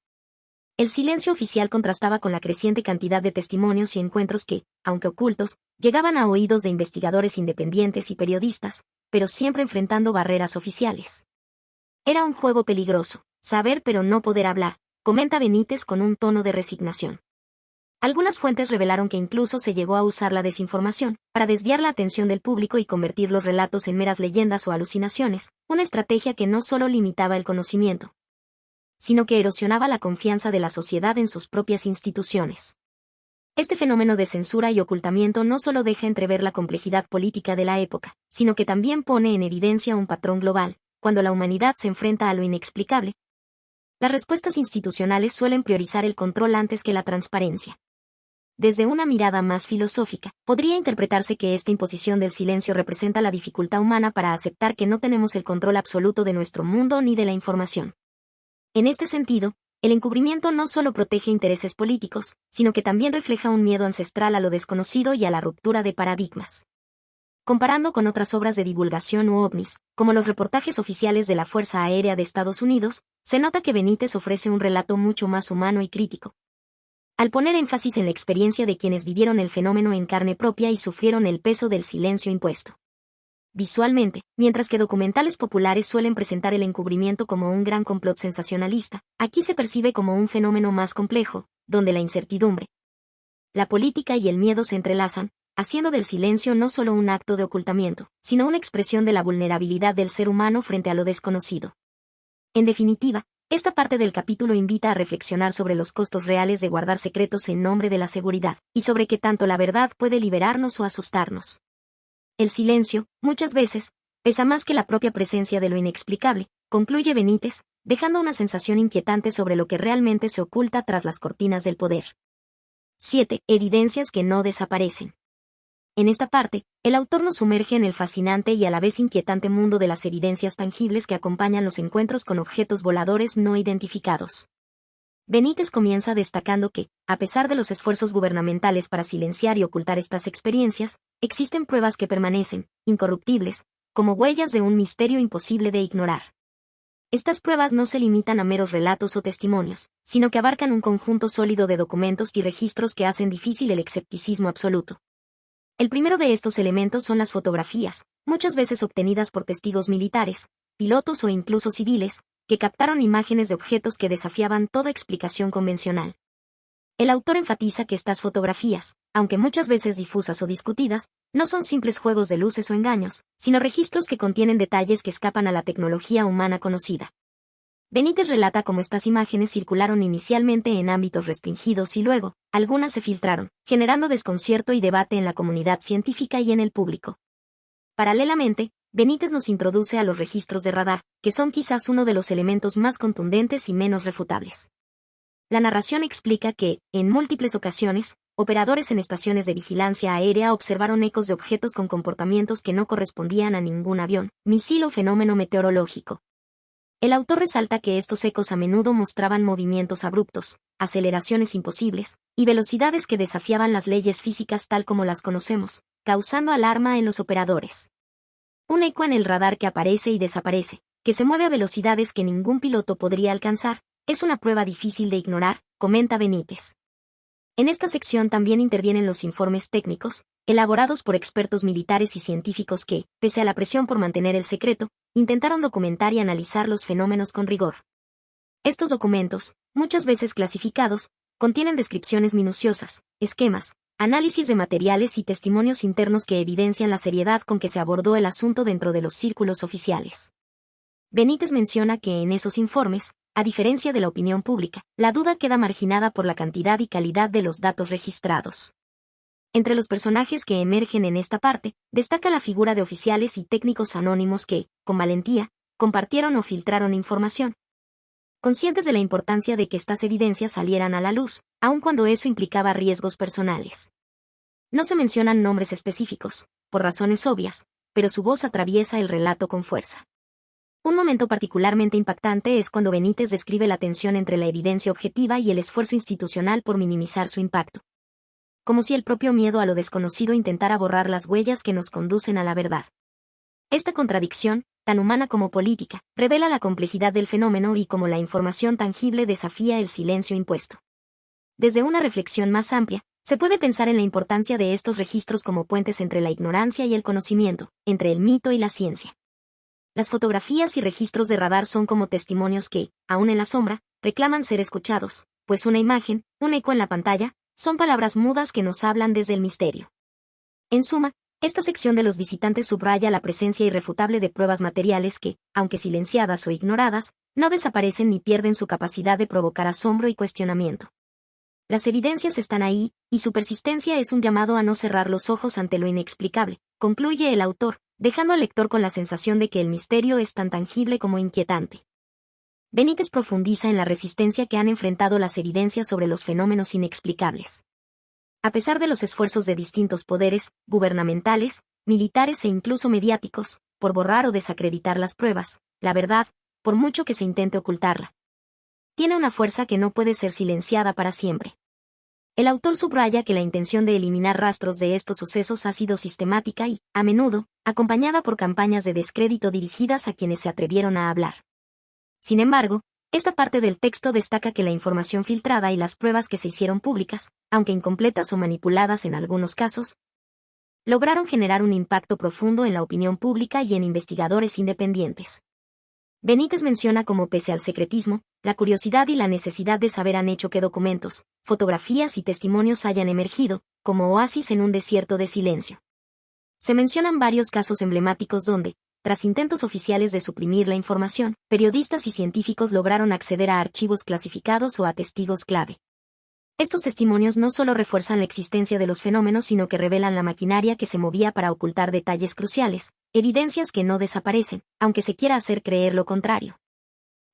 El silencio oficial contrastaba con la creciente cantidad de testimonios y encuentros que, aunque ocultos, llegaban a oídos de investigadores independientes y periodistas, pero siempre enfrentando barreras oficiales. Era un juego peligroso, saber pero no poder hablar, comenta Benítez con un tono de resignación. Algunas fuentes revelaron que incluso se llegó a usar la desinformación para desviar la atención del público y convertir los relatos en meras leyendas o alucinaciones, una estrategia que no solo limitaba el conocimiento, sino que erosionaba la confianza de la sociedad en sus propias instituciones. Este fenómeno de censura y ocultamiento no solo deja entrever la complejidad política de la época, sino que también pone en evidencia un patrón global. Cuando la humanidad se enfrenta a lo inexplicable, las respuestas institucionales suelen priorizar el control antes que la transparencia. Desde una mirada más filosófica, podría interpretarse que esta imposición del silencio representa la dificultad humana para aceptar que no tenemos el control absoluto de nuestro mundo ni de la información. En este sentido, el encubrimiento no solo protege intereses políticos, sino que también refleja un miedo ancestral a lo desconocido y a la ruptura de paradigmas. Comparando con otras obras de divulgación u ovnis, como los reportajes oficiales de la Fuerza Aérea de Estados Unidos, se nota que Benítez ofrece un relato mucho más humano y crítico, al poner énfasis en la experiencia de quienes vivieron el fenómeno en carne propia y sufrieron el peso del silencio impuesto. Visualmente, mientras que documentales populares suelen presentar el encubrimiento como un gran complot sensacionalista, aquí se percibe como un fenómeno más complejo, donde la incertidumbre, la política y el miedo se entrelazan, haciendo del silencio no solo un acto de ocultamiento, sino una expresión de la vulnerabilidad del ser humano frente a lo desconocido. En definitiva, esta parte del capítulo invita a reflexionar sobre los costos reales de guardar secretos en nombre de la seguridad, y sobre qué tanto la verdad puede liberarnos o asustarnos. El silencio, muchas veces, pesa más que la propia presencia de lo inexplicable, concluye Benítez, dejando una sensación inquietante sobre lo que realmente se oculta tras las cortinas del poder. 7. Evidencias que no desaparecen. En esta parte, el autor nos sumerge en el fascinante y a la vez inquietante mundo de las evidencias tangibles que acompañan los encuentros con objetos voladores no identificados. Benítez comienza destacando que, a pesar de los esfuerzos gubernamentales para silenciar y ocultar estas experiencias, existen pruebas que permanecen, incorruptibles, como huellas de un misterio imposible de ignorar. Estas pruebas no se limitan a meros relatos o testimonios, sino que abarcan un conjunto sólido de documentos y registros que hacen difícil el escepticismo absoluto. El primero de estos elementos son las fotografías, muchas veces obtenidas por testigos militares, pilotos o incluso civiles, que captaron imágenes de objetos que desafiaban toda explicación convencional. El autor enfatiza que estas fotografías, aunque muchas veces difusas o discutidas, no son simples juegos de luces o engaños, sino registros que contienen detalles que escapan a la tecnología humana conocida. Benítez relata cómo estas imágenes circularon inicialmente en ámbitos restringidos y luego, algunas se filtraron, generando desconcierto y debate en la comunidad científica y en el público. Paralelamente, Benítez nos introduce a los registros de radar, que son quizás uno de los elementos más contundentes y menos refutables. La narración explica que, en múltiples ocasiones, operadores en estaciones de vigilancia aérea observaron ecos de objetos con comportamientos que no correspondían a ningún avión, misil o fenómeno meteorológico. El autor resalta que estos ecos a menudo mostraban movimientos abruptos, aceleraciones imposibles, y velocidades que desafiaban las leyes físicas tal como las conocemos, causando alarma en los operadores. Un eco en el radar que aparece y desaparece, que se mueve a velocidades que ningún piloto podría alcanzar, es una prueba difícil de ignorar, comenta Benítez. En esta sección también intervienen los informes técnicos, elaborados por expertos militares y científicos que, pese a la presión por mantener el secreto, intentaron documentar y analizar los fenómenos con rigor. Estos documentos, muchas veces clasificados, contienen descripciones minuciosas, esquemas, análisis de materiales y testimonios internos que evidencian la seriedad con que se abordó el asunto dentro de los círculos oficiales. Benítez menciona que en esos informes, a diferencia de la opinión pública, la duda queda marginada por la cantidad y calidad de los datos registrados. Entre los personajes que emergen en esta parte, destaca la figura de oficiales y técnicos anónimos que, con valentía, compartieron o filtraron información. Conscientes de la importancia de que estas evidencias salieran a la luz, aun cuando eso implicaba riesgos personales. No se mencionan nombres específicos, por razones obvias, pero su voz atraviesa el relato con fuerza. Un momento particularmente impactante es cuando Benítez describe la tensión entre la evidencia objetiva y el esfuerzo institucional por minimizar su impacto. como si el propio miedo a lo desconocido intentara borrar las huellas que nos conducen a la verdad. Esta contradicción, tan humana como política, revela la complejidad del fenómeno y cómo la información tangible desafía el silencio impuesto. Desde una reflexión más amplia, se puede pensar en la importancia de estos registros como puentes entre la ignorancia y el conocimiento, entre el mito y la ciencia. Las fotografías y registros de radar son como testimonios que, aún en la sombra, reclaman ser escuchados, pues una imagen, un eco en la pantalla, son palabras mudas que nos hablan desde el misterio. En suma, esta sección de los visitantes subraya la presencia irrefutable de pruebas materiales que, aunque silenciadas o ignoradas, no desaparecen ni pierden su capacidad de provocar asombro y cuestionamiento. Las evidencias están ahí, y su persistencia es un llamado a no cerrar los ojos ante lo inexplicable, concluye el autor, dejando al lector con la sensación de que el misterio es tan tangible como inquietante. Benítez profundiza en la resistencia que han enfrentado las evidencias sobre los fenómenos inexplicables. A pesar de los esfuerzos de distintos poderes, gubernamentales, militares e incluso mediáticos, por borrar o desacreditar las pruebas, la verdad, por mucho que se intente ocultarla, tiene una fuerza que no puede ser silenciada para siempre. El autor subraya que la intención de eliminar rastros de estos sucesos ha sido sistemática y, a menudo, acompañada por campañas de descrédito dirigidas a quienes se atrevieron a hablar. Sin embargo, esta parte del texto destaca que la información filtrada y las pruebas que se hicieron públicas, aunque incompletas o manipuladas en algunos casos, lograron generar un impacto profundo en la opinión pública y en investigadores independientes. Benítez menciona cómo pese al secretismo, la curiosidad y la necesidad de saber han hecho que documentos, fotografías y testimonios hayan emergido, como oasis en un desierto de silencio. Se mencionan varios casos emblemáticos donde, tras intentos oficiales de suprimir la información, periodistas y científicos lograron acceder a archivos clasificados o a testigos clave. Estos testimonios no solo refuerzan la existencia de los fenómenos, sino que revelan la maquinaria que se movía para ocultar detalles cruciales, evidencias que no desaparecen, aunque se quiera hacer creer lo contrario.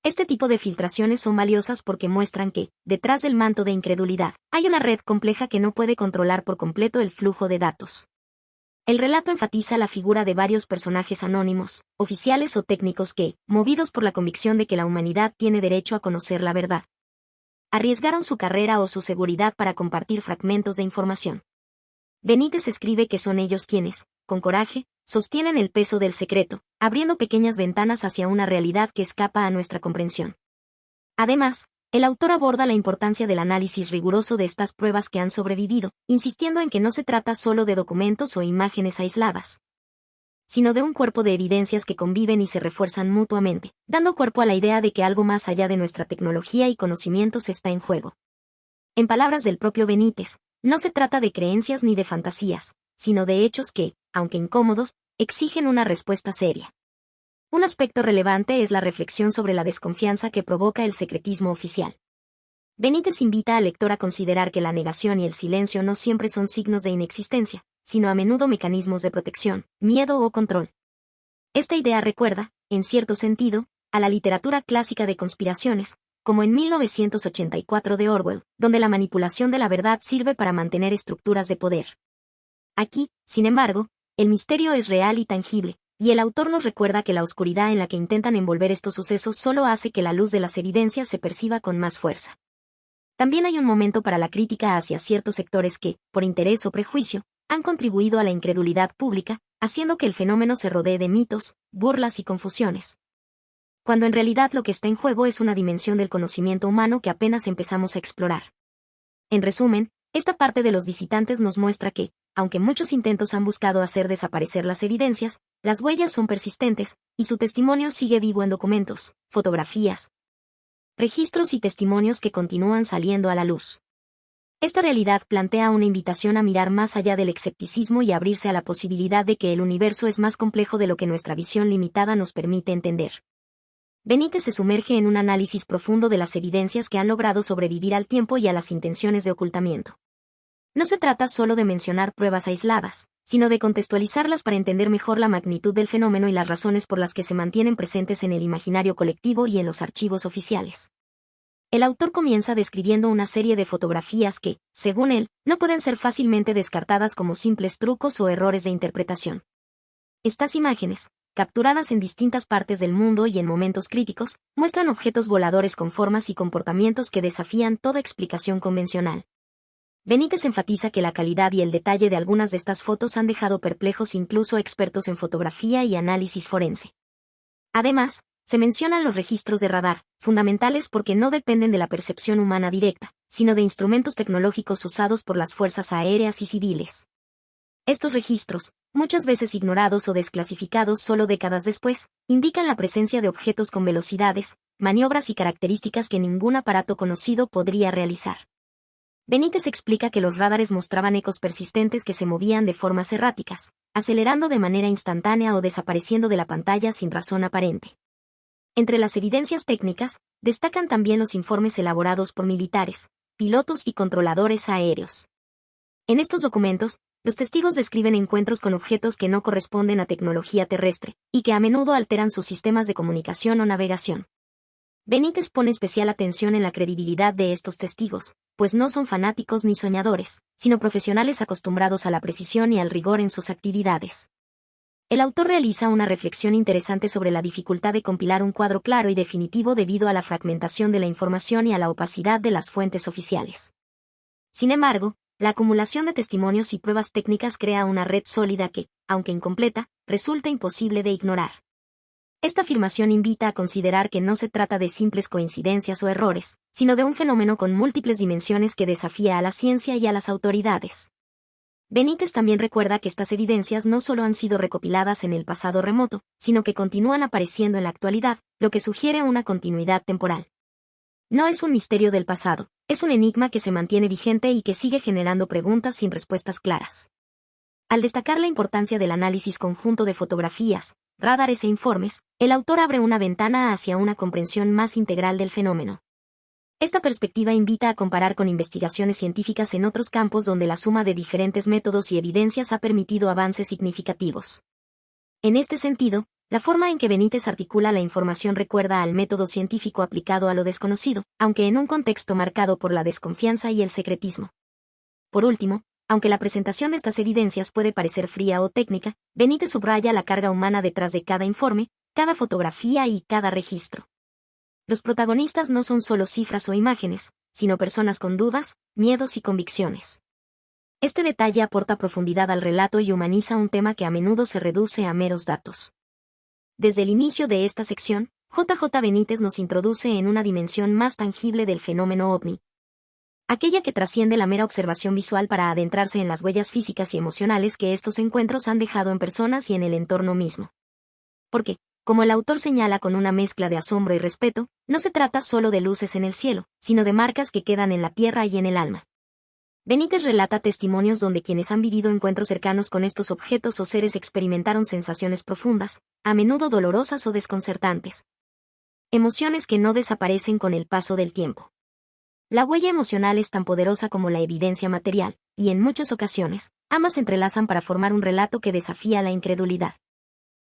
Este tipo de filtraciones son valiosas porque muestran que, detrás del manto de incredulidad, hay una red compleja que no puede controlar por completo el flujo de datos. El relato enfatiza la figura de varios personajes anónimos, oficiales o técnicos que, movidos por la convicción de que la humanidad tiene derecho a conocer la verdad, arriesgaron su carrera o su seguridad para compartir fragmentos de información. Benítez escribe que son ellos quienes, con coraje, sostienen el peso del secreto, abriendo pequeñas ventanas hacia una realidad que escapa a nuestra comprensión. Además, el autor aborda la importancia del análisis riguroso de estas pruebas que han sobrevivido, insistiendo en que no se trata solo de documentos o imágenes aisladas, sino de un cuerpo de evidencias que conviven y se refuerzan mutuamente, dando cuerpo a la idea de que algo más allá de nuestra tecnología y conocimientos está en juego. En palabras del propio Benítez, no se trata de creencias ni de fantasías, sino de hechos que, aunque incómodos, exigen una respuesta seria. Un aspecto relevante es la reflexión sobre la desconfianza que provoca el secretismo oficial. Benítez invita al lector a considerar que la negación y el silencio no siempre son signos de inexistencia, sino a menudo mecanismos de protección, miedo o control. Esta idea recuerda, en cierto sentido, a la literatura clásica de conspiraciones, como en 1984 de Orwell, donde la manipulación de la verdad sirve para mantener estructuras de poder. Aquí, sin embargo, el misterio es real y tangible, y el autor nos recuerda que la oscuridad en la que intentan envolver estos sucesos solo hace que la luz de las evidencias se perciba con más fuerza. También hay un momento para la crítica hacia ciertos sectores que, por interés o prejuicio, han contribuido a la incredulidad pública, haciendo que el fenómeno se rodee de mitos, burlas y confusiones, cuando en realidad lo que está en juego es una dimensión del conocimiento humano que apenas empezamos a explorar. En resumen, esta parte de los visitantes nos muestra que, aunque muchos intentos han buscado hacer desaparecer las evidencias, las huellas son persistentes, y su testimonio sigue vivo en documentos, fotografías, registros y testimonios que continúan saliendo a la luz. Esta realidad plantea una invitación a mirar más allá del escepticismo y abrirse a la posibilidad de que el universo es más complejo de lo que nuestra visión limitada nos permite entender. Benítez se sumerge en un análisis profundo de las evidencias que han logrado sobrevivir al tiempo y a las intenciones de ocultamiento. No se trata solo de mencionar pruebas aisladas, sino de contextualizarlas para entender mejor la magnitud del fenómeno y las razones por las que se mantienen presentes en el imaginario colectivo y en los archivos oficiales. El autor comienza describiendo una serie de fotografías que, según él, no pueden ser fácilmente descartadas como simples trucos o errores de interpretación. Estas imágenes, capturadas en distintas partes del mundo y en momentos críticos, muestran objetos voladores con formas y comportamientos que desafían toda explicación convencional. Benítez enfatiza que la calidad y el detalle de algunas de estas fotos han dejado perplejos incluso a expertos en fotografía y análisis forense. Además, se mencionan los registros de radar, fundamentales porque no dependen de la percepción humana directa, sino de instrumentos tecnológicos usados por las fuerzas aéreas y civiles. Estos registros, muchas veces ignorados o desclasificados solo décadas después, indican la presencia de objetos con velocidades, maniobras y características que ningún aparato conocido podría realizar. Benítez explica que los radares mostraban ecos persistentes que se movían de formas erráticas, acelerando de manera instantánea o desapareciendo de la pantalla sin razón aparente. Entre las evidencias técnicas, destacan también los informes elaborados por militares, pilotos y controladores aéreos. En estos documentos, los testigos describen encuentros con objetos que no corresponden a tecnología terrestre, y que a menudo alteran sus sistemas de comunicación o navegación. Benítez pone especial atención en la credibilidad de estos testigos, pues no son fanáticos ni soñadores, sino profesionales acostumbrados a la precisión y al rigor en sus actividades. El autor realiza una reflexión interesante sobre la dificultad de compilar un cuadro claro y definitivo debido a la fragmentación de la información y a la opacidad de las fuentes oficiales. Sin embargo, la acumulación de testimonios y pruebas técnicas crea una red sólida que, aunque incompleta, resulta imposible de ignorar. Esta afirmación invita a considerar que no se trata de simples coincidencias o errores, sino de un fenómeno con múltiples dimensiones que desafía a la ciencia y a las autoridades. Benítez también recuerda que estas evidencias no solo han sido recopiladas en el pasado remoto, sino que continúan apareciendo en la actualidad, lo que sugiere una continuidad temporal. No es un misterio del pasado, es un enigma que se mantiene vigente y que sigue generando preguntas sin respuestas claras. Al destacar la importancia del análisis conjunto de fotografías, radares e informes, el autor abre una ventana hacia una comprensión más integral del fenómeno. Esta perspectiva invita a comparar con investigaciones científicas en otros campos donde la suma de diferentes métodos y evidencias ha permitido avances significativos. En este sentido, la forma en que Benítez articula la información recuerda al método científico aplicado a lo desconocido, aunque en un contexto marcado por la desconfianza y el secretismo. Por último, aunque la presentación de estas evidencias puede parecer fría o técnica, Benítez subraya la carga humana detrás de cada informe, cada fotografía y cada registro. Los protagonistas no son solo cifras o imágenes, sino personas con dudas, miedos y convicciones. Este detalle aporta profundidad al relato y humaniza un tema que a menudo se reduce a meros datos. Desde el inicio de esta sección, J.J. Benítez nos introduce en una dimensión más tangible del fenómeno ovni, aquella que trasciende la mera observación visual para adentrarse en las huellas físicas y emocionales que estos encuentros han dejado en personas y en el entorno mismo. Porque, como el autor señala con una mezcla de asombro y respeto, no se trata solo de luces en el cielo, sino de marcas que quedan en la tierra y en el alma. Benítez relata testimonios donde quienes han vivido encuentros cercanos con estos objetos o seres experimentaron sensaciones profundas, a menudo dolorosas o desconcertantes. Emociones que no desaparecen con el paso del tiempo. La huella emocional es tan poderosa como la evidencia material, y en muchas ocasiones, ambas se entrelazan para formar un relato que desafía la incredulidad.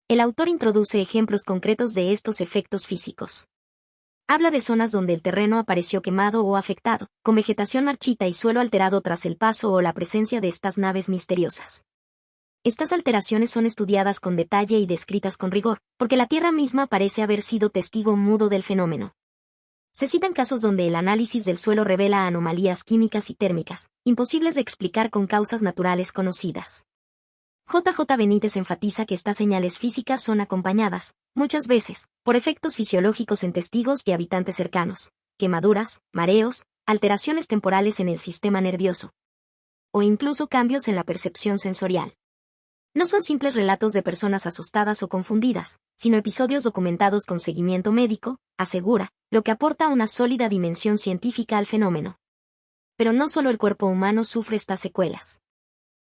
El autor introduce ejemplos concretos de estos efectos físicos. Habla de zonas donde el terreno apareció quemado o afectado, con vegetación marchita y suelo alterado tras el paso o la presencia de estas naves misteriosas. Estas alteraciones son estudiadas con detalle y descritas con rigor, porque la Tierra misma parece haber sido testigo mudo del fenómeno. Se citan casos donde el análisis del suelo revela anomalías químicas y térmicas, imposibles de explicar con causas naturales conocidas. J.J. Benítez enfatiza que estas señales físicas son acompañadas, muchas veces, por efectos fisiológicos en testigos y habitantes cercanos, quemaduras, mareos, alteraciones temporales en el sistema nervioso, o incluso cambios en la percepción sensorial. No son simples relatos de personas asustadas o confundidas, sino episodios documentados con seguimiento médico, asegura, lo que aporta una sólida dimensión científica al fenómeno. Pero no solo el cuerpo humano sufre estas secuelas.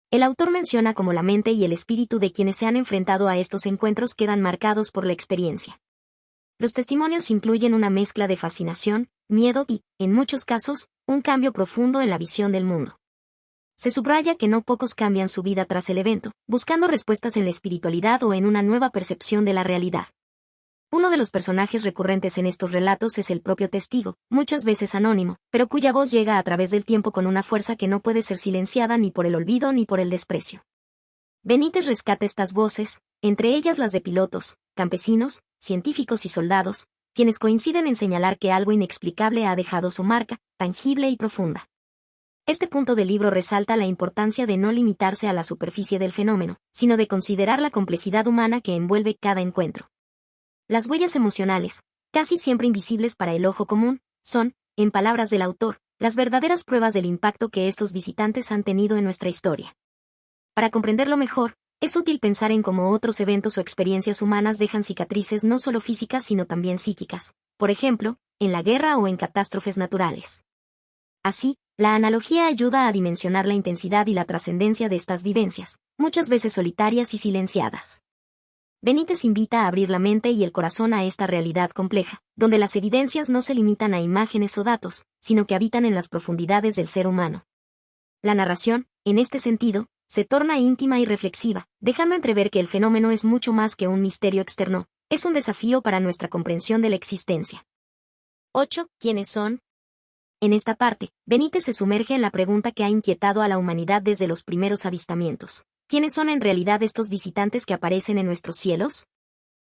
El autor menciona cómo la mente y el espíritu de quienes se han enfrentado a estos encuentros quedan marcados por la experiencia. Los testimonios incluyen una mezcla de fascinación, miedo y, en muchos casos, un cambio profundo en la visión del mundo. Se subraya que no pocos cambian su vida tras el evento, buscando respuestas en la espiritualidad o en una nueva percepción de la realidad. Uno de los personajes recurrentes en estos relatos es el propio testigo, muchas veces anónimo, pero cuya voz llega a través del tiempo con una fuerza que no puede ser silenciada ni por el olvido ni por el desprecio. Benítez rescata estas voces, entre ellas las de pilotos, campesinos, científicos y soldados, quienes coinciden en señalar que algo inexplicable ha dejado su marca, tangible y profunda. Este punto del libro resalta la importancia de no limitarse a la superficie del fenómeno, sino de considerar la complejidad humana que envuelve cada encuentro. Las huellas emocionales, casi siempre invisibles para el ojo común, son, en palabras del autor, las verdaderas pruebas del impacto que estos visitantes han tenido en nuestra historia. Para comprenderlo mejor, es útil pensar en cómo otros eventos o experiencias humanas dejan cicatrices no solo físicas sino también psíquicas, por ejemplo, en la guerra o en catástrofes naturales. Así, la analogía ayuda a dimensionar la intensidad y la trascendencia de estas vivencias, muchas veces solitarias y silenciadas. Benítez invita a abrir la mente y el corazón a esta realidad compleja, donde las evidencias no se limitan a imágenes o datos, sino que habitan en las profundidades del ser humano. La narración, en este sentido, se torna íntima y reflexiva, dejando entrever que el fenómeno es mucho más que un misterio externo, es un desafío para nuestra comprensión de la existencia. 8. ¿Quiénes son? En esta parte, Benítez se sumerge en la pregunta que ha inquietado a la humanidad desde los primeros avistamientos. ¿Quiénes son en realidad estos visitantes que aparecen en nuestros cielos?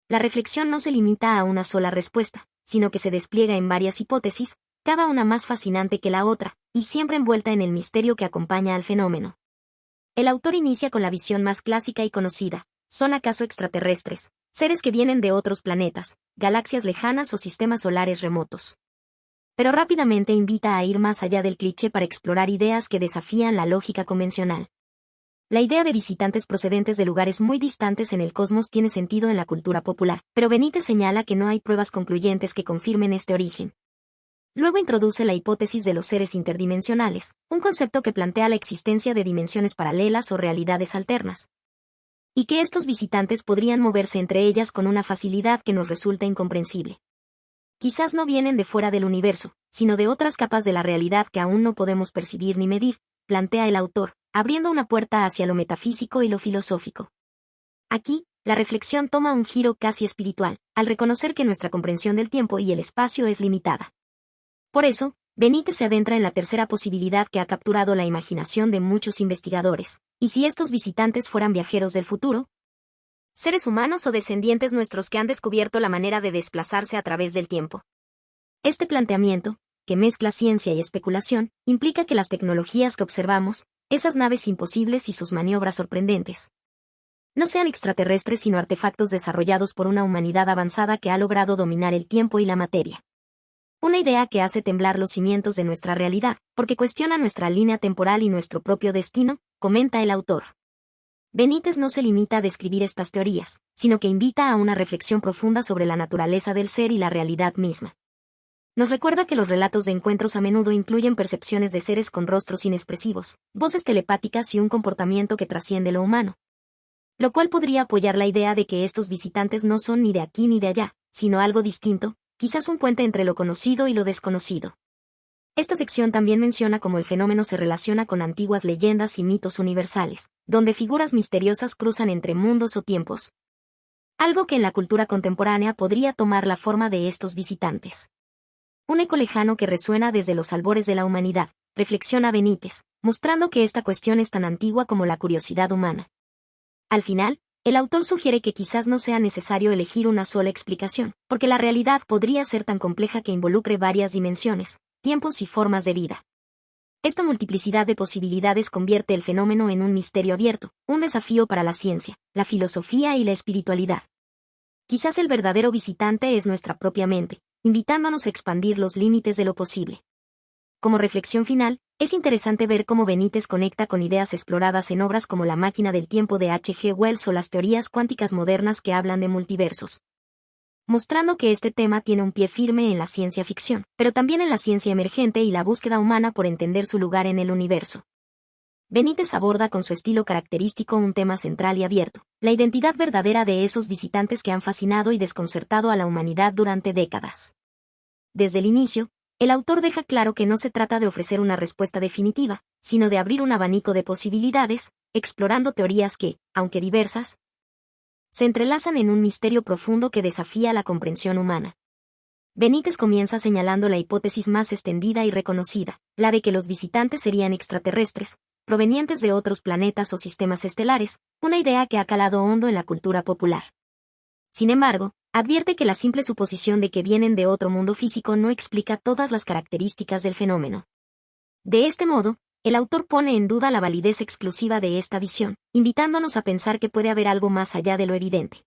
La reflexión no se limita a una sola respuesta, sino que se despliega en varias hipótesis, cada una más fascinante que la otra, y siempre envuelta en el misterio que acompaña al fenómeno. El autor inicia con la visión más clásica y conocida: ¿son acaso extraterrestres, seres que vienen de otros planetas, galaxias lejanas o sistemas solares remotos? Pero rápidamente invita a ir más allá del cliché para explorar ideas que desafían la lógica convencional. La idea de visitantes procedentes de lugares muy distantes en el cosmos tiene sentido en la cultura popular, pero Benítez señala que no hay pruebas concluyentes que confirmen este origen. Luego introduce la hipótesis de los seres interdimensionales, un concepto que plantea la existencia de dimensiones paralelas o realidades alternas, y que estos visitantes podrían moverse entre ellas con una facilidad que nos resulta incomprensible. Quizás no vienen de fuera del universo, sino de otras capas de la realidad que aún no podemos percibir ni medir, plantea el autor, abriendo una puerta hacia lo metafísico y lo filosófico. Aquí, la reflexión toma un giro casi espiritual, al reconocer que nuestra comprensión del tiempo y el espacio es limitada. Por eso, Benítez se adentra en la tercera posibilidad que ha capturado la imaginación de muchos investigadores. ¿Y si estos visitantes fueran viajeros del futuro? ¿Seres humanos o descendientes nuestros que han descubierto la manera de desplazarse a través del tiempo? Este planteamiento, que mezcla ciencia y especulación, implica que las tecnologías que observamos, esas naves imposibles y sus maniobras sorprendentes, no sean extraterrestres sino artefactos desarrollados por una humanidad avanzada que ha logrado dominar el tiempo y la materia. Una idea que hace temblar los cimientos de nuestra realidad, porque cuestiona nuestra línea temporal y nuestro propio destino, comenta el autor. Benítez no se limita a describir estas teorías, sino que invita a una reflexión profunda sobre la naturaleza del ser y la realidad misma. Nos recuerda que los relatos de encuentros a menudo incluyen percepciones de seres con rostros inexpresivos, voces telepáticas y un comportamiento que trasciende lo humano, lo cual podría apoyar la idea de que estos visitantes no son ni de aquí ni de allá, sino algo distinto, quizás un puente entre lo conocido y lo desconocido. Esta sección también menciona cómo el fenómeno se relaciona con antiguas leyendas y mitos universales, donde figuras misteriosas cruzan entre mundos o tiempos. Algo que en la cultura contemporánea podría tomar la forma de estos visitantes. Un eco lejano que resuena desde los albores de la humanidad, reflexiona Benítez, mostrando que esta cuestión es tan antigua como la curiosidad humana. Al final, el autor sugiere que quizás no sea necesario elegir una sola explicación, porque la realidad podría ser tan compleja que involucre varias dimensiones, tiempos y formas de vida. Esta multiplicidad de posibilidades convierte el fenómeno en un misterio abierto, un desafío para la ciencia, la filosofía y la espiritualidad. Quizás el verdadero visitante es nuestra propia mente, invitándonos a expandir los límites de lo posible. Como reflexión final, es interesante ver cómo Benítez conecta con ideas exploradas en obras como La máquina del tiempo de H. G. Wells o las teorías cuánticas modernas que hablan de multiversos, mostrando que este tema tiene un pie firme en la ciencia ficción, pero también en la ciencia emergente y la búsqueda humana por entender su lugar en el universo. Benítez aborda con su estilo característico un tema central y abierto, la identidad verdadera de esos visitantes que han fascinado y desconcertado a la humanidad durante décadas. Desde el inicio, el autor deja claro que no se trata de ofrecer una respuesta definitiva, sino de abrir un abanico de posibilidades, explorando teorías que, aunque diversas, se entrelazan en un misterio profundo que desafía la comprensión humana. Benítez comienza señalando la hipótesis más extendida y reconocida, la de que los visitantes serían extraterrestres, provenientes de otros planetas o sistemas estelares, una idea que ha calado hondo en la cultura popular. Sin embargo, advierte que la simple suposición de que vienen de otro mundo físico no explica todas las características del fenómeno. De este modo, el autor pone en duda la validez exclusiva de esta visión, invitándonos a pensar que puede haber algo más allá de lo evidente.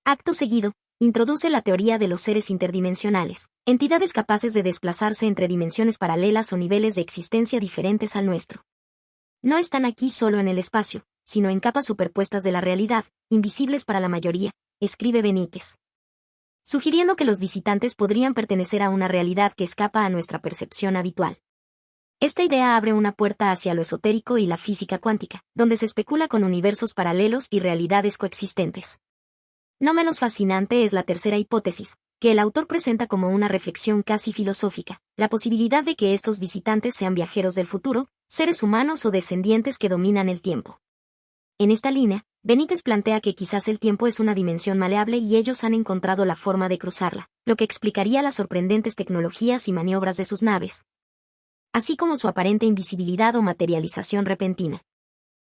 Acto seguido, introduce la teoría de los seres interdimensionales, entidades capaces de desplazarse entre dimensiones paralelas o niveles de existencia diferentes al nuestro. No están aquí solo en el espacio, sino en capas superpuestas de la realidad, invisibles para la mayoría, escribe Benítez, sugiriendo que los visitantes podrían pertenecer a una realidad que escapa a nuestra percepción habitual. Esta idea abre una puerta hacia lo esotérico y la física cuántica, donde se especula con universos paralelos y realidades coexistentes. No menos fascinante es la tercera hipótesis, que el autor presenta como una reflexión casi filosófica, la posibilidad de que estos visitantes sean viajeros del futuro, seres humanos o descendientes que dominan el tiempo. En esta línea, Benítez plantea que quizás el tiempo es una dimensión maleable y ellos han encontrado la forma de cruzarla, lo que explicaría las sorprendentes tecnologías y maniobras de sus naves, así como su aparente invisibilidad o materialización repentina.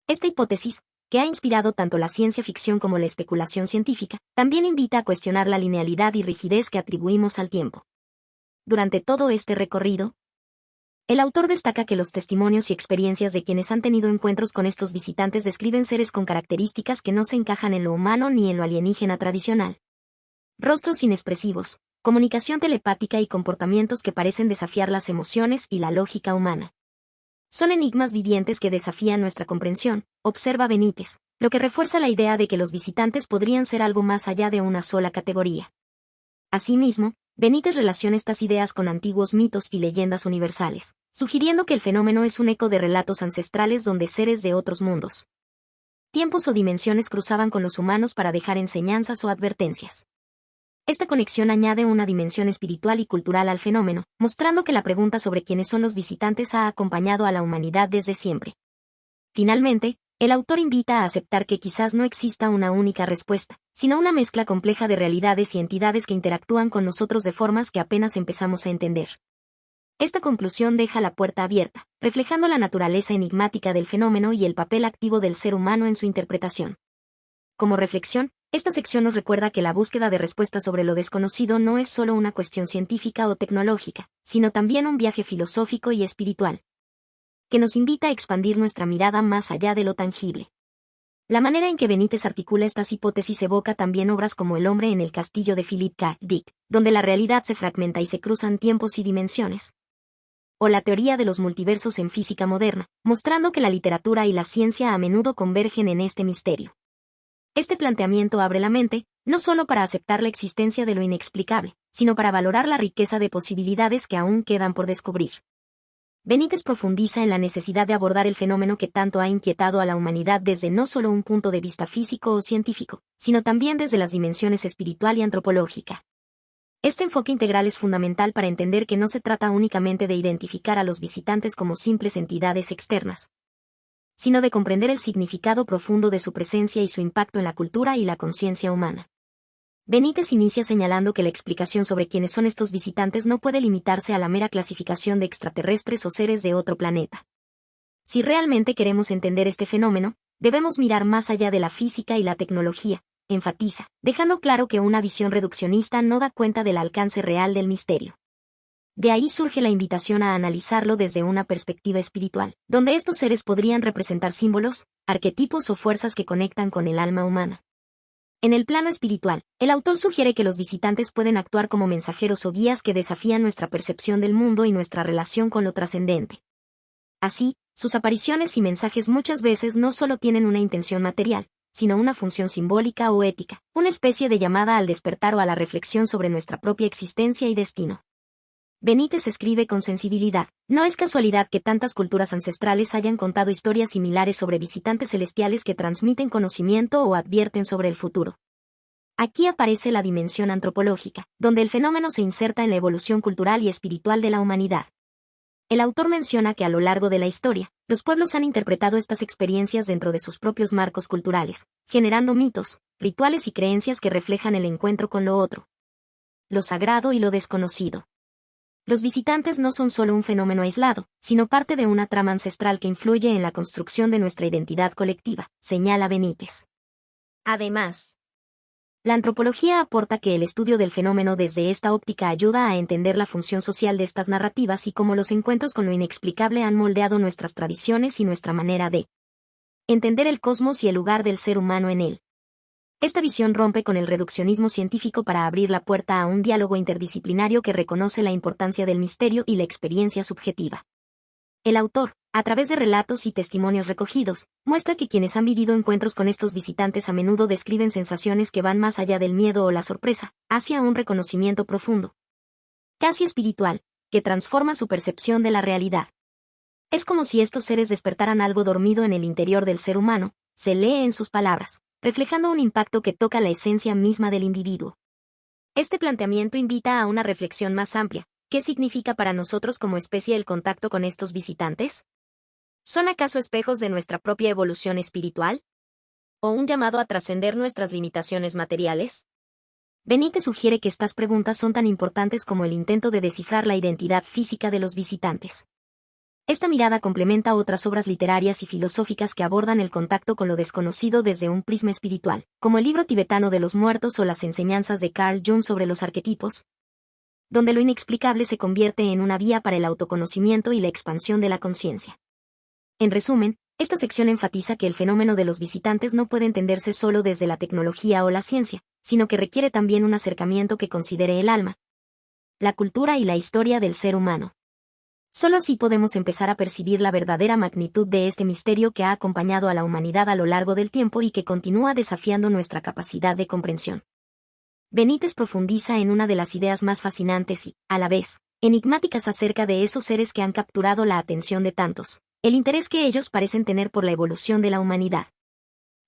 Esta hipótesis, que ha inspirado tanto la ciencia ficción como la especulación científica, también invita a cuestionar la linealidad y rigidez que atribuimos al tiempo. Durante todo este recorrido, el autor destaca que los testimonios y experiencias de quienes han tenido encuentros con estos visitantes describen seres con características que no se encajan en lo humano ni en lo alienígena tradicional. Rostros inexpresivos, comunicación telepática y comportamientos que parecen desafiar las emociones y la lógica humana. Son enigmas vivientes que desafían nuestra comprensión, observa Benítez, lo que refuerza la idea de que los visitantes podrían ser algo más allá de una sola categoría. Asimismo, Benítez relaciona estas ideas con antiguos mitos y leyendas universales, sugiriendo que el fenómeno es un eco de relatos ancestrales donde seres de otros mundos, tiempos o dimensiones cruzaban con los humanos para dejar enseñanzas o advertencias. Esta conexión añade una dimensión espiritual y cultural al fenómeno, mostrando que la pregunta sobre quiénes son los visitantes ha acompañado a la humanidad desde siempre. Finalmente, el autor invita a aceptar que quizás no exista una única respuesta, sino una mezcla compleja de realidades y entidades que interactúan con nosotros de formas que apenas empezamos a entender. Esta conclusión deja la puerta abierta, reflejando la naturaleza enigmática del fenómeno y el papel activo del ser humano en su interpretación. Como reflexión, esta sección nos recuerda que la búsqueda de respuestas sobre lo desconocido no es solo una cuestión científica o tecnológica, sino también un viaje filosófico y espiritual, que nos invita a expandir nuestra mirada más allá de lo tangible. La manera en que Benítez articula estas hipótesis evoca también obras como El hombre en el castillo de Philip K. Dick, donde la realidad se fragmenta y se cruzan tiempos y dimensiones, o la teoría de los multiversos en física moderna, mostrando que la literatura y la ciencia a menudo convergen en este misterio. Este planteamiento abre la mente, no solo para aceptar la existencia de lo inexplicable, sino para valorar la riqueza de posibilidades que aún quedan por descubrir. Benítez profundiza en la necesidad de abordar el fenómeno que tanto ha inquietado a la humanidad desde no solo un punto de vista físico o científico, sino también desde las dimensiones espiritual y antropológica. Este enfoque integral es fundamental para entender que no se trata únicamente de identificar a los visitantes como simples entidades externas, sino de comprender el significado profundo de su presencia y su impacto en la cultura y la conciencia humana. Benítez inicia señalando que la explicación sobre quiénes son estos visitantes no puede limitarse a la mera clasificación de extraterrestres o seres de otro planeta. Si realmente queremos entender este fenómeno, debemos mirar más allá de la física y la tecnología, enfatiza, dejando claro que una visión reduccionista no da cuenta del alcance real del misterio. De ahí surge la invitación a analizarlo desde una perspectiva espiritual, donde estos seres podrían representar símbolos, arquetipos o fuerzas que conectan con el alma humana. En el plano espiritual, el autor sugiere que los visitantes pueden actuar como mensajeros o guías que desafían nuestra percepción del mundo y nuestra relación con lo trascendente. Así, sus apariciones y mensajes muchas veces no solo tienen una intención material, sino una función simbólica o ética, una especie de llamada al despertar o a la reflexión sobre nuestra propia existencia y destino. Benítez escribe con sensibilidad, no es casualidad que tantas culturas ancestrales hayan contado historias similares sobre visitantes celestiales que transmiten conocimiento o advierten sobre el futuro. Aquí aparece la dimensión antropológica, donde el fenómeno se inserta en la evolución cultural y espiritual de la humanidad. El autor menciona que a lo largo de la historia, los pueblos han interpretado estas experiencias dentro de sus propios marcos culturales, generando mitos, rituales y creencias que reflejan el encuentro con lo otro, lo sagrado y lo desconocido. Los visitantes no son solo un fenómeno aislado, sino parte de una trama ancestral que influye en la construcción de nuestra identidad colectiva, señala Benítez. Además, La antropología aporta que el estudio del fenómeno desde esta óptica ayuda a entender la función social de estas narrativas y cómo los encuentros con lo inexplicable han moldeado nuestras tradiciones y nuestra manera de entender el cosmos y el lugar del ser humano en él. Esta visión rompe con el reduccionismo científico para abrir la puerta a un diálogo interdisciplinario que reconoce la importancia del misterio y la experiencia subjetiva. El autor, a través de relatos y testimonios recogidos, muestra que quienes han vivido encuentros con estos visitantes a menudo describen sensaciones que van más allá del miedo o la sorpresa, hacia un reconocimiento profundo, casi espiritual, que transforma su percepción de la realidad. Es como si estos seres despertaran algo dormido en el interior del ser humano, se lee en sus palabras, reflejando un impacto que toca la esencia misma del individuo. Este planteamiento invita a una reflexión más amplia. ¿Qué significa para nosotros como especie el contacto con estos visitantes? ¿Son acaso espejos de nuestra propia evolución espiritual? ¿O un llamado a trascender nuestras limitaciones materiales? Benítez sugiere que estas preguntas son tan importantes como el intento de descifrar la identidad física de los visitantes. Esta mirada complementa otras obras literarias y filosóficas que abordan el contacto con lo desconocido desde un prisma espiritual, como el libro tibetano de los muertos o las enseñanzas de Carl Jung sobre los arquetipos, donde lo inexplicable se convierte en una vía para el autoconocimiento y la expansión de la conciencia. En resumen, esta sección enfatiza que el fenómeno de los visitantes no puede entenderse solo desde la tecnología o la ciencia, sino que requiere también un acercamiento que considere el alma, la cultura y la historia del ser humano. Solo así podemos empezar a percibir la verdadera magnitud de este misterio que ha acompañado a la humanidad a lo largo del tiempo y que continúa desafiando nuestra capacidad de comprensión. Benítez profundiza en una de las ideas más fascinantes y, a la vez, enigmáticas acerca de esos seres que han capturado la atención de tantos, el interés que ellos parecen tener por la evolución de la humanidad.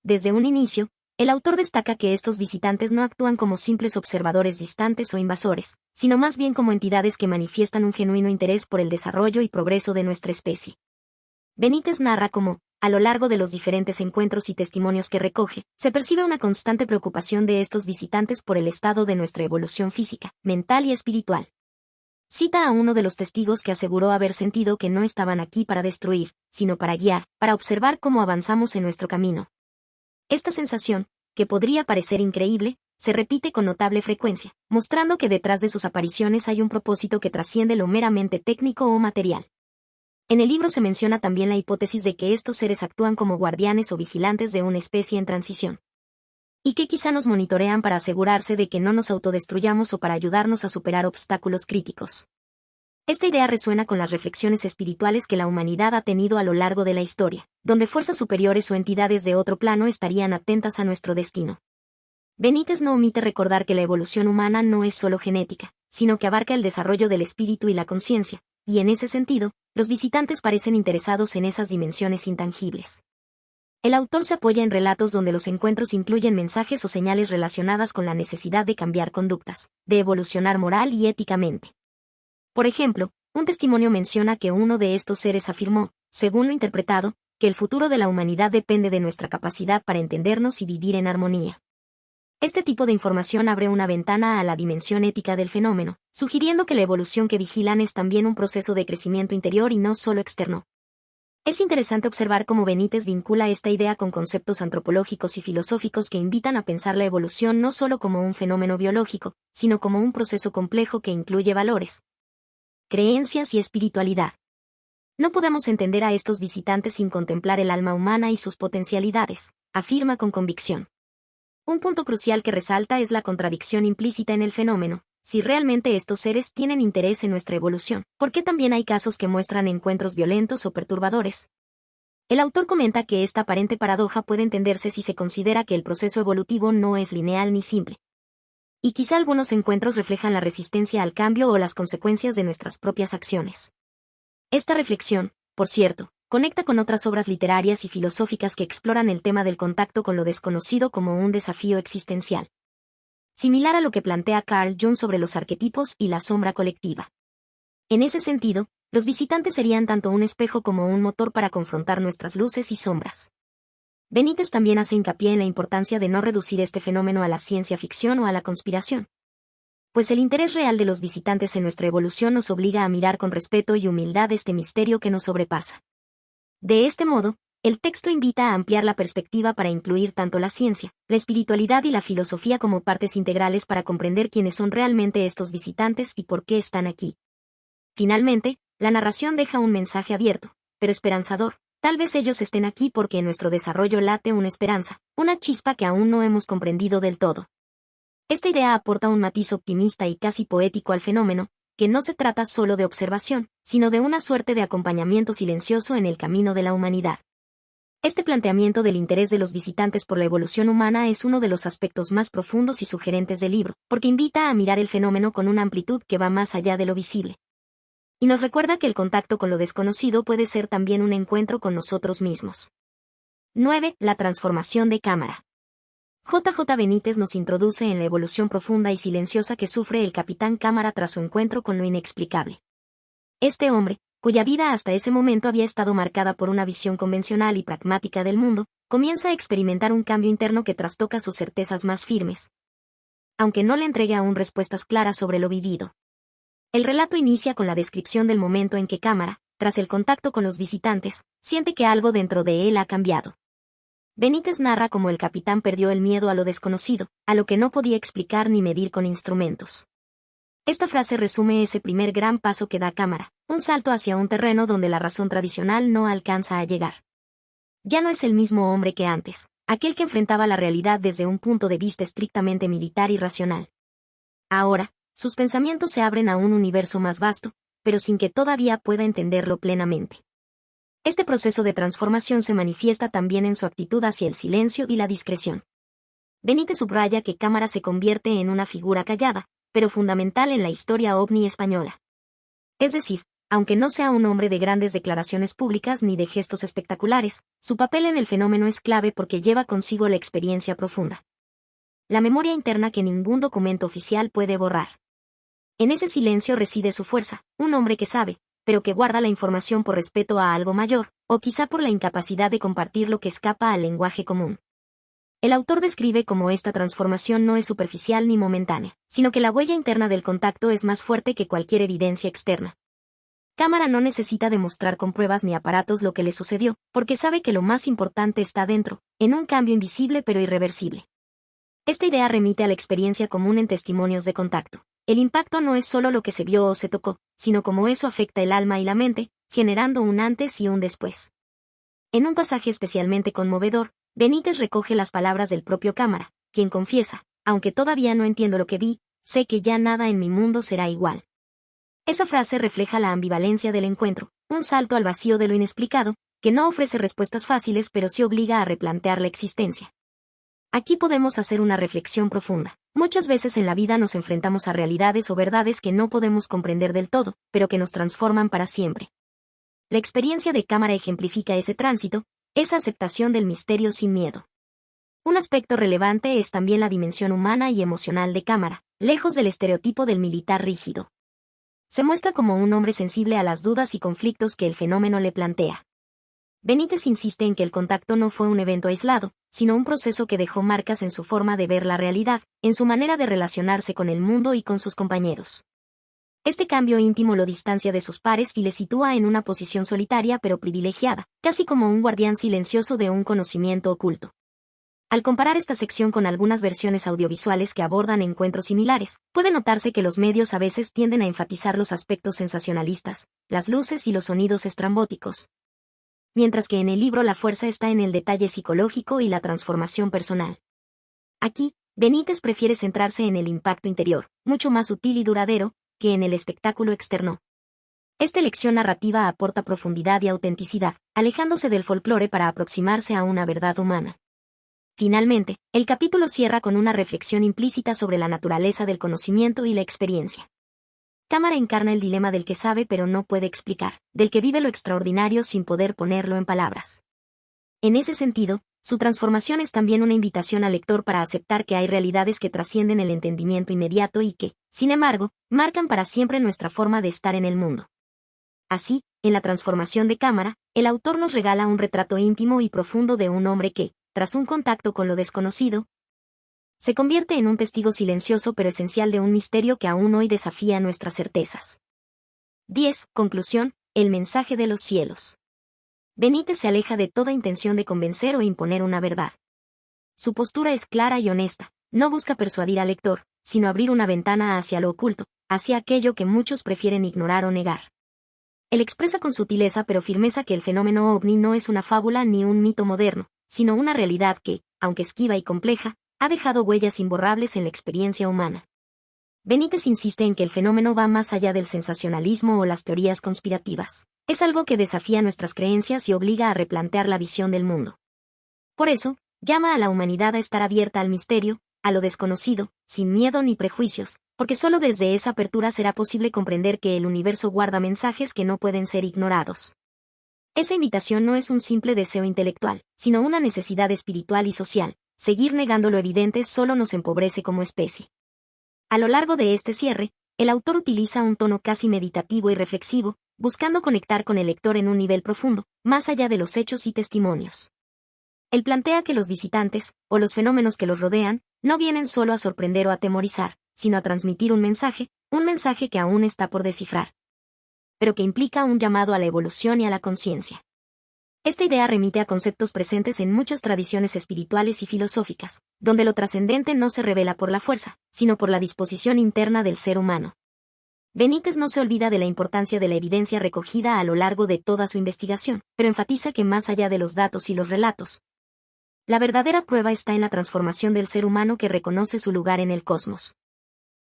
Desde un inicio, el autor destaca que estos visitantes no actúan como simples observadores distantes o invasores, sino más bien como entidades que manifiestan un genuino interés por el desarrollo y progreso de nuestra especie. Benítez narra cómo, a lo largo de los diferentes encuentros y testimonios que recoge, se percibe una constante preocupación de estos visitantes por el estado de nuestra evolución física, mental y espiritual. Cita a uno de los testigos que aseguró haber sentido que no estaban aquí para destruir, sino para guiar, para observar cómo avanzamos en nuestro camino. Esta sensación, que podría parecer increíble, se repite con notable frecuencia, mostrando que detrás de sus apariciones hay un propósito que trasciende lo meramente técnico o material. En el libro se menciona también la hipótesis de que estos seres actúan como guardianes o vigilantes de una especie en transición, y que quizá nos monitorean para asegurarse de que no nos autodestruyamos o para ayudarnos a superar obstáculos críticos. Esta idea resuena con las reflexiones espirituales que la humanidad ha tenido a lo largo de la historia, donde fuerzas superiores o entidades de otro plano estarían atentas a nuestro destino. Benítez no omite recordar que la evolución humana no es solo genética, sino que abarca el desarrollo del espíritu y la conciencia, y en ese sentido, los visitantes parecen interesados en esas dimensiones intangibles. El autor se apoya en relatos donde los encuentros incluyen mensajes o señales relacionadas con la necesidad de cambiar conductas, de evolucionar moral y éticamente. Por ejemplo, un testimonio menciona que uno de estos seres afirmó, según lo interpretado, que el futuro de la humanidad depende de nuestra capacidad para entendernos y vivir en armonía. Este tipo de información abre una ventana a la dimensión ética del fenómeno, sugiriendo que la evolución que vigilan es también un proceso de crecimiento interior y no solo externo. Es interesante observar cómo Benítez vincula esta idea con conceptos antropológicos y filosóficos que invitan a pensar la evolución no solo como un fenómeno biológico, sino como un proceso complejo que incluye valores, creencias y espiritualidad. No podemos entender a estos visitantes sin contemplar el alma humana y sus potencialidades, afirma con convicción. Un punto crucial que resalta es la contradicción implícita en el fenómeno. Si realmente estos seres tienen interés en nuestra evolución, ¿por qué también hay casos que muestran encuentros violentos o perturbadores? El autor comenta que esta aparente paradoja puede entenderse si se considera que el proceso evolutivo no es lineal ni simple. Y quizá algunos encuentros reflejan la resistencia al cambio o las consecuencias de nuestras propias acciones. Esta reflexión, por cierto, conecta con otras obras literarias y filosóficas que exploran el tema del contacto con lo desconocido como un desafío existencial, similar a lo que plantea Carl Jung sobre los arquetipos y la sombra colectiva. En ese sentido, los visitantes serían tanto un espejo como un motor para confrontar nuestras luces y sombras. Benítez también hace hincapié en la importancia de no reducir este fenómeno a la ciencia ficción o a la conspiración, pues el interés real de los visitantes en nuestra evolución nos obliga a mirar con respeto y humildad este misterio que nos sobrepasa. De este modo, El texto invita a ampliar la perspectiva para incluir tanto la ciencia, la espiritualidad y la filosofía como partes integrales para comprender quiénes son realmente estos visitantes y por qué están aquí. Finalmente, la narración deja un mensaje abierto, pero esperanzador. Tal vez ellos estén aquí porque en nuestro desarrollo late una esperanza, una chispa que aún no hemos comprendido del todo. Esta idea aporta un matiz optimista y casi poético al fenómeno, que no se trata solo de observación, sino de una suerte de acompañamiento silencioso en el camino de la humanidad. Este planteamiento del interés de los visitantes por la evolución humana es uno de los aspectos más profundos y sugerentes del libro, porque invita a mirar el fenómeno con una amplitud que va más allá de lo visible. Y nos recuerda que el contacto con lo desconocido puede ser también un encuentro con nosotros mismos. 9. La transformación de cámara. J.J. Benítez nos introduce en la evolución profunda y silenciosa que sufre el capitán Cámara tras su encuentro con lo inexplicable. Este hombre, cuya vida hasta ese momento había estado marcada por una visión convencional y pragmática del mundo, comienza a experimentar un cambio interno que trastoca sus certezas más firmes, aunque no le entregue aún respuestas claras sobre lo vivido. El relato inicia con la descripción del momento en que Cámara, tras el contacto con los visitantes, siente que algo dentro de él ha cambiado. Benítez narra cómo el capitán perdió el miedo a lo desconocido, a lo que no podía explicar ni medir con instrumentos. Esta frase resume ese primer gran paso que da Cámara, un salto hacia un terreno donde la razón tradicional no alcanza a llegar. Ya no es el mismo hombre que antes, aquel que enfrentaba la realidad desde un punto de vista estrictamente militar y racional. Ahora, sus pensamientos se abren a un universo más vasto, pero sin que todavía pueda entenderlo plenamente. Este proceso de transformación se manifiesta también en su actitud hacia el silencio y la discreción. Benítez subraya que Cámara se convierte en una figura callada, pero fundamental en la historia ovni española. Es decir, aunque no sea un hombre de grandes declaraciones públicas ni de gestos espectaculares, su papel en el fenómeno es clave porque lleva consigo la experiencia profunda. La memoria interna que ningún documento oficial puede borrar. En ese silencio reside su fuerza, un hombre que sabe, pero que guarda la información por respeto a algo mayor, o quizá por la incapacidad de compartir lo que escapa al lenguaje común. El autor describe cómo esta transformación no es superficial ni momentánea, sino que la huella interna del contacto es más fuerte que cualquier evidencia externa. Cámara no necesita demostrar con pruebas ni aparatos lo que le sucedió, porque sabe que lo más importante está dentro, en un cambio invisible pero irreversible. Esta idea remite a la experiencia común en testimonios de contacto. El impacto no es solo lo que se vio o se tocó, sino cómo eso afecta el alma y la mente, generando un antes y un después. En un pasaje especialmente conmovedor, Benítez recoge las palabras del propio Cámara, quien confiesa, aunque todavía no entiendo lo que vi, sé que ya nada en mi mundo será igual. Esa frase refleja la ambivalencia del encuentro, un salto al vacío de lo inexplicado, que no ofrece respuestas fáciles pero sí obliga a replantear la existencia. Aquí podemos hacer una reflexión profunda. Muchas veces en la vida nos enfrentamos a realidades o verdades que no podemos comprender del todo, pero que nos transforman para siempre. La experiencia de Cámara ejemplifica ese tránsito, esa aceptación del misterio sin miedo. Un aspecto relevante es también la dimensión humana y emocional de Cámara, lejos del estereotipo del militar rígido. Se muestra como un hombre sensible a las dudas y conflictos que el fenómeno le plantea. Benítez insiste en que el contacto no fue un evento aislado, sino un proceso que dejó marcas en su forma de ver la realidad, en su manera de relacionarse con el mundo y con sus compañeros. Este cambio íntimo lo distancia de sus pares y le sitúa en una posición solitaria pero privilegiada, casi como un guardián silencioso de un conocimiento oculto. Al comparar esta sección con algunas versiones audiovisuales que abordan encuentros similares, puede notarse que los medios a veces tienden a enfatizar los aspectos sensacionalistas, las luces y los sonidos estrambóticos, mientras que en el libro la fuerza está en el detalle psicológico y la transformación personal. Aquí, Benítez prefiere centrarse en el impacto interior, mucho más sutil y duradero, que en el espectáculo externo. Esta elección narrativa aporta profundidad y autenticidad, alejándose del folclore para aproximarse a una verdad humana. Finalmente, el capítulo cierra con una reflexión implícita sobre la naturaleza del conocimiento y la experiencia. Cámara encarna el dilema del que sabe pero no puede explicar, del que vive lo extraordinario sin poder ponerlo en palabras. En ese sentido, su transformación es también una invitación al lector para aceptar que hay realidades que trascienden el entendimiento inmediato y que, sin embargo, marcan para siempre nuestra forma de estar en el mundo. Así, en la transformación de Cámara, el autor nos regala un retrato íntimo y profundo de un hombre que, tras un contacto con lo desconocido, se convierte en un testigo silencioso pero esencial de un misterio que aún hoy desafía nuestras certezas. 10. Conclusión, el mensaje de los cielos. Benítez se aleja de toda intención de convencer o imponer una verdad. Su postura es clara y honesta, no busca persuadir al lector, sino abrir una ventana hacia lo oculto, hacia aquello que muchos prefieren ignorar o negar. Él expresa con sutileza pero firmeza que el fenómeno ovni no es una fábula ni un mito moderno, sino una realidad que, aunque esquiva y compleja, ha dejado huellas imborrables en la experiencia humana. Benítez insiste en que el fenómeno va más allá del sensacionalismo o las teorías conspirativas. Es algo que desafía nuestras creencias y obliga a replantear la visión del mundo. Por eso, llama a la humanidad a estar abierta al misterio, a lo desconocido, sin miedo ni prejuicios, porque solo desde esa apertura será posible comprender que el universo guarda mensajes que no pueden ser ignorados. Esa invitación no es un simple deseo intelectual, sino una necesidad espiritual y social. Seguir negando lo evidente solo nos empobrece como especie. A lo largo de este cierre, el autor utiliza un tono casi meditativo y reflexivo, buscando conectar con el lector en un nivel profundo, más allá de los hechos y testimonios. Él plantea que los visitantes, o los fenómenos que los rodean, no vienen solo a sorprender o atemorizar, sino a transmitir un mensaje que aún está por descifrar, pero que implica un llamado a la evolución y a la conciencia. Esta idea remite a conceptos presentes en muchas tradiciones espirituales y filosóficas, donde lo trascendente no se revela por la fuerza, sino por la disposición interna del ser humano. Benítez no se olvida de la importancia de la evidencia recogida a lo largo de toda su investigación, pero enfatiza que más allá de los datos y los relatos, la verdadera prueba está en la transformación del ser humano que reconoce su lugar en el cosmos.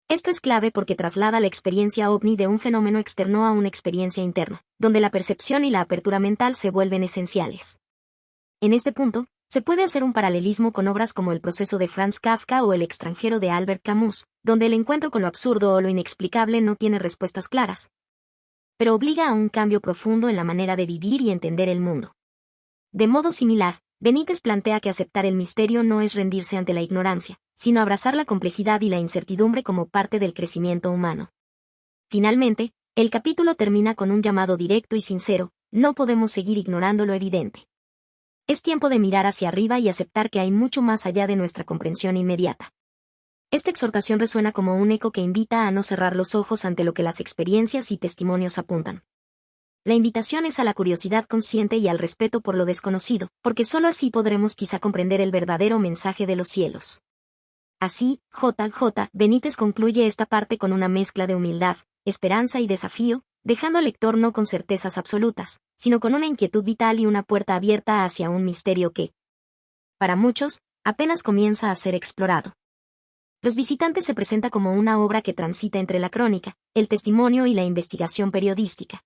Esto es clave porque traslada la experiencia ovni de un fenómeno externo a una experiencia interna, donde la percepción y la apertura mental se vuelven esenciales. En este punto, se puede hacer un paralelismo con obras como El proceso de Franz Kafka o El extranjero de Albert Camus, donde el encuentro con lo absurdo o lo inexplicable no tiene respuestas claras, pero obliga a un cambio profundo en la manera de vivir y entender el mundo. De modo similar, Benítez plantea que aceptar el misterio no es rendirse ante la ignorancia, sino abrazar la complejidad y la incertidumbre como parte del crecimiento humano. Finalmente, el capítulo termina con un llamado directo y sincero: no podemos seguir ignorando lo evidente. Es tiempo de mirar hacia arriba y aceptar que hay mucho más allá de nuestra comprensión inmediata. Esta exhortación resuena como un eco que invita a no cerrar los ojos ante lo que las experiencias y testimonios apuntan. La invitación es a la curiosidad consciente y al respeto por lo desconocido, porque solo así podremos quizá comprender el verdadero mensaje de los cielos. Así, J. Benítez concluye esta parte con una mezcla de humildad, esperanza y desafío, dejando al lector no con certezas absolutas, sino con una inquietud vital y una puerta abierta hacia un misterio que, para muchos, apenas comienza a ser explorado. Los visitantes se presenta como una obra que transita entre la crónica, el testimonio y la investigación periodística,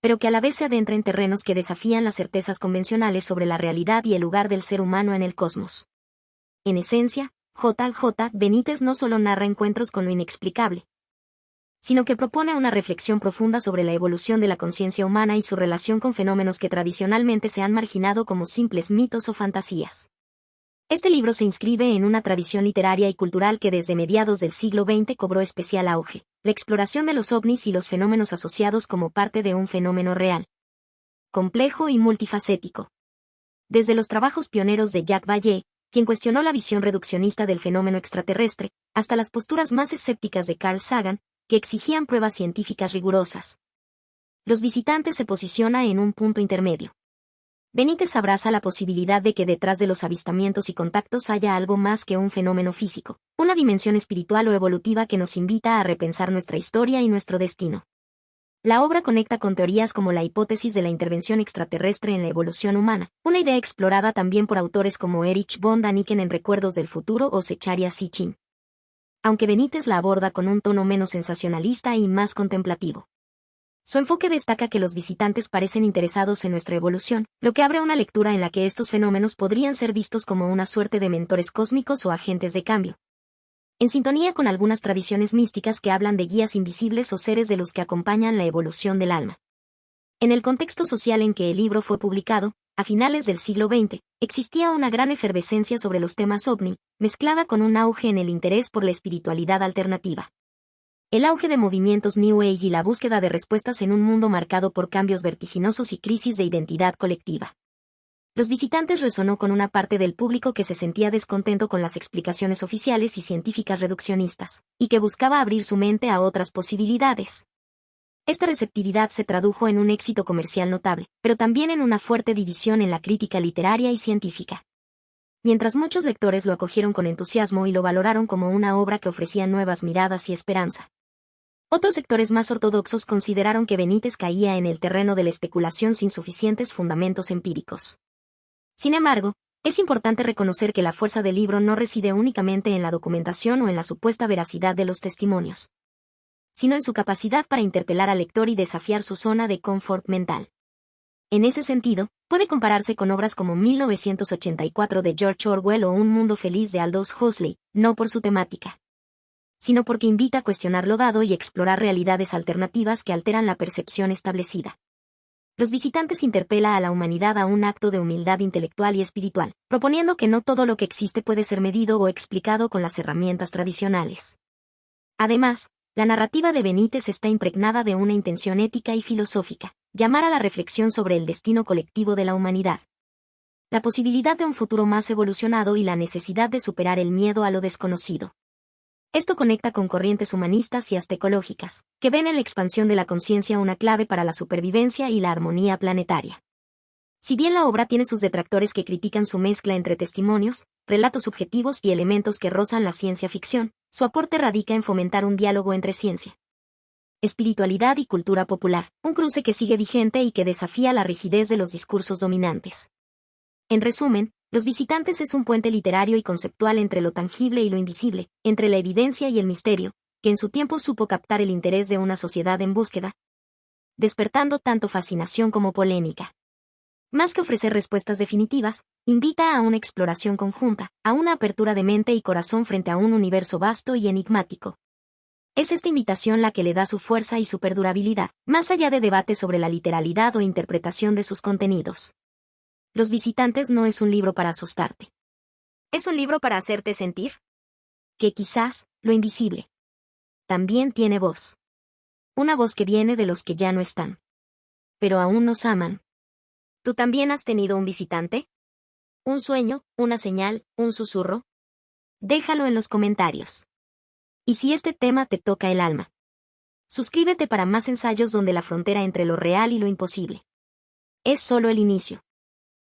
pero que a la vez se adentra en terrenos que desafían las certezas convencionales sobre la realidad y el lugar del ser humano en el cosmos. En esencia, J. Benítez no solo narra encuentros con lo inexplicable, sino que propone una reflexión profunda sobre la evolución de la conciencia humana y su relación con fenómenos que tradicionalmente se han marginado como simples mitos o fantasías. Este libro se inscribe en una tradición literaria y cultural que desde mediados del siglo XX cobró especial auge: la exploración de los ovnis y los fenómenos asociados como parte de un fenómeno real, complejo y multifacético. Desde los trabajos pioneros de Jacques Vallée, quien cuestionó la visión reduccionista del fenómeno extraterrestre, hasta las posturas más escépticas de Carl Sagan, que exigían pruebas científicas rigurosas. Los visitantes se posiciona en un punto intermedio. Benítez abraza la posibilidad de que detrás de los avistamientos y contactos haya algo más que un fenómeno físico, una dimensión espiritual o evolutiva que nos invita a repensar nuestra historia y nuestro destino. La obra conecta con teorías como la hipótesis de la intervención extraterrestre en la evolución humana, una idea explorada también por autores como Erich von Däniken en Recuerdos del futuro o Zecharia Sitchin. Aunque Benítez la aborda con un tono menos sensacionalista y más contemplativo. Su enfoque destaca que los visitantes parecen interesados en nuestra evolución, lo que abre una lectura en la que estos fenómenos podrían ser vistos como una suerte de mentores cósmicos o agentes de cambio, en sintonía con algunas tradiciones místicas que hablan de guías invisibles o seres de los que acompañan la evolución del alma. En el contexto social en que el libro fue publicado, a finales del siglo XX, existía una gran efervescencia sobre los temas ovni, mezclada con un auge en el interés por la espiritualidad alternativa. El auge de movimientos New Age y la búsqueda de respuestas en un mundo marcado por cambios vertiginosos y crisis de identidad colectiva. Los visitantes resonó con una parte del público que se sentía descontento con las explicaciones oficiales y científicas reduccionistas, y que buscaba abrir su mente a otras posibilidades. Esta receptividad se tradujo en un éxito comercial notable, pero también en una fuerte división en la crítica literaria y científica. Mientras muchos lectores lo acogieron con entusiasmo y lo valoraron como una obra que ofrecía nuevas miradas y esperanza, otros sectores más ortodoxos consideraron que Benítez caía en el terreno de la especulación sin suficientes fundamentos empíricos. Sin embargo, es importante reconocer que la fuerza del libro no reside únicamente en la documentación o en la supuesta veracidad de los testimonios, sino en su capacidad para interpelar al lector y desafiar su zona de confort mental. En ese sentido, puede compararse con obras como 1984 de George Orwell o Un mundo feliz de Aldous Huxley, no por su temática, sino porque invita a cuestionar lo dado y explorar realidades alternativas que alteran la percepción establecida. Los visitantes interpela a la humanidad a un acto de humildad intelectual y espiritual, proponiendo que no todo lo que existe puede ser medido o explicado con las herramientas tradicionales. Además, la narrativa de Benítez está impregnada de una intención ética y filosófica, llamar a la reflexión sobre el destino colectivo de la humanidad, la posibilidad de un futuro más evolucionado y la necesidad de superar el miedo a lo desconocido. Esto conecta con corrientes humanistas y hasta ecológicas, que ven en la expansión de la conciencia una clave para la supervivencia y la armonía planetaria. Si bien la obra tiene sus detractores que critican su mezcla entre testimonios, relatos subjetivos y elementos que rozan la ciencia ficción, su aporte radica en fomentar un diálogo entre ciencia, espiritualidad y cultura popular, un cruce que sigue vigente y que desafía la rigidez de los discursos dominantes. En resumen, Los visitantes es un puente literario y conceptual entre lo tangible y lo invisible, entre la evidencia y el misterio, que en su tiempo supo captar el interés de una sociedad en búsqueda, despertando tanto fascinación como polémica. Más que ofrecer respuestas definitivas, invita a una exploración conjunta, a una apertura de mente y corazón frente a un universo vasto y enigmático. Es esta invitación la que le da su fuerza y su perdurabilidad, más allá de debate sobre la literalidad o interpretación de sus contenidos. Los visitantes no es un libro para asustarte. Es un libro para hacerte sentir que quizás, lo invisible, también tiene voz. Una voz que viene de los que ya no están, pero aún nos aman. ¿Tú también has tenido un visitante? ¿Un sueño, una señal, un susurro? Déjalo en los comentarios. Y si este tema te toca el alma, suscríbete para más ensayos donde la frontera entre lo real y lo imposible es solo el inicio.